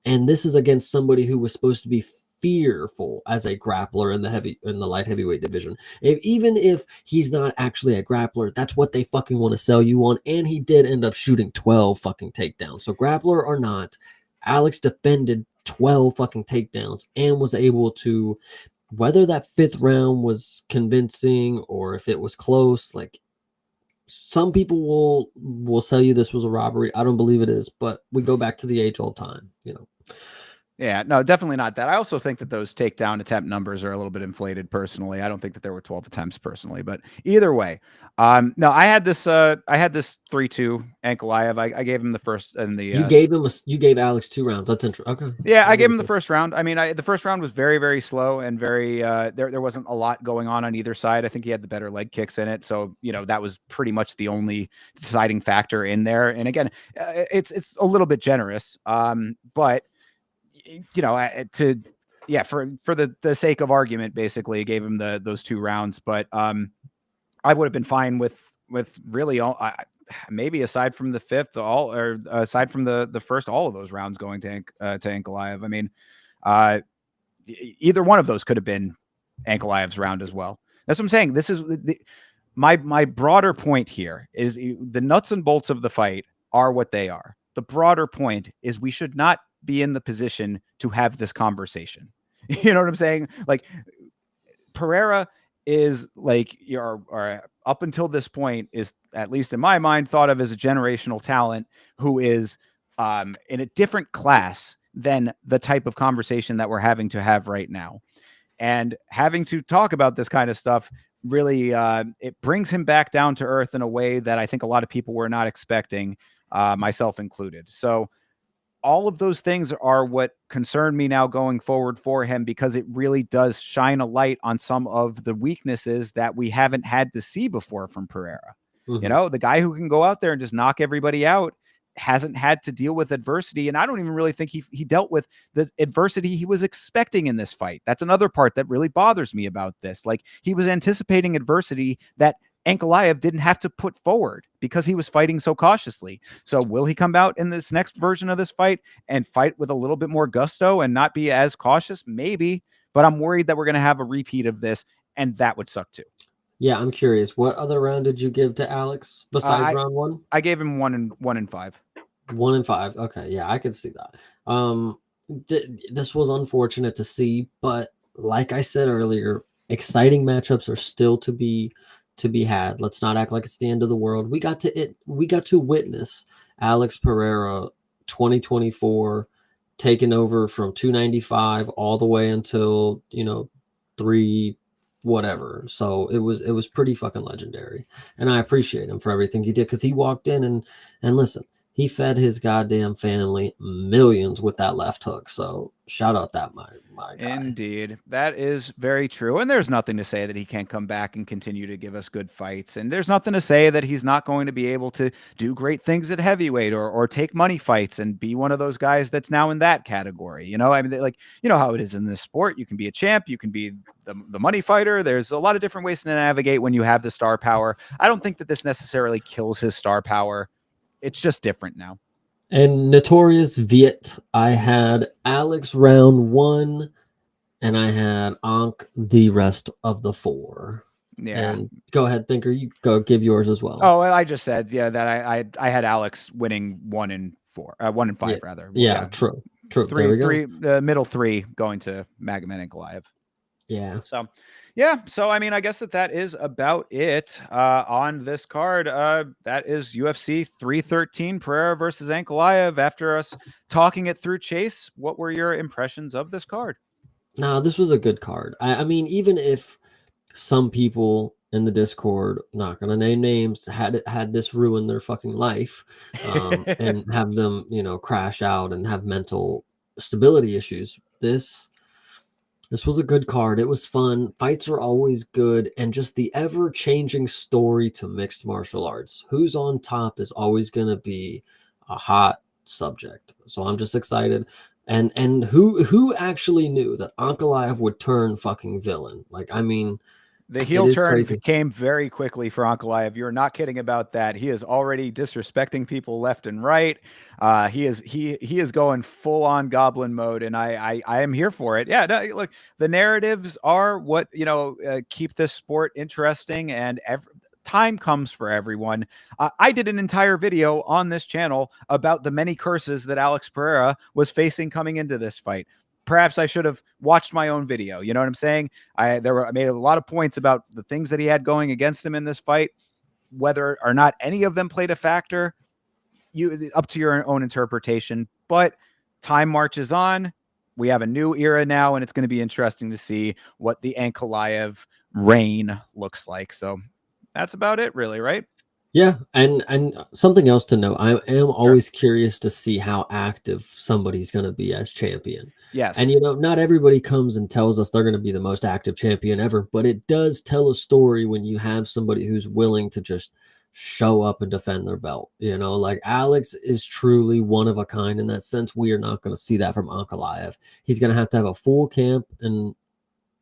And this is against somebody who was supposed to be fearful as a grappler in the light heavyweight division. Even if he's not actually a grappler, that's what they fucking want to sell you on. And he did end up shooting 12 fucking takedowns. So grappler or not, Alex defended 12 fucking takedowns and was able to, whether that fifth round was convincing or if it was close, like, some people will tell you this was a robbery. I don't believe it is, but we go back to the age-old time, Yeah, no, definitely not that. I also think that those takedown attempt numbers are a little bit inflated personally. I don't think that there were 12 attempts personally, but either way. No, I had this 3-2 Ankalaev. I gave him the first and the you gave Alex 2 rounds. That's interesting. Okay. Yeah, I gave him the first round. I mean, the first round was very, very slow and very there wasn't a lot going on either side. I think he had the better leg kicks in it. So, that was pretty much the only deciding factor in there. And again, it's a little bit generous. But for the sake of argument, basically gave him those 2 rounds. But I would have been fine with really all. Maybe aside from the fifth, aside from the first, all of those rounds going to Ankalaev. I mean, either one of those could have been Ankalaev's round as well. That's what I'm saying. This is my broader point here is the nuts and bolts of the fight are what they are. The broader point is we should not be in the position to have this conversation. You know what I'm saying? Like, Pereira is like up until this point is, at least in my mind, thought of as a generational talent who is in a different class than the type of conversation that we're having to have right now. And having to talk about this kind of stuff really it brings him back down to earth in a way that I think a lot of people were not expecting, myself included. So all of those things are what concern me now going forward for him, because it really does shine a light on some of the weaknesses that we haven't had to see before from Pereira. Mm-hmm. The guy who can go out there and just knock everybody out hasn't had to deal with adversity. And I don't even really think he dealt with the adversity he was expecting in this fight. That's another part that really bothers me about this. Like, he was anticipating adversity that Ankalaev didn't have to put forward because he was fighting so cautiously. So will he come out in this next version of this fight and fight with a little bit more gusto and not be as cautious? Maybe, but I'm worried that we're going to have a repeat of this, and that would suck too. Yeah, I'm curious. What other round did you give to Alex besides round 1? I gave him 1-5. 1-5. Okay, yeah, I can see that. This was unfortunate to see, but like I said earlier, exciting matchups are still to be had. Let's not act like it's the end of the world. We got to witness Alex Pereira 2024 taking over from 295 all the way until 3 whatever. So it was pretty fucking legendary, and I appreciate him for everything he did, because he walked in and listen, he fed his goddamn family millions with that left hook. So shout out that my guy. Indeed. That is very true. And there's nothing to say that he can't come back and continue to give us good fights. And there's nothing to say that he's not going to be able to do great things at heavyweight or take money fights and be one of those guys that's now in that category. I mean, like, how it is in this sport. You can be a champ. You can be the money fighter. There's a lot of different ways to navigate when you have the star power. I don't think that this necessarily kills his star power. It's just different now. And Notorious Viet, I had Alex round 1, and I had Ankh the rest of the 4. Yeah. And go ahead, Thinker. You go give yours as well. Oh, I just said, that I had Alex winning 1-4, 1-5 rather. Yeah, true. Three, middle 3 going to Magomed Ankalaev. Yeah. So I mean, I guess that is about it on this card. That is UFC 313, Pereira versus Ankalaev. After us talking it through, Chase, what were your impressions of this card? No, this was a good card. I mean, even if some people in the Discord, not gonna name names, had this ruin their fucking life, and have them, crash out and have mental stability issues, This was a good card. It was fun. Fights are always good. And just the ever-changing story to mixed martial arts. Who's on top is always going to be a hot subject. So I'm just excited. And who actually knew that Ankalaev would turn fucking villain? Like, I mean, the heel turn came very quickly for Ankalaev. You're not kidding about that. He is already disrespecting people left and right. He is going full on goblin mode, and I am here for it. Yeah, no, look, the narratives are what keep this sport interesting, and time comes for everyone. I did an entire video on this channel about the many curses that Alex Pereira was facing coming into this fight. Perhaps I should have watched my own video. You know what I'm saying? I made a lot of points about the things that he had going against him in this fight. Whether or not any of them played a factor, up to your own interpretation. But time marches on. We have a new era now, and it's going to be interesting to see what the Ankalaev reign looks like. So that's about it, really, right? Yeah, and something else to note, I am always curious to see how active somebody's going to be as champion. Yes. And, not everybody comes and tells us they're going to be the most active champion ever, but it does tell a story when you have somebody who's willing to just show up and defend their belt. Like Alex is truly one of a kind in that sense. We are not going to see that from Ankalaev. He's going to have a full camp and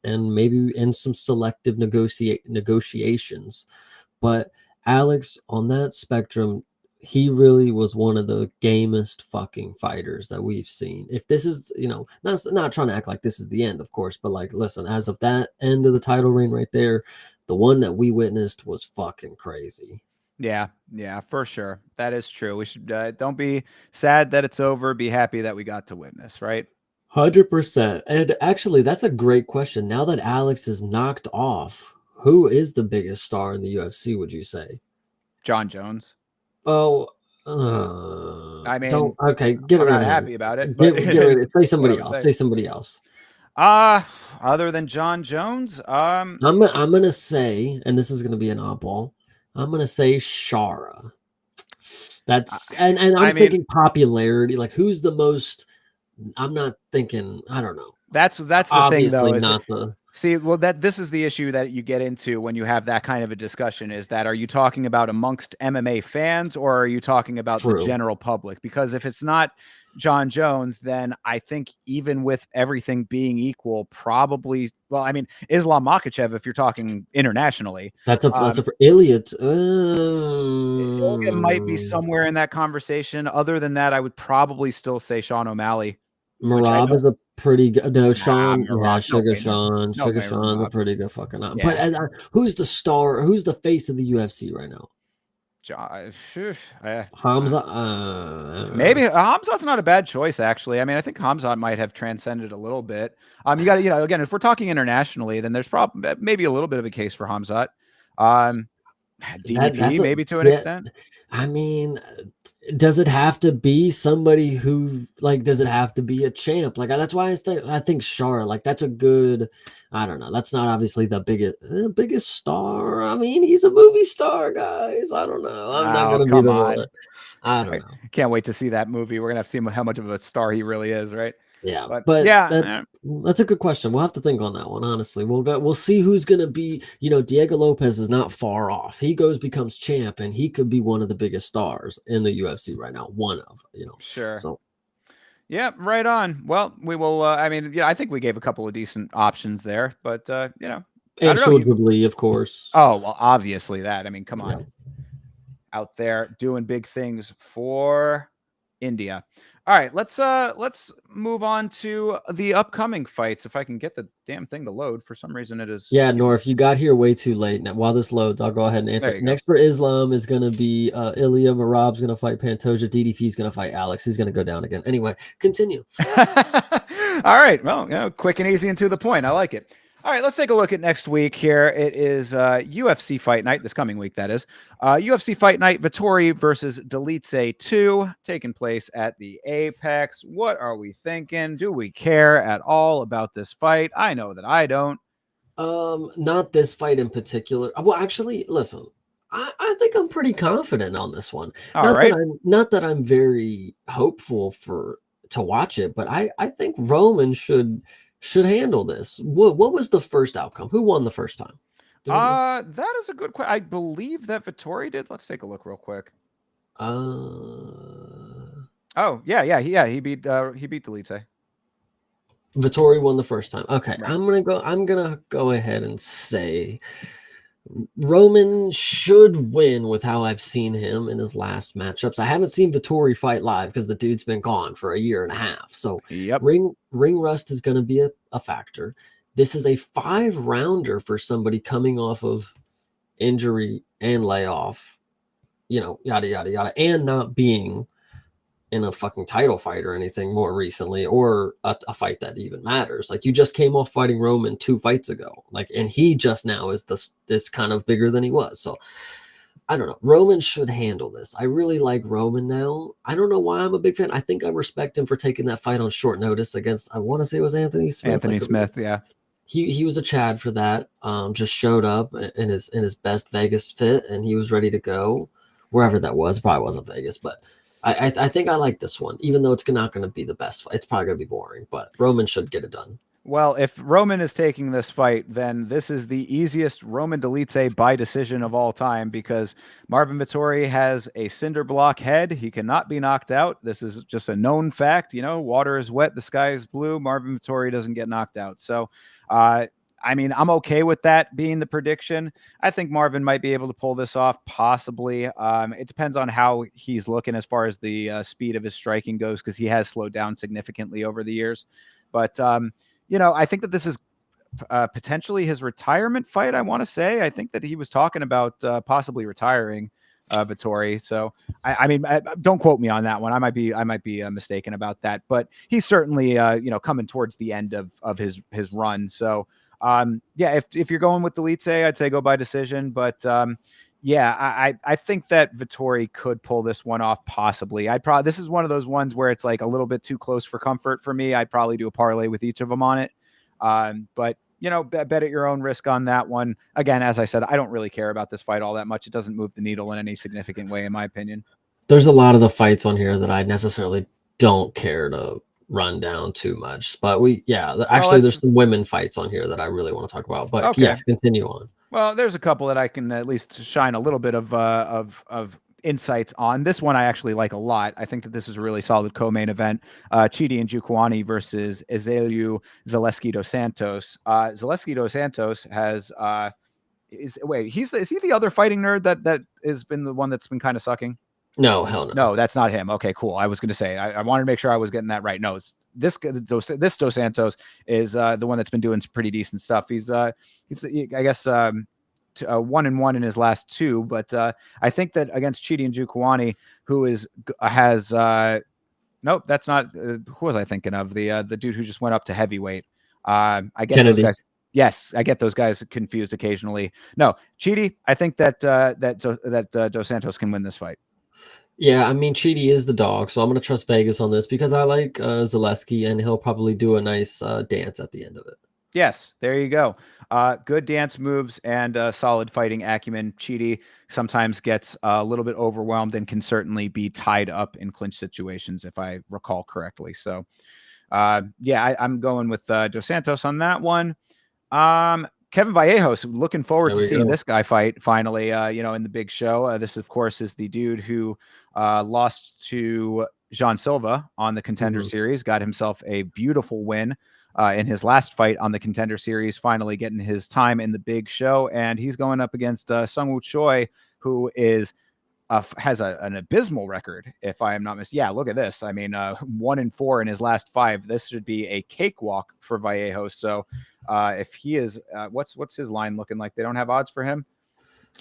maybe in some selective negotiations. But Alex, on that spectrum, he really was one of the gamest fucking fighters that we've seen. If this is, not trying to act like this is the end, of course, but like, listen, as of that end of the title reign right there, the one that we witnessed was fucking crazy. Yeah, for sure. That is true. We should don't be sad that it's over. Be happy that we got to witness, right? 100%. And actually, that's a great question. Now that Alex is knocked off, who is the biggest star in the UFC, would you say? John Jones. Oh, I mean, get I'm rid not of happy him. about it. Get rid of it. Say somebody else. Say somebody else. Other than John Jones, I'm gonna say, and this is gonna be an oddball, I'm gonna say Shara. That's and I'm thinking popularity. Like, who's the most? I'm not thinking. I don't know. That's the Obviously thing, though. Not the See, well, this is the issue that you get into when you have that kind of a discussion, is that, are you talking about amongst MMA fans, or are you talking about the True. general public? Because if it's not John Jones, then I think even with everything being equal, probably, well, I mean, Islam Makhachev, if you're talking internationally, That's a Elliot. Ilya might be somewhere in that conversation. Other than that, I would probably still say Sean O'Malley, which I Marab know. is a pretty good. No, Nah, Sean. Yeah, Merab, no way, no Sugar way, Sean's a Merab. pretty good fucking. But Yeah. who's the star? Who's the face of the UFC right now? Hamza. Maybe Hamzat's not a bad choice, actually. I mean, I think Hamzat might have transcended a little bit. You got to, again, if we're talking internationally, then there's probably maybe a little bit of a case for Hamzat. DDP, maybe to an extent. I mean, does it have to be somebody who, like, does it have to be a champ? Like, that's why I think Shar, like, that's a good, I don't know. That's not obviously the biggest star. I mean, he's a movie star, guys. I don't know. I'm not going to be the one. I don't know. Can't wait to see that movie. We're going to have to see how much of a star he really is, right? Yeah, but yeah, that's a good question. We'll have to think on that one. Honestly, we'll see who's gonna be. Diego Lopez is not far off. He becomes champ, and he could be one of the biggest stars in the UFC right now. One of, Sure. So, yeah, right on. Well, we will. I mean, yeah, I think we gave a couple of decent options there, but and Should of course. Oh well, obviously that. I mean, come on, out there doing big things for India. All right, let's move on to the upcoming fights. If I can get the damn thing to load, for some reason it is. Yeah, North, you got here way too late. Now, while this loads, I'll go ahead and answer. Next for Islam is going to be Ilya. Marab's going to fight Pantoja. DDP is going to fight Alex. He's going to go down again. Anyway, continue. All right, well, quick and easy and to the point. I like it. All right, let's take a look at next week here. It is UFC Fight Night, this coming week, that is. UFC Fight Night, Vettori versus Dolidze 2, taking place at the Apex. What are we thinking? Do we care at all about this fight? I know that I don't. Not this fight in particular. Well, actually, listen, I think I'm pretty confident on this one. Not that I'm very hopeful to watch it, but I think Roman should handle this. What was the first outcome? Who won the first time? That is a good question. I believe that Vettori did. Let's take a look real quick. Oh, yeah. He beat Dolidze. Vettori won the first time. Okay, right. I'm gonna go ahead and say Roman should win with how I've seen him in his last matchups. I haven't seen Vettori fight live because the dude's been gone for a year and a half. So ring rust is going to be a factor. This is a 5-rounder for somebody coming off of injury and layoff, yada, yada, yada, and not being in a fucking title fight or anything more recently, or a fight that even matters. Like, you just came off fighting Roman 2 fights ago, and he just now is this kind of bigger than he was. So I don't know. Roman should handle this. I really like Roman now. I don't know why I'm a big fan. I think I respect him for taking that fight on short notice against, I want to say it was Anthony Smith. Yeah. He was a Chad for that. Just showed up in his best Vegas fit, and he was ready to go wherever that was. Probably wasn't Vegas, but I think I like this one, even though it's not going to be the best fight. It's probably going to be boring, but Roman should get it done. Well, if Roman is taking this fight, then this is the easiest Roman Dolidze by decision of all time, because Marvin Vettori has a cinder block head. He cannot be knocked out. This is just a known fact. Water is wet, the sky is blue. Marvin Vettori doesn't get knocked out. So, I mean, I'm okay with that being the prediction. I think Marvin might be able to pull this off, possibly. It depends on how he's looking as far as the speed of his striking goes, because he has slowed down significantly over the years. But, I think that this is potentially his retirement fight, I want to say. I think that he was talking about possibly retiring Vettori. So, I mean, don't quote me on that one. I might be mistaken about that. But he's certainly, coming towards the end of his run. So, yeah, if you're going with Dolidze, I'd say go by decision. But yeah, I think that Vettori could pull this one off, possibly. This is one of those ones where it's like a little bit too close for comfort for me. I'd probably do a parlay with each of them on it. But bet at your own risk on that one. Again, as I said, I don't really care about this fight all that much. It doesn't move the needle in any significant way, in my opinion. There's a lot of the fights on here that I necessarily don't care to run down too much. But Well, actually, there's some women fights on here that I really want to talk about. But okay. yes, continue on. Well, there's a couple that I can at least shine a little bit of insights on. This one I actually like a lot. I think that this is a really solid co-main event. Chidi and Njokuani versus Ezelu Zaleski dos Santos. Zaleski dos Santos has is he the other fighting nerd that has been the one that's been kind of sucking? No, hell no. No, that's not him. Okay, cool. I was going to say I wanted to make sure I was getting that right. No, this Dos Santos is the one that's been doing some pretty decent stuff. He's I guess 1-1 in his last two, but I think that against Chidi and Njokuani, who has nope, that's not who was I thinking of, the dude who just went up to heavyweight. I get Kennedy. those guys. Yes, I get those guys confused occasionally. No, Chidi, I think that Dos Santos can win this fight. Yeah, I mean, Chidi is the dog, so I'm going to trust Vegas on this because I like Zaleski, and he'll probably do a nice dance at the end of it. Yes, there you go. Good dance moves and solid fighting acumen. Chidi sometimes gets a little bit overwhelmed and can certainly be tied up in clinch situations, if I recall correctly. So, yeah, I'm going with Dos Santos on that one. Kevin Vallejos, looking forward to seeing this guy fight finally, in the big show. This, of course, is the dude who lost to Jean Silva on the Contender Series, got himself a beautiful win in his last fight on the Contender Series, finally getting his time in the big show. And he's going up against Sungwoo Choi, who is has an abysmal record, if I am not mistaken. Yeah, look at this. I mean, 1-4 in his last 5. This should be a cakewalk for Vallejos. So if he is, what's his line looking like? They don't have odds for him?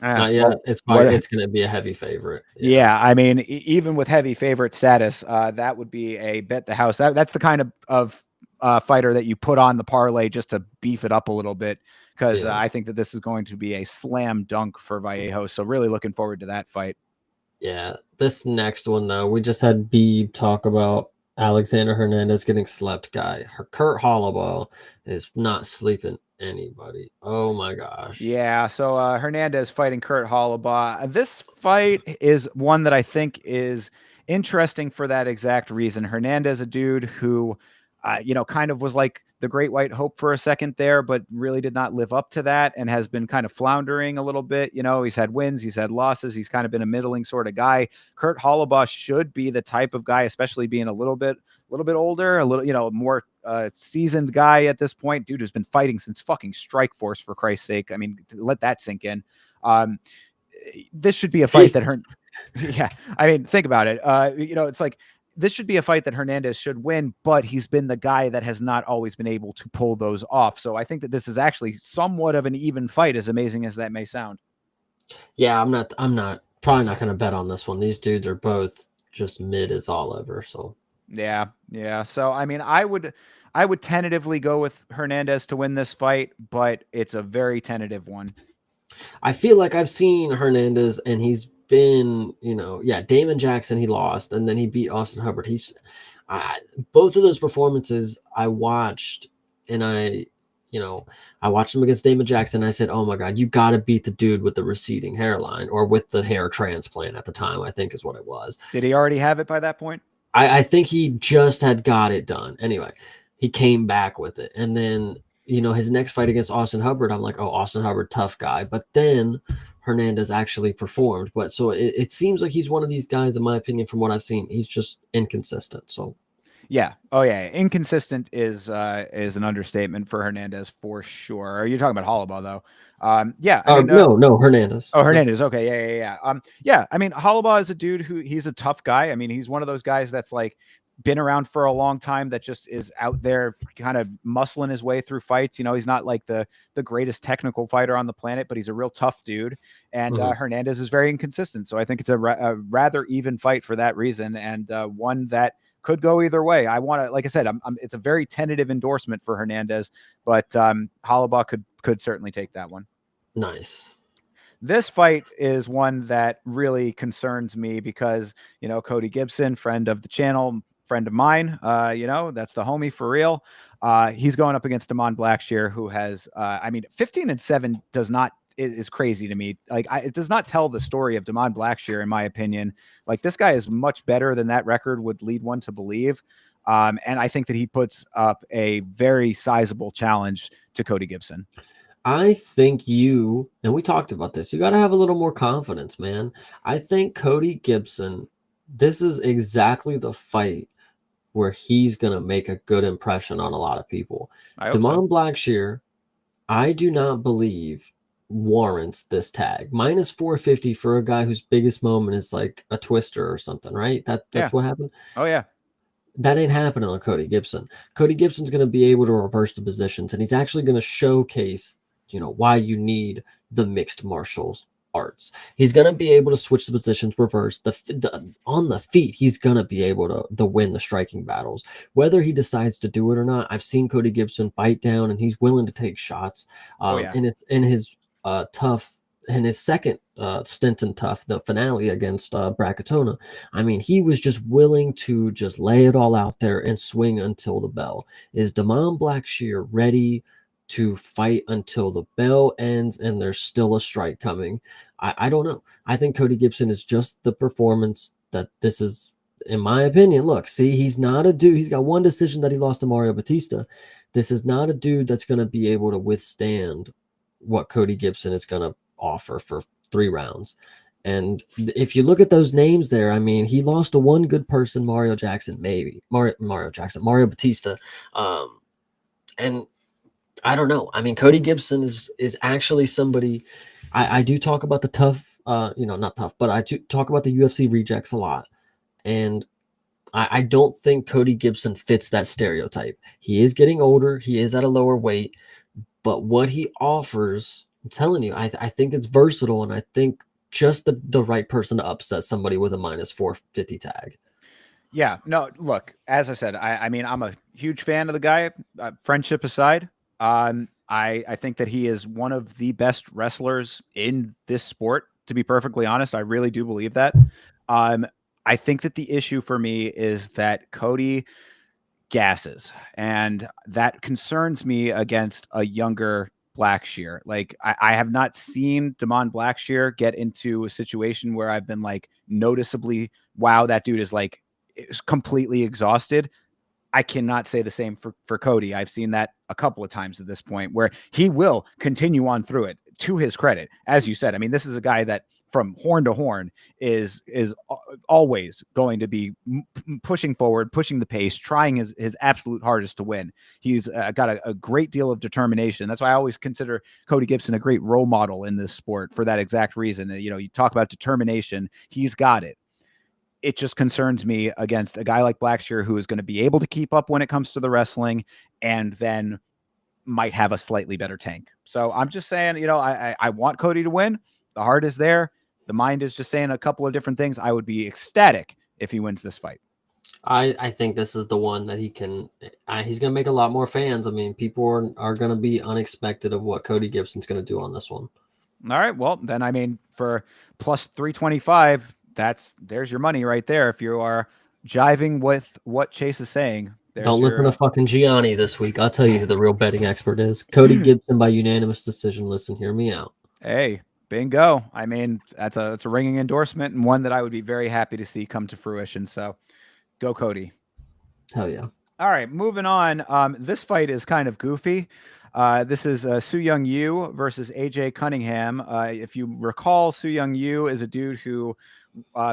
Not yet. Well, it's going to be a heavy favorite. Yeah, I mean, even with heavy favorite status, that would be a bet the house. That's the kind of fighter that you put on the parlay just to beef it up a little bit, because I think that this is going to be a slam dunk for Vallejos. So really looking forward to that fight. Yeah, this next one, though, we just had Beeb talk about Alexander Hernandez getting slept, guy. Kurt Holloway is not sleeping anybody. Oh, my gosh. Yeah, so Hernandez fighting Kurt Holloway. This fight is one that I think is interesting for that exact reason. Hernandez, a dude who, kind of was like the great white hope for a second there, but really did not live up to that and has been kind of floundering a little bit. He's had wins, he's had losses, he's kind of been a middling sort of guy. Kurt Holloway should be the type of guy, especially being a little bit older, a little, more seasoned guy at this point. Dude who's been fighting since fucking Strikeforce, for Christ's sake. I mean, let that sink in. This should be a fight yeah, I mean, think about it. It's like, this should be a fight that Hernandez should win, but he's been the guy that has not always been able to pull those off. So I think that this is actually somewhat of an even fight, as amazing as that may sound. Yeah, I'm probably not going to bet on this one. These dudes are both just mid as all over. So yeah. So I mean, I would tentatively go with Hernandez to win this fight, but it's a very tentative one. I feel like I've seen Hernandez, and he's been, Damon Jackson, he lost, and then he beat Austin Hubbard. Both of those performances I watched, and I watched him against Damon Jackson. And I said, oh my God, you got to beat the dude with the receding hairline, or with the hair transplant at the time, I think is what it was. Did he already have it by that point? I think he just had got it done. Anyway, he came back with it. And then, his next fight against Austin Hubbard, I'm like, oh, Austin Hubbard, tough guy. But then Hernandez actually performed. But so it seems like he's one of these guys, in my opinion, from what I've seen, he's just inconsistent. So yeah. Oh yeah. Inconsistent is an understatement for Hernandez for sure. Are you talking about Holloway though? Yeah. No, Hernandez. Oh, Hernandez. Okay. Yeah. Yeah. I mean, Holloway is a dude he's a tough guy. I mean, he's one of those guys that's like been around for a long time, that just is out there kind of muscling his way through fights. He's not like the greatest technical fighter on the planet, but he's a real tough dude. And Hernandez is very inconsistent. So I think it's a rather even fight for that reason. And one that could go either way. I want to, like I said, it's a very tentative endorsement for Hernandez, but Holloway could certainly take that one. Nice. This fight is one that really concerns me because, Cody Gibson, friend of the channel, friend of mine, that's the homie for real. He's going up against Damon Blackshear, who has, 15-7 is crazy to me. Like, it does not tell the story of Damon Blackshear, in my opinion. Like, this guy is much better than that record would lead one to believe. And I think that he puts up a very sizable challenge to Cody Gibson. I think you, and we talked about this, you got to have a little more confidence, man. I think Cody Gibson, this is exactly the fight where he's going to make a good impression on a lot of people. I hope so. Damon Blackshear, I do not believe warrants this tag. Minus 450 for a guy whose biggest moment is like a twister or something, right? That's what happened. Oh yeah. That ain't happening on Cody Gibson. Cody Gibson's going to be able to reverse the positions, and he's actually going to showcase, why you need the mixed martials arts. He's going to be able to switch the positions, reverse on the feet. He's going to be able to win the striking battles, whether he decides to do it or not. I've seen Cody Gibson bite down, and he's willing to take shots. And it's in his tough. In his second stint in Tough, the finale against Brackatona, I mean, he was just willing to just lay it all out there and swing until the bell. Is Damon Blackshear ready to fight until the bell ends and there's still a strike coming? I don't know. I think Cody Gibson is just the performance that this is, in my opinion. Look, see, he's not a dude. He's got one decision that he lost to Mario Batista. This is not a dude that's going to be able to withstand what Cody Gibson is going to offer for 3 rounds. And if you look at those names there, I mean, he lost to one good person, Mario Batista. And I don't know. I mean, Cody Gibson is actually somebody. I do talk about the tough, not tough, but I do talk about the UFC rejects a lot. And I don't think Cody Gibson fits that stereotype. He is getting older. He is at a lower weight. But what he offers, I'm telling you, I think it's versatile, and I think just the right person to upset somebody with a minus 450 tag. Yeah, no, look, as I said, I mean, I'm a huge fan of the guy, friendship aside. I think that he is one of the best wrestlers in this sport, to be perfectly honest. I really do believe that. I think that the issue for me is that Cody gasses, and that concerns me against a younger Blackshear. Like, I have not seen Damon Blackshear get into a situation where I've been like noticeably, wow, that dude is completely exhausted. I cannot say the same for Cody. I've seen that a couple of times at this point where he will continue on through it, to his credit. As you said, I mean, this is a guy that from horn to horn is always going to be pushing forward, pushing the pace, trying his absolute hardest to win. He's got a great deal of determination. That's why I always consider Cody Gibson a great role model in this sport for that exact reason. You talk about determination, he's got it. It just concerns me against a guy like Blackshear, who is going to be able to keep up when it comes to the wrestling, and then might have a slightly better tank. So I'm just saying, I want Cody to win. The heart is there. The mind is just saying a couple of different things. I would be ecstatic if he wins this fight. I think this is the one that he can. He's going to make a lot more fans. I mean, people are going to be unexpected of what Cody Gibson's going to do on this one. All right. Well, then, I mean, for plus 325, there's your money right there. If you are jiving with what Chase is saying, don't listen to fucking Gianni this week. I'll tell you who the real betting expert is. Cody Gibson by unanimous decision. Listen, hear me out. Hey, bingo. I mean, that's a ringing endorsement, and one that I would be very happy to see come to fruition. So go Cody. Hell yeah. All right, moving on. This fight is kind of goofy. This is Su Young Yu versus AJ Cunningham. If you recall, Su Young Yu is a dude who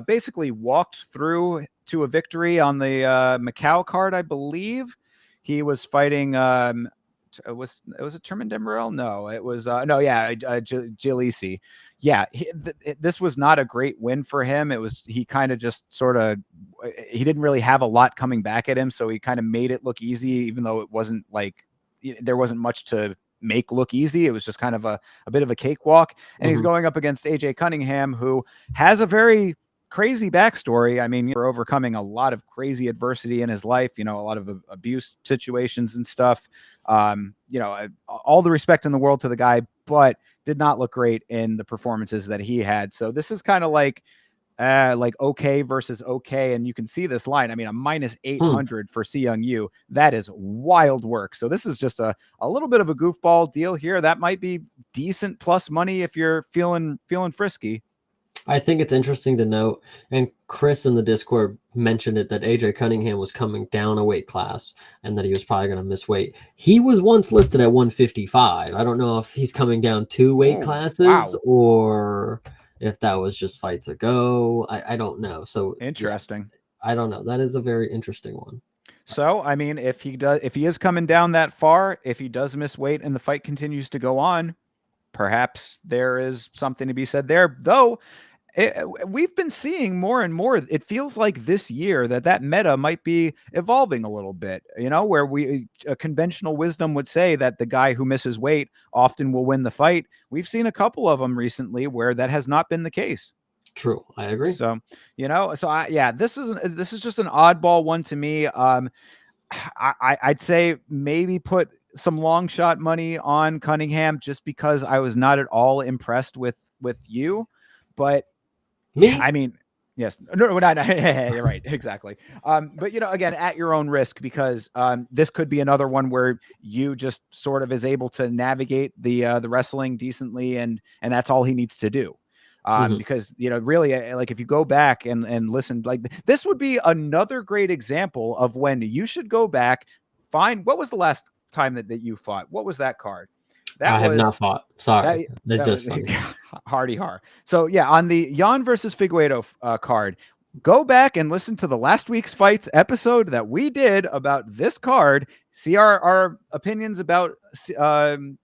basically walked through to a victory on the Macau card, I believe. He was fighting. It was a Termin Demirel? No, it was Gilisi. Yeah, this was not a great win for him. He kind of just he didn't really have a lot coming back at him, so he kind of made it look easy, even though it wasn't like there wasn't much to make look easy. It was just kind of a bit of a cakewalk. And he's going up against AJ Cunningham, who has a very crazy backstory. I mean, you're overcoming a lot of crazy adversity in his life, a lot of abuse situations and stuff. All the respect in the world to the guy, but did not look great in the performances that he had. So this is kind of like okay versus okay. And you can see this line. I mean, a minus 800 for Su Young Yu. That is wild work. So this is just a little bit of a goofball deal here. That might be decent plus money if you're feeling frisky. I think it's interesting to note, and Chris in the Discord mentioned it, that AJ Cunningham was coming down a weight class and that he was probably going to miss weight. He was once listed at 155. I don't know if he's coming down 2 weight Oh, classes wow. or if that was just fights ago. I don't know. So yeah, Interesting. I don't know. That is a very interesting one. So, I mean, if he is coming down that far, if he does miss weight and the fight continues to go on, perhaps there is something to be said there. Though we've been seeing more and more. It feels like this year that meta might be evolving a little bit. You know, where conventional wisdom would say that the guy who misses weight often will win the fight. We've seen a couple of them recently where that has not been the case. True. I agree. So, this is just an oddball one to me. I'd say maybe put some long shot money on Cunningham just because I was not at all impressed with you, but Me? I mean, yes, no, not, you're right, exactly. But again, at your own risk, because this could be another one where you just sort of is able to navigate the wrestling decently, and that's all he needs to do. Because really, like if you go back and listen, like this would be another great example of when you should go back, find what was the last time that you fought. What was that card? I have not fought. Sorry. It's just was funny. hardy har. So yeah, on the Jan versus Figueiredo card, go back and listen to the last week's fights episode that we did about this card. See our opinions about Seung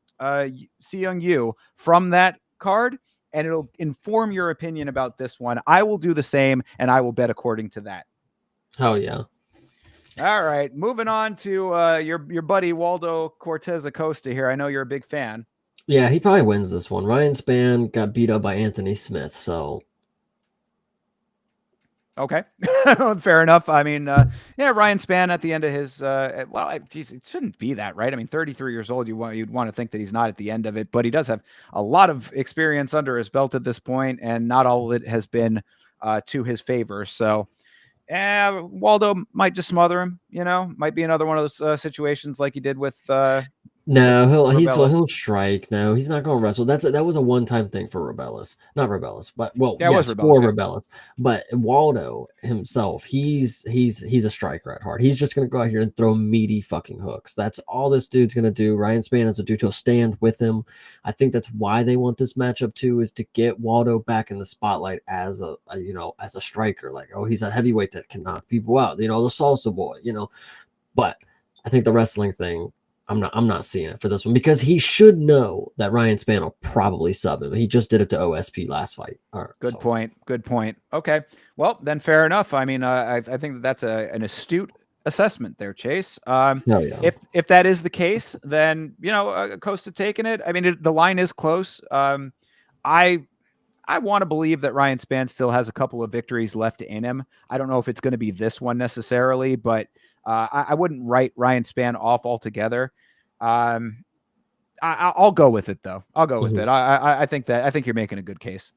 Yu from that card, and it'll inform your opinion about this one. I will do the same, and I will bet according to that. Oh yeah. All right, moving on to your buddy Waldo Cortez Acosta here. I know you're a big fan. Yeah, he probably wins this one. Ryan Spann got beat up by Anthony Smith, so okay, fair enough. I mean, Ryan Spann at the end of his geez, it shouldn't be that, right? I mean, 33 years old. You'd want to think that he's not at the end of it, but he does have a lot of experience under his belt at this point, and not all of it has been to his favor. So. Waldo might just smother him, might be another one of those situations like he did with no, Rebellis. he'll strike. No, he's not going to wrestle. That was a one-time thing for Rebellis, not Rebellis, but Yeah, it was yes, Rebellis, for yeah. Rebellis. But Waldo himself, he's a striker at heart. He's just going to go out here and throw meaty fucking hooks. That's all this dude's going to do. Ryan Spann is a dude who'll stand with him. I think that's why they want this matchup too, is to get Waldo back in the spotlight as a striker. Like, oh, he's a heavyweight that can knock people out. The salsa boy. But I think the wrestling thing, I'm not seeing it for this one because he should know that Ryan Spann will probably sub him. He just did it to OSP last fight. Good point. Okay. Well, then fair enough. I mean, I think that's an astute assessment there, Chase. Yeah. If that is the case, then Costa taking it. I mean, the line is close. I want to believe that Ryan Spann still has a couple of victories left in him. I don't know if it's going to be this one necessarily, but I wouldn't write Ryan Spann off altogether. I'll go with it though. I'll go with it. I think you're making a good case.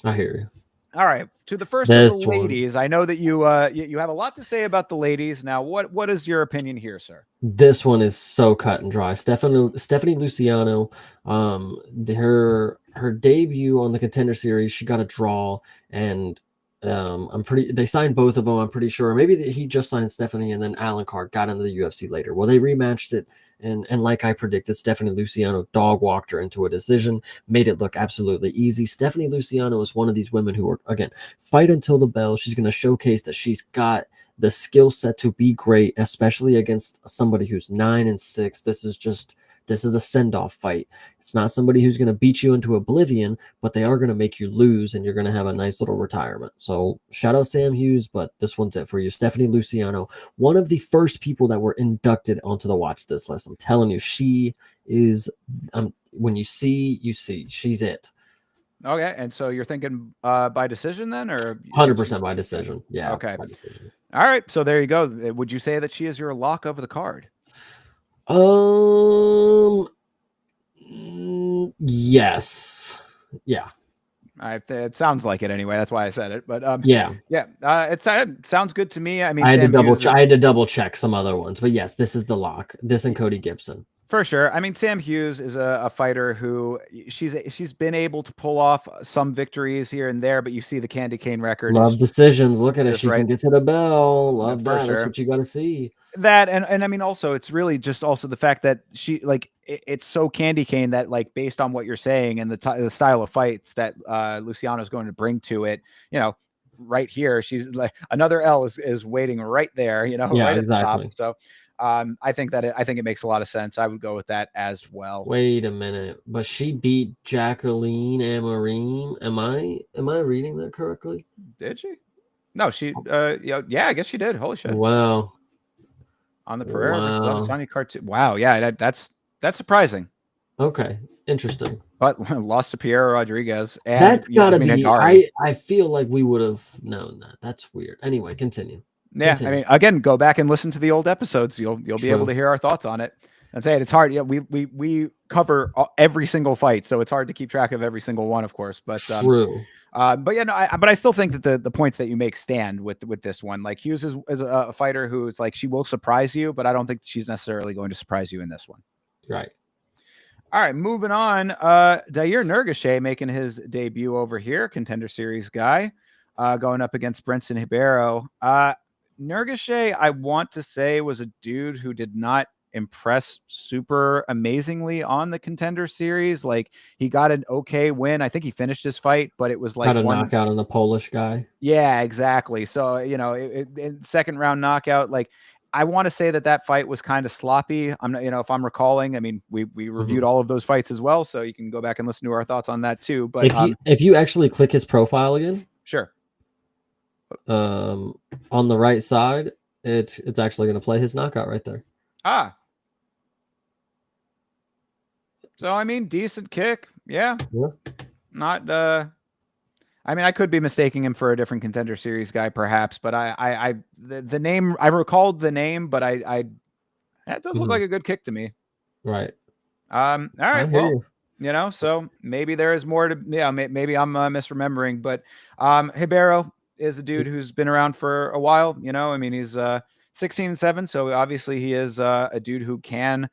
I hear you. All right, to the first of the ladies. I know that you have a lot to say about the ladies. Now, what is your opinion here, sir? This one is so cut and dry. Stephanie Luciano, her debut on the Contender Series, she got a draw, and they signed both of them. I'm pretty sure. Maybe he just signed Stephanie, and then Alan Carr got into the UFC later. Well, they rematched it, and like I predicted, Stephanie Luciano dog walked her into a decision, made it look absolutely easy. Stephanie Luciano is one of these women who are, again, fight until the bell. She's going to showcase that she's got the skill set to be great, especially against somebody who's 9-6. This is a send-off fight. It's not somebody who's going to beat you into oblivion, but they are going to make you lose, and you're going to have a nice little retirement. So shout out Sam Hughes, but this one's it for you. Stephanie Luciano, one of the first people that were inducted onto the watch this list. I'm telling you, she is, when you see, she's it. Okay, and so you're thinking by decision then, or 100% by decision? Yeah. Okay. By decision. All right, so there you go. Would you say that she is your lock of the card? Yes. Yeah. It sounds like it anyway. That's why I said it. But yeah. It sounds good to me. I mean, I had to double check some other ones, but yes, this is the lock. This and Cody Gibson. For sure. I mean, Sam Hughes is a fighter who she's been able to pull off some victories here and there, but you see the candy cane record Love is decisions. Look at it. just She can right. get to the bell. Love For that. That's sure. what you got to see. That and I mean also it's really just also the fact that she like it's so candy cane that like based on what you're saying and the style of fights that Luciano's going to bring to it, you know, right here she's like another L is waiting right there, you know, Yeah, right at the top. exactly. So I think it makes a lot of sense. I would go with that as well. Wait a minute. But she beat Jacqueline Amarim. Am I reading that correctly? Did she? No, she yeah, I guess she did. Holy shit. Wow. On the Pereira versus Wow. Adesanya cartoon. Wow, yeah, that's surprising. Okay. Interesting. But lost to Piero Rodriguez and That's gotta Yasmin be. Hagari. I feel like we would have known that. That's weird. Anyway, continue. Yeah, I mean, again, go back and listen to the old episodes. You'll be able to True. hear our thoughts on it. And say it's hard. Yeah, we cover every single fight, so it's hard to keep track of every single one, of course. True. But yeah, no, but I still think that the points that you make stand with this one. Like Hughes is a fighter who's like she will surprise you, but I don't think she's necessarily going to surprise you in this one. Right. All right, moving on. Dair Nergashe making his debut over here, Contender Series guy, going up against Brenson Ribeiro. Nergashe, I want to say, was a dude who did not impress super amazingly on the Contender Series. Like he got an okay win. I think he finished his fight, but it was like Got a one knockout on the Polish guy. Yeah, exactly. So you know, second round knockout. Like I want to say that fight was kind of sloppy. I'm not, you know, if I'm recalling. I mean, we reviewed all of those fights as well, so you can go back and listen to our thoughts on that too. But if you actually click his profile again, sure. On the right side, it's actually going to play his knockout right there. Ah. So I mean, decent kick. Yeah. Not. I mean, I could be mistaking him for a different Contender Series guy, perhaps. But the name I recalled the name, but that does look like a good kick to me. Right. All right. Well, you know, so maybe there is more to. Yeah. Maybe I'm misremembering, but Ribeiro is a dude who's been around for a while. You know, I mean, he's 16-7, so obviously he is a dude who can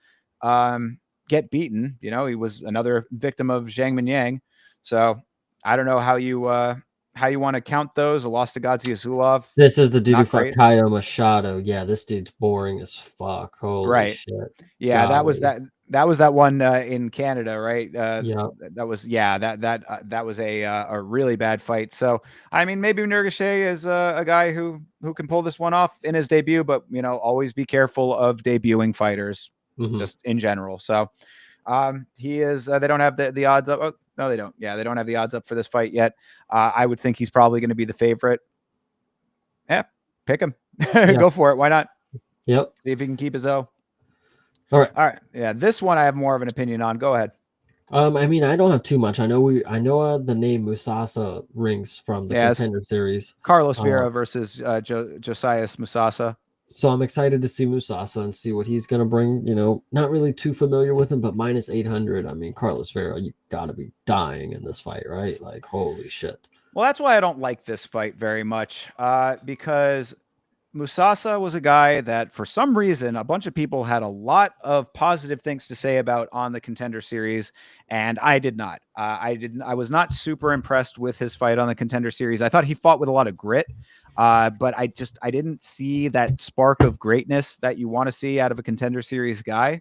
get beaten. You know, he was another victim of Zhang Minyang. So I don't know how you want to count those. A loss to Godzilla Zulov. This is the dude who fought Kaio Machado. Yeah, this dude's boring as fuck. Holy shit. Yeah, golly. that was that one in Canada, right? Yeah. That was that was a really bad fight. So I mean, maybe Nergashe is a guy who can pull this one off in his debut, but you know, always be careful of debuting fighters just in general. So he is. They don't have the odds up. Oh, no, they don't. Yeah, they don't have the odds up for this fight yet. I would think he's probably going to be the favorite. Yeah, pick him. Go for it. Why not? Yep. See if he can keep his O. All right. Yeah, this one I have more of an opinion on. Go ahead. I mean, I don't have too much. I know the name Musasa rings from the Contender Series. Carlos Vera versus Josias Musasa. So I'm excited to see Musasa and see what he's going to bring. You know, not really too familiar with him, but minus 800. I mean, Carlos Vera, you got to be dying in this fight, right? Like, holy shit. Well, that's why I don't like this fight very much because Musasa was a guy that for some reason, a bunch of people had a lot of positive things to say about on the Contender Series. And I did not. I was not super impressed with his fight on the Contender Series. I thought he fought with a lot of grit. But I didn't see that spark of greatness that you want to see out of a Contender Series guy.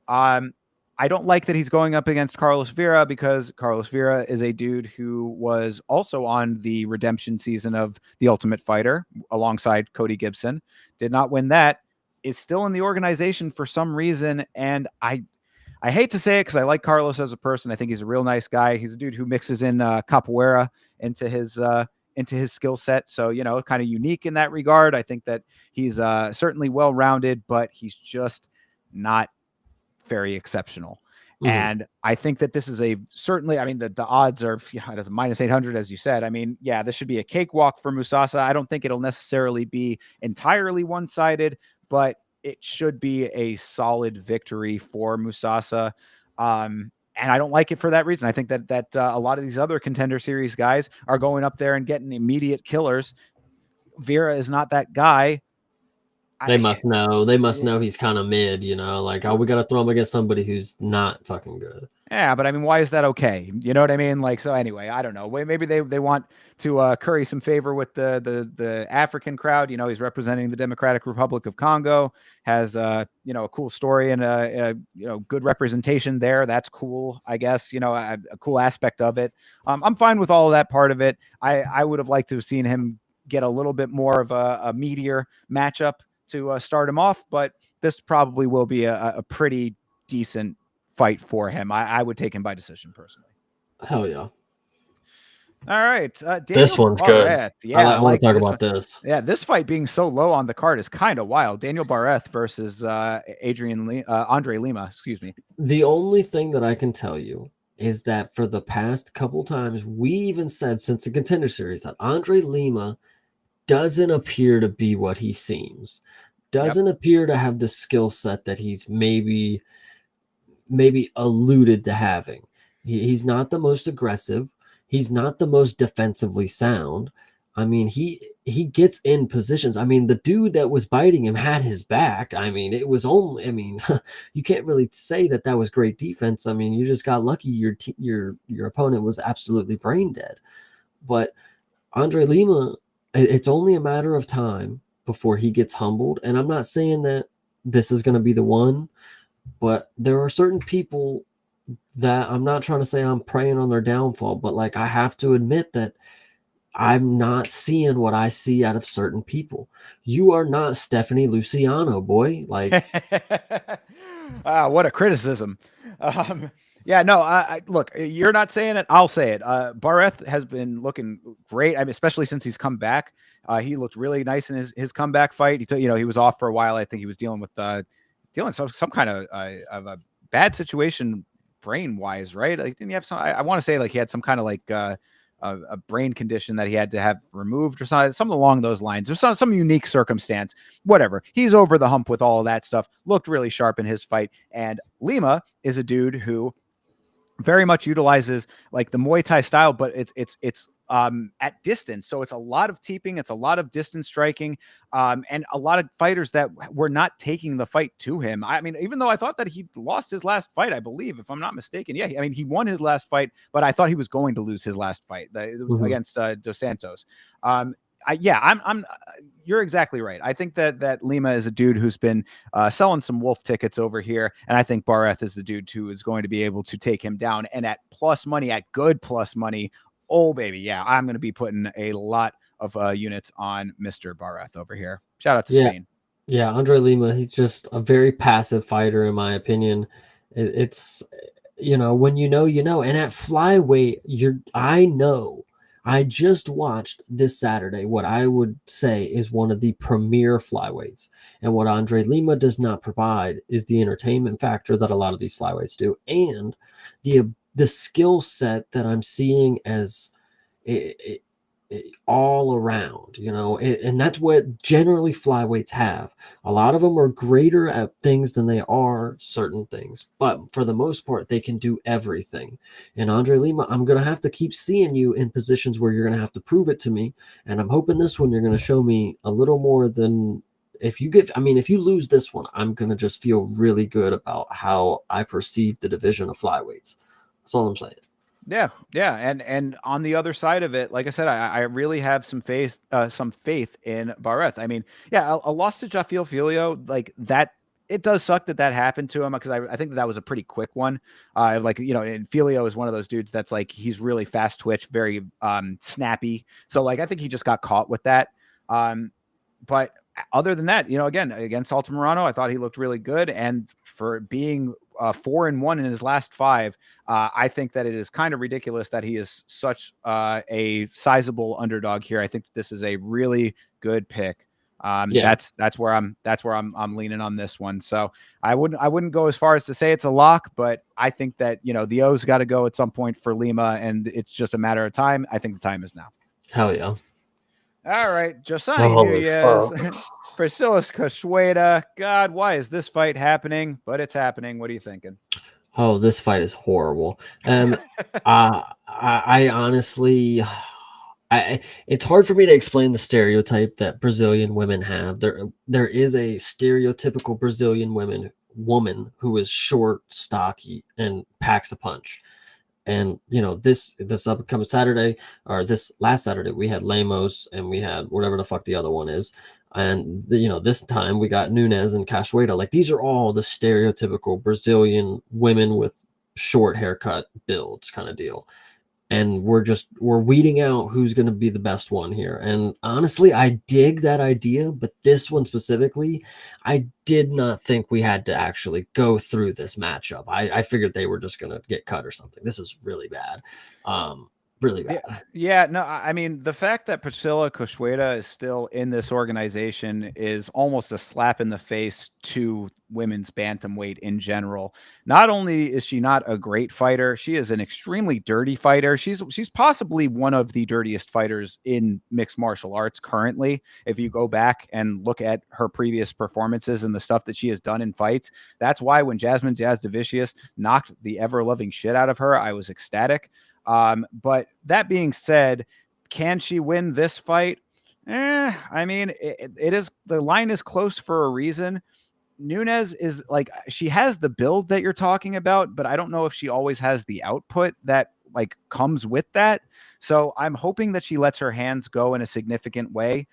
I don't like that he's going up against Carlos Vera because Carlos Vera is a dude who was also on the redemption season of The Ultimate Fighter alongside Cody Gibson. Did not win that. Is still in the organization for some reason. And I hate to say it because I like Carlos as a person. I think he's a real nice guy. He's a dude who mixes in capoeira into his skill set. So, you know, kind of unique in that regard. I think that he's certainly well-rounded, but he's just not very exceptional. And I think that this is certainly, I mean, the odds are minus 800, as you said. I mean, yeah, this should be a cakewalk for Musasa. I don't think it'll necessarily be entirely one-sided, but it should be a solid victory for Musasa. And I don't like it for that reason. I think that a lot of these other Contender Series guys are going up there and getting immediate killers. Vera is not that guy. They must know. They must know he's kind of mid, you know, like, oh, we got to throw him against somebody who's not fucking good. Yeah, but I mean, why is that okay? You know what I mean? Like, so anyway, I don't know. Maybe they want to curry some favor with the African crowd. You know, he's representing the Democratic Republic of Congo, has you know, a cool story and you know, good representation there. That's cool, I guess. You know, a cool aspect of it. I'm fine with all of that part of it. I would have liked to have seen him get a little bit more of a meatier matchup to start him off, but this probably will be a pretty decent fight for him. I would take him by decision personally. Hell yeah. All right. Daniel this one's Barreth. good. Yeah, I want to talk this about this. Yeah, this fight being so low on the card is kind of wild. Daniel Barreth versus Andre Lima, excuse me. The only thing that I can tell you is that for the past couple times, we even said since the Contender Series that Andre Lima doesn't appear to be what he seems. Doesn't appear to have the skill set that he's maybe alluded to having. He's not the most aggressive. He's not the most defensively sound. I mean, he gets in positions. I mean, the dude that was biting him had his back. I mean, it was only, I mean, you can't really say that was great defense. I mean, you just got lucky. Your opponent was absolutely brain dead. But Andre Lima, it's only a matter of time before he gets humbled. And I'm not saying that this is going to be the one, but there are certain people that I'm not trying to say I'm preying on their downfall, but like, I have to admit that I'm not seeing what I see out of certain people. You are not Stephanie Luciano, boy. Like, what a criticism. Yeah, no, I look, you're not saying it. I'll say it. Barreth has been looking great. I mean, especially since he's come back. He looked really nice in his comeback fight. He he was off for a while. I think he was dealing with some kind of a bad situation brain wise, right? Like, didn't he have some? I want to say like he had some kind of like a brain condition that he had to have removed or something along those lines. There's some unique circumstance. Whatever. He's over the hump with all of that stuff. Looked really sharp in his fight. And Lima is a dude who very much utilizes like the Muay Thai style, but it's at distance. So it's a lot of teeping, it's a lot of distance striking, and a lot of fighters that were not taking the fight to him. I mean, even though I thought that he lost his last fight, I believe, if I'm not mistaken. Yeah, I mean, he won his last fight, but I thought he was going to lose his last fight against Dos Santos. You're exactly right. I think that Lima is a dude who's been selling some wolf tickets over here, and I think Barreth is the dude who is going to be able to take him down. And at plus money, at good plus money, oh baby, yeah, I'm going to be putting a lot of units on Mr. Barreth over here. Shout out to Spain. Yeah, Andre Lima, he's just a very passive fighter, in my opinion. It's when you know, and at flyweight, I just watched this Saturday what I would say is one of the premier flyweights. And what Andre Lima does not provide is the entertainment factor that a lot of these flyweights do. And the skill set that I'm seeing as all around, and that's what generally flyweights have. A lot of them are greater at things than they are certain things, but for the most part, they can do everything. And Andre Lima, I'm going to have to keep seeing you in positions where you're going to have to prove it to me. And I'm hoping this one, you're going to show me a little more than if you lose this one, I'm going to just feel really good about how I perceive the division of flyweights. That's all I'm saying. Yeah. And on the other side of it, like I said, I really have some faith in Barreth. I mean, yeah, a loss to Jafil Filio, like that, it does suck that happened to him, because I think that was a pretty quick one. And Filio is one of those dudes that's like, he's really fast twitch, very snappy. So like, I think he just got caught with that. But other than that, again, against Altamirano, I thought he looked really good. And for being 4-1 in his last 5, I think that it is kind of ridiculous that he is such a sizable underdog here. I think this is a really good pick. That's where I'm leaning on this one. So I wouldn't go as far as to say it's a lock, but I think that the O's got to go at some point for Lima, and it's just a matter of time. I think the time is now. Hell yeah. All right, Josiah Nunez, Priscilas Cosueda. God, why is this fight happening? But it's happening. What are you thinking? Oh, this fight is horrible. I honestly, It's hard for me to explain the stereotype that Brazilian women have. There is a stereotypical Brazilian woman who is short, stocky, and packs a punch. And this upcoming Saturday, or this last Saturday, we had Lemos and we had whatever the fuck the other one is. And this time we got Nunes and Cachoeira. Like, these are all the stereotypical Brazilian women with short haircut builds kind of deal. And we're weeding out who's going to be the best one here. And honestly, I dig that idea, but this one specifically, I did not think we had to actually go through this matchup. I figured they were just going to get cut or something. This is really bad. Really bad. Yeah, no, I mean, the fact that Priscilla Cachoeira is still in this organization is almost a slap in the face to women's bantamweight in general. Not only is she not a great fighter, she is an extremely dirty fighter. She's possibly one of the dirtiest fighters in mixed martial arts currently. If you go back and look at her previous performances and the stuff that she has done in fights, that's why when Jasmine Jasudavicius knocked the ever-loving shit out of her, I was ecstatic. But that being said, can she win this fight? I mean, it is, the line is close for a reason. Nunes is like, she has the build that you're talking about, but I don't know if she always has the output that like comes with that. So I'm hoping that she lets her hands go in a significant way.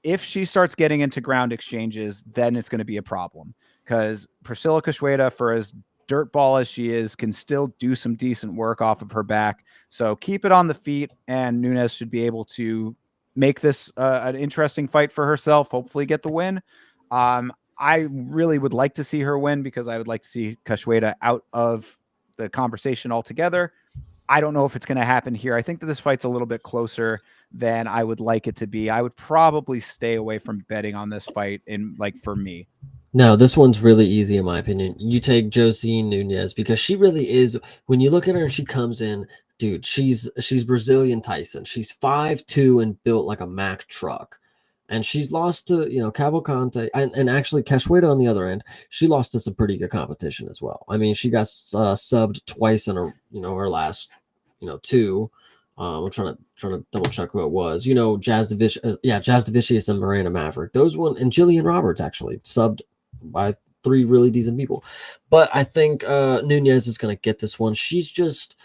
If she starts getting into ground exchanges, then it's going to be a problem, because Priscilla Cachoeira, for as dirtball as she is, can still do some decent work off of her back. So keep it on the feet, and Nunes should be able to make this an interesting fight for herself, hopefully get the win. I really would like to see her win, because I would like to see Cachoeira out of the conversation altogether. I don't know if it's going to happen here. I think that this fight's a little bit closer than I would like it to be. I would probably stay away from betting on this fight, for me. No, this one's really easy in my opinion. You take Josine Nunes, because she really is. When you look at her and she comes in, dude, she's Brazilian Tyson. She's 5'2" and built like a Mack truck. And she's lost to, Cavalcante, and actually Cachoeira on the other end. She lost to some pretty good competition as well. I mean, she got subbed twice in her last, two. I'm trying to double check who it was. Jasudavicius and Miranda Maverick. Those one, and Jillian Roberts actually subbed by 3 really decent people. But I think Nunes is going to get this one. She's just,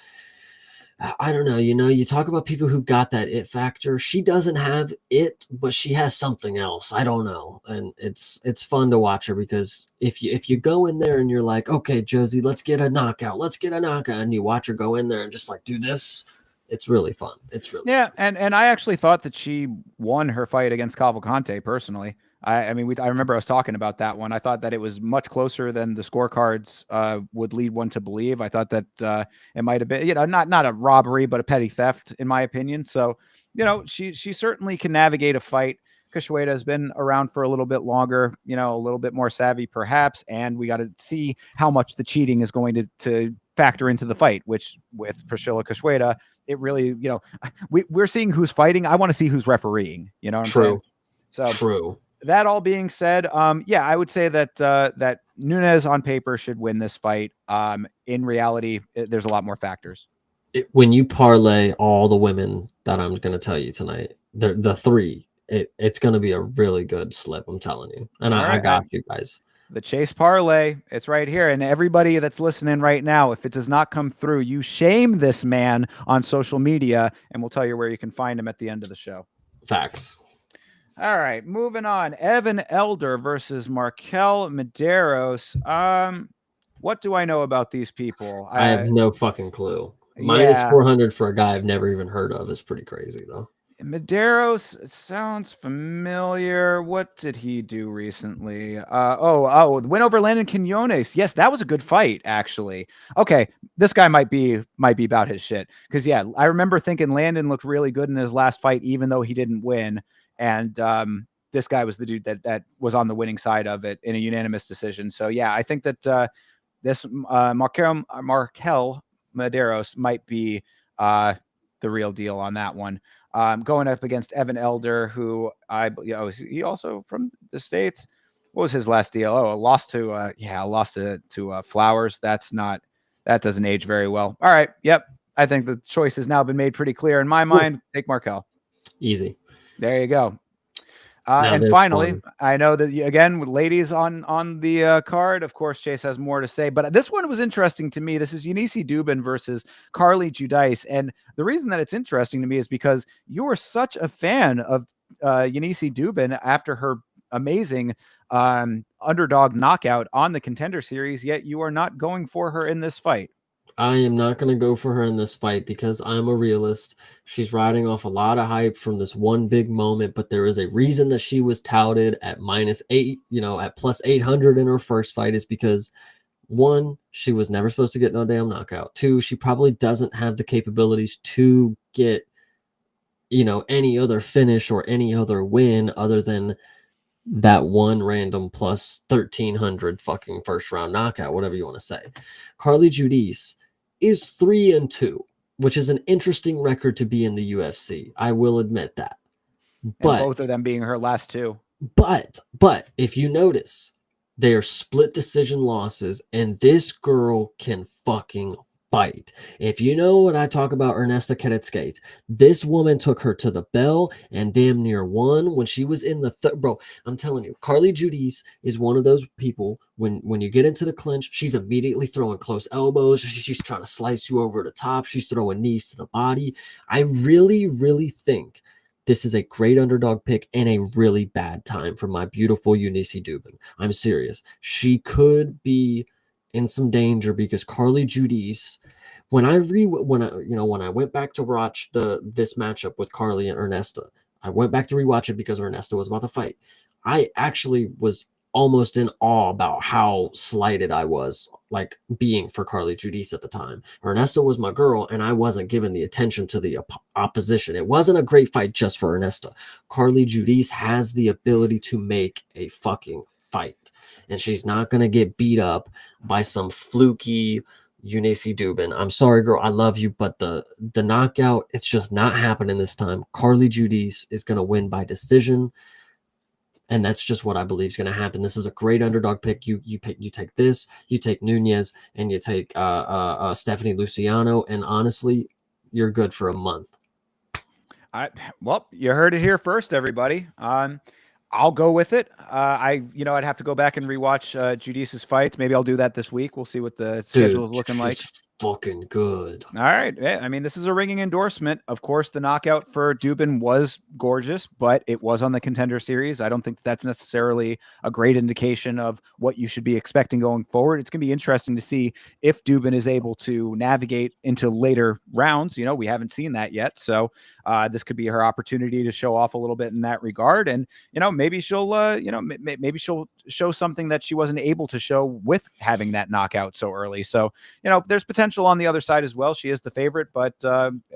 I don't know, you talk about people who got that it factor. She doesn't have it, but she has something else. I don't know. And it's fun to watch her, because if you go in there and you're like, okay, Josie, let's get a knockout. And you watch her go in there and just like do this. It's really fun. It's really fun. And I actually thought that she won her fight against Cavalcante personally. I remember I was talking about that one. I thought that it was much closer than the scorecards would lead one to believe. I thought that it might have been, not a robbery, but a petty theft, in my opinion. So, she certainly can navigate a fight. Cachoeira has been around for a little bit longer, a little bit more savvy perhaps, and we got to see how much the cheating is going to factor into the fight, which with Priscilla Cachoeira, it really, we're seeing who's fighting. I want to see who's refereeing, what I'm saying? So true. That all being said, I would say that that Nunes on paper should win this fight. In reality, there's a lot more factors. When you parlay all the women that I'm going to tell you tonight, the 3, it's going to be a really good slip. I'm telling you, and I got you guys. The Chase parlay, it's right here. And everybody that's listening right now, if it does not come through, you shame this man on social media, and we'll tell you where you can find him at the end of the show. Facts. All right, moving on. Evan Elder versus Markel Medeiros. What do I know about these people? I have no fucking clue. Minus 400 for a guy I've never even heard of is pretty crazy, though. Medeiros sounds familiar. What did he do recently? The win over Landon Quinones. Yes, that was a good fight, actually. Okay, this guy might be about his shit. Because I remember thinking Landon looked really good in his last fight, even though he didn't win. And this guy was the dude that was on the winning side of it in a unanimous decision. So I think that this Markel Medeiros might be the real deal on that one. Going up against Evan Elder, who is he also from the States? What was his last deal? Oh, a loss to Flowers. That doesn't age very well. All right. Yep. I think the choice has now been made pretty clear in my mind. Take Markel. Easy. There you go. Now And there's finally, one. I know that again with ladies on the card, of course, Chase has more to say, but this one was interesting to me. This is Eunice Dubin versus Carly Giudice, and the reason that it's interesting to me is because you were such a fan of Eunice Dubin after her amazing underdog knockout on the Contender Series, yet you are not going for her in this fight. I am not going to go for her in this fight because I'm a realist. She's riding off a lot of hype from this one big moment, but there is a reason that she was touted at -8, at plus 800 in her first fight, is because one, she was never supposed to get no damn knockout. Two, she probably doesn't have the capabilities to get, any other finish or any other win other than that one random plus 1300 fucking first round knockout, whatever you want to say. Carly Giudice is 3-2, which is an interesting record to be in the UFC. I will admit that. But and both of them being her last two. But if you notice, they are split decision losses, and this girl can fucking fight. If you know what I talk about Ernesta Kedetskate, this woman took her to the bell and damn near won when she was in the bro. I'm telling you, Carly Giudice is one of those people when you get into the clinch, she's immediately throwing close elbows. She's trying to slice you over the top. She's throwing knees to the body. I really, really think this is a great underdog pick and a really bad time for my beautiful Eunice Dubin. I'm serious. She could be in some danger because Carly Giudice, when I went back to watch this matchup with Carly and Ernesta, I went back to rewatch it because Ernesta was about to fight. I actually was almost in awe about how slighted I was, like being for Carly Giudice at the time. Ernesta was my girl, and I wasn't giving the attention to the opposition. It wasn't a great fight just for Ernesta. Carly Giudice has the ability to make a fucking fight, and she's not going to get beat up by some fluky Eunice Dubin. I'm sorry, girl. I love you, but the knockout, it's just not happening this time. Carly Giudice is going to win by decision. And that's just what I believe is going to happen. This is a great underdog pick. You take this, you take Nunez, and you take Stephanie Luciano, and honestly, you're good for a month. Well, you heard it here first, everybody. I'll go with it. I'd have to go back and rewatch Giudice's fights. Maybe I'll do that this week. We'll see what the schedule is looking like. Fucking good. All right. I mean, this is a ringing endorsement. Of course, the knockout for Dubin was gorgeous, but it was on the Contender Series. I don't think that's necessarily a great indication of what you should be expecting going forward. It's going to be interesting to see if Dubin is able to navigate into later rounds. We haven't seen that yet. So this could be her opportunity to show off a little bit in that regard. And, maybe she'll, maybe she'll show something that she wasn't able to show with having that knockout so early. So, there's potential on the other side as well. She is the favorite, but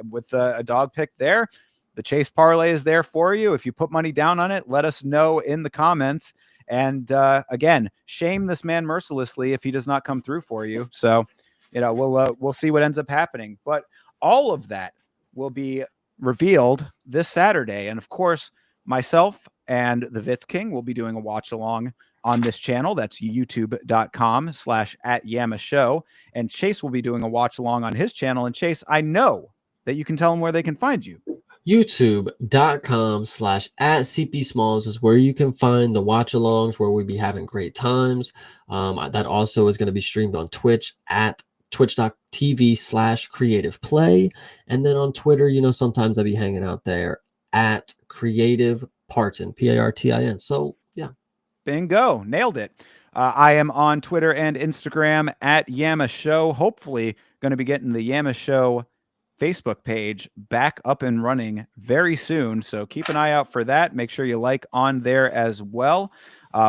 with a dog pick there, the Chase parlay is there for you. If you put money down on it, let us know in the comments. And again, shame this man mercilessly if he does not come through for you. So, we'll see what ends up happening. But all of that will be revealed this Saturday. And of course, myself and the Vitz King will be doing a watch along on this channel. That's youtube.com/@YamaShow. And Chase will be doing a watch along on his channel. And Chase, I know that you can tell them where they can find you. youtube.com/@CP Smalls is where you can find the watch alongs, where we'll be having great times. That also is going to be streamed on Twitch at twitch.tv/creativeplay. And then on Twitter, sometimes I'll be hanging out there at Creative Parton, Partin. So yeah. Bingo. Nailed it. I am on Twitter and Instagram at Yama Show. Hopefully going to be getting the Yama Show Facebook page back up and running very soon. So keep an eye out for that. Make sure you like on there as well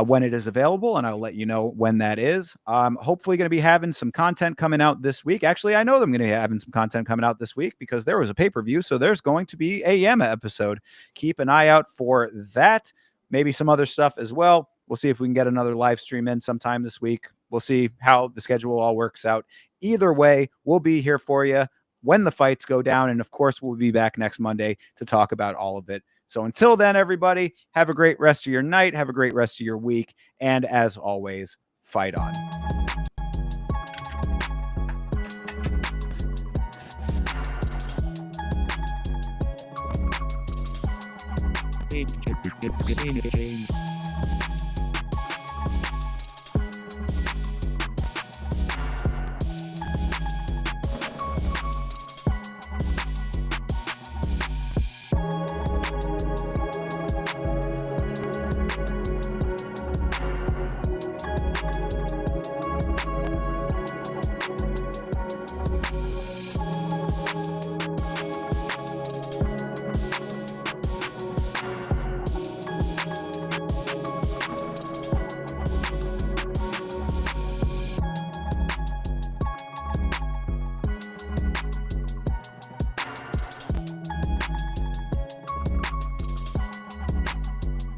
when it is available, and I'll let you know when that is. Hopefully going to be having some content coming out this week. Actually, I know I'm going to be having some content coming out this week because there was a pay-per-view, so there's going to be a Yama episode. Keep an eye out for that. Maybe some other stuff as well. We'll see if we can get another live stream in sometime this week. We'll see how the schedule all works out. Either way, we'll be here for you when the fights go down. And of course, we'll be back next Monday to talk about all of it. So until then, everybody, have a great rest of your night. Have a great rest of your week. And as always, fight on. It's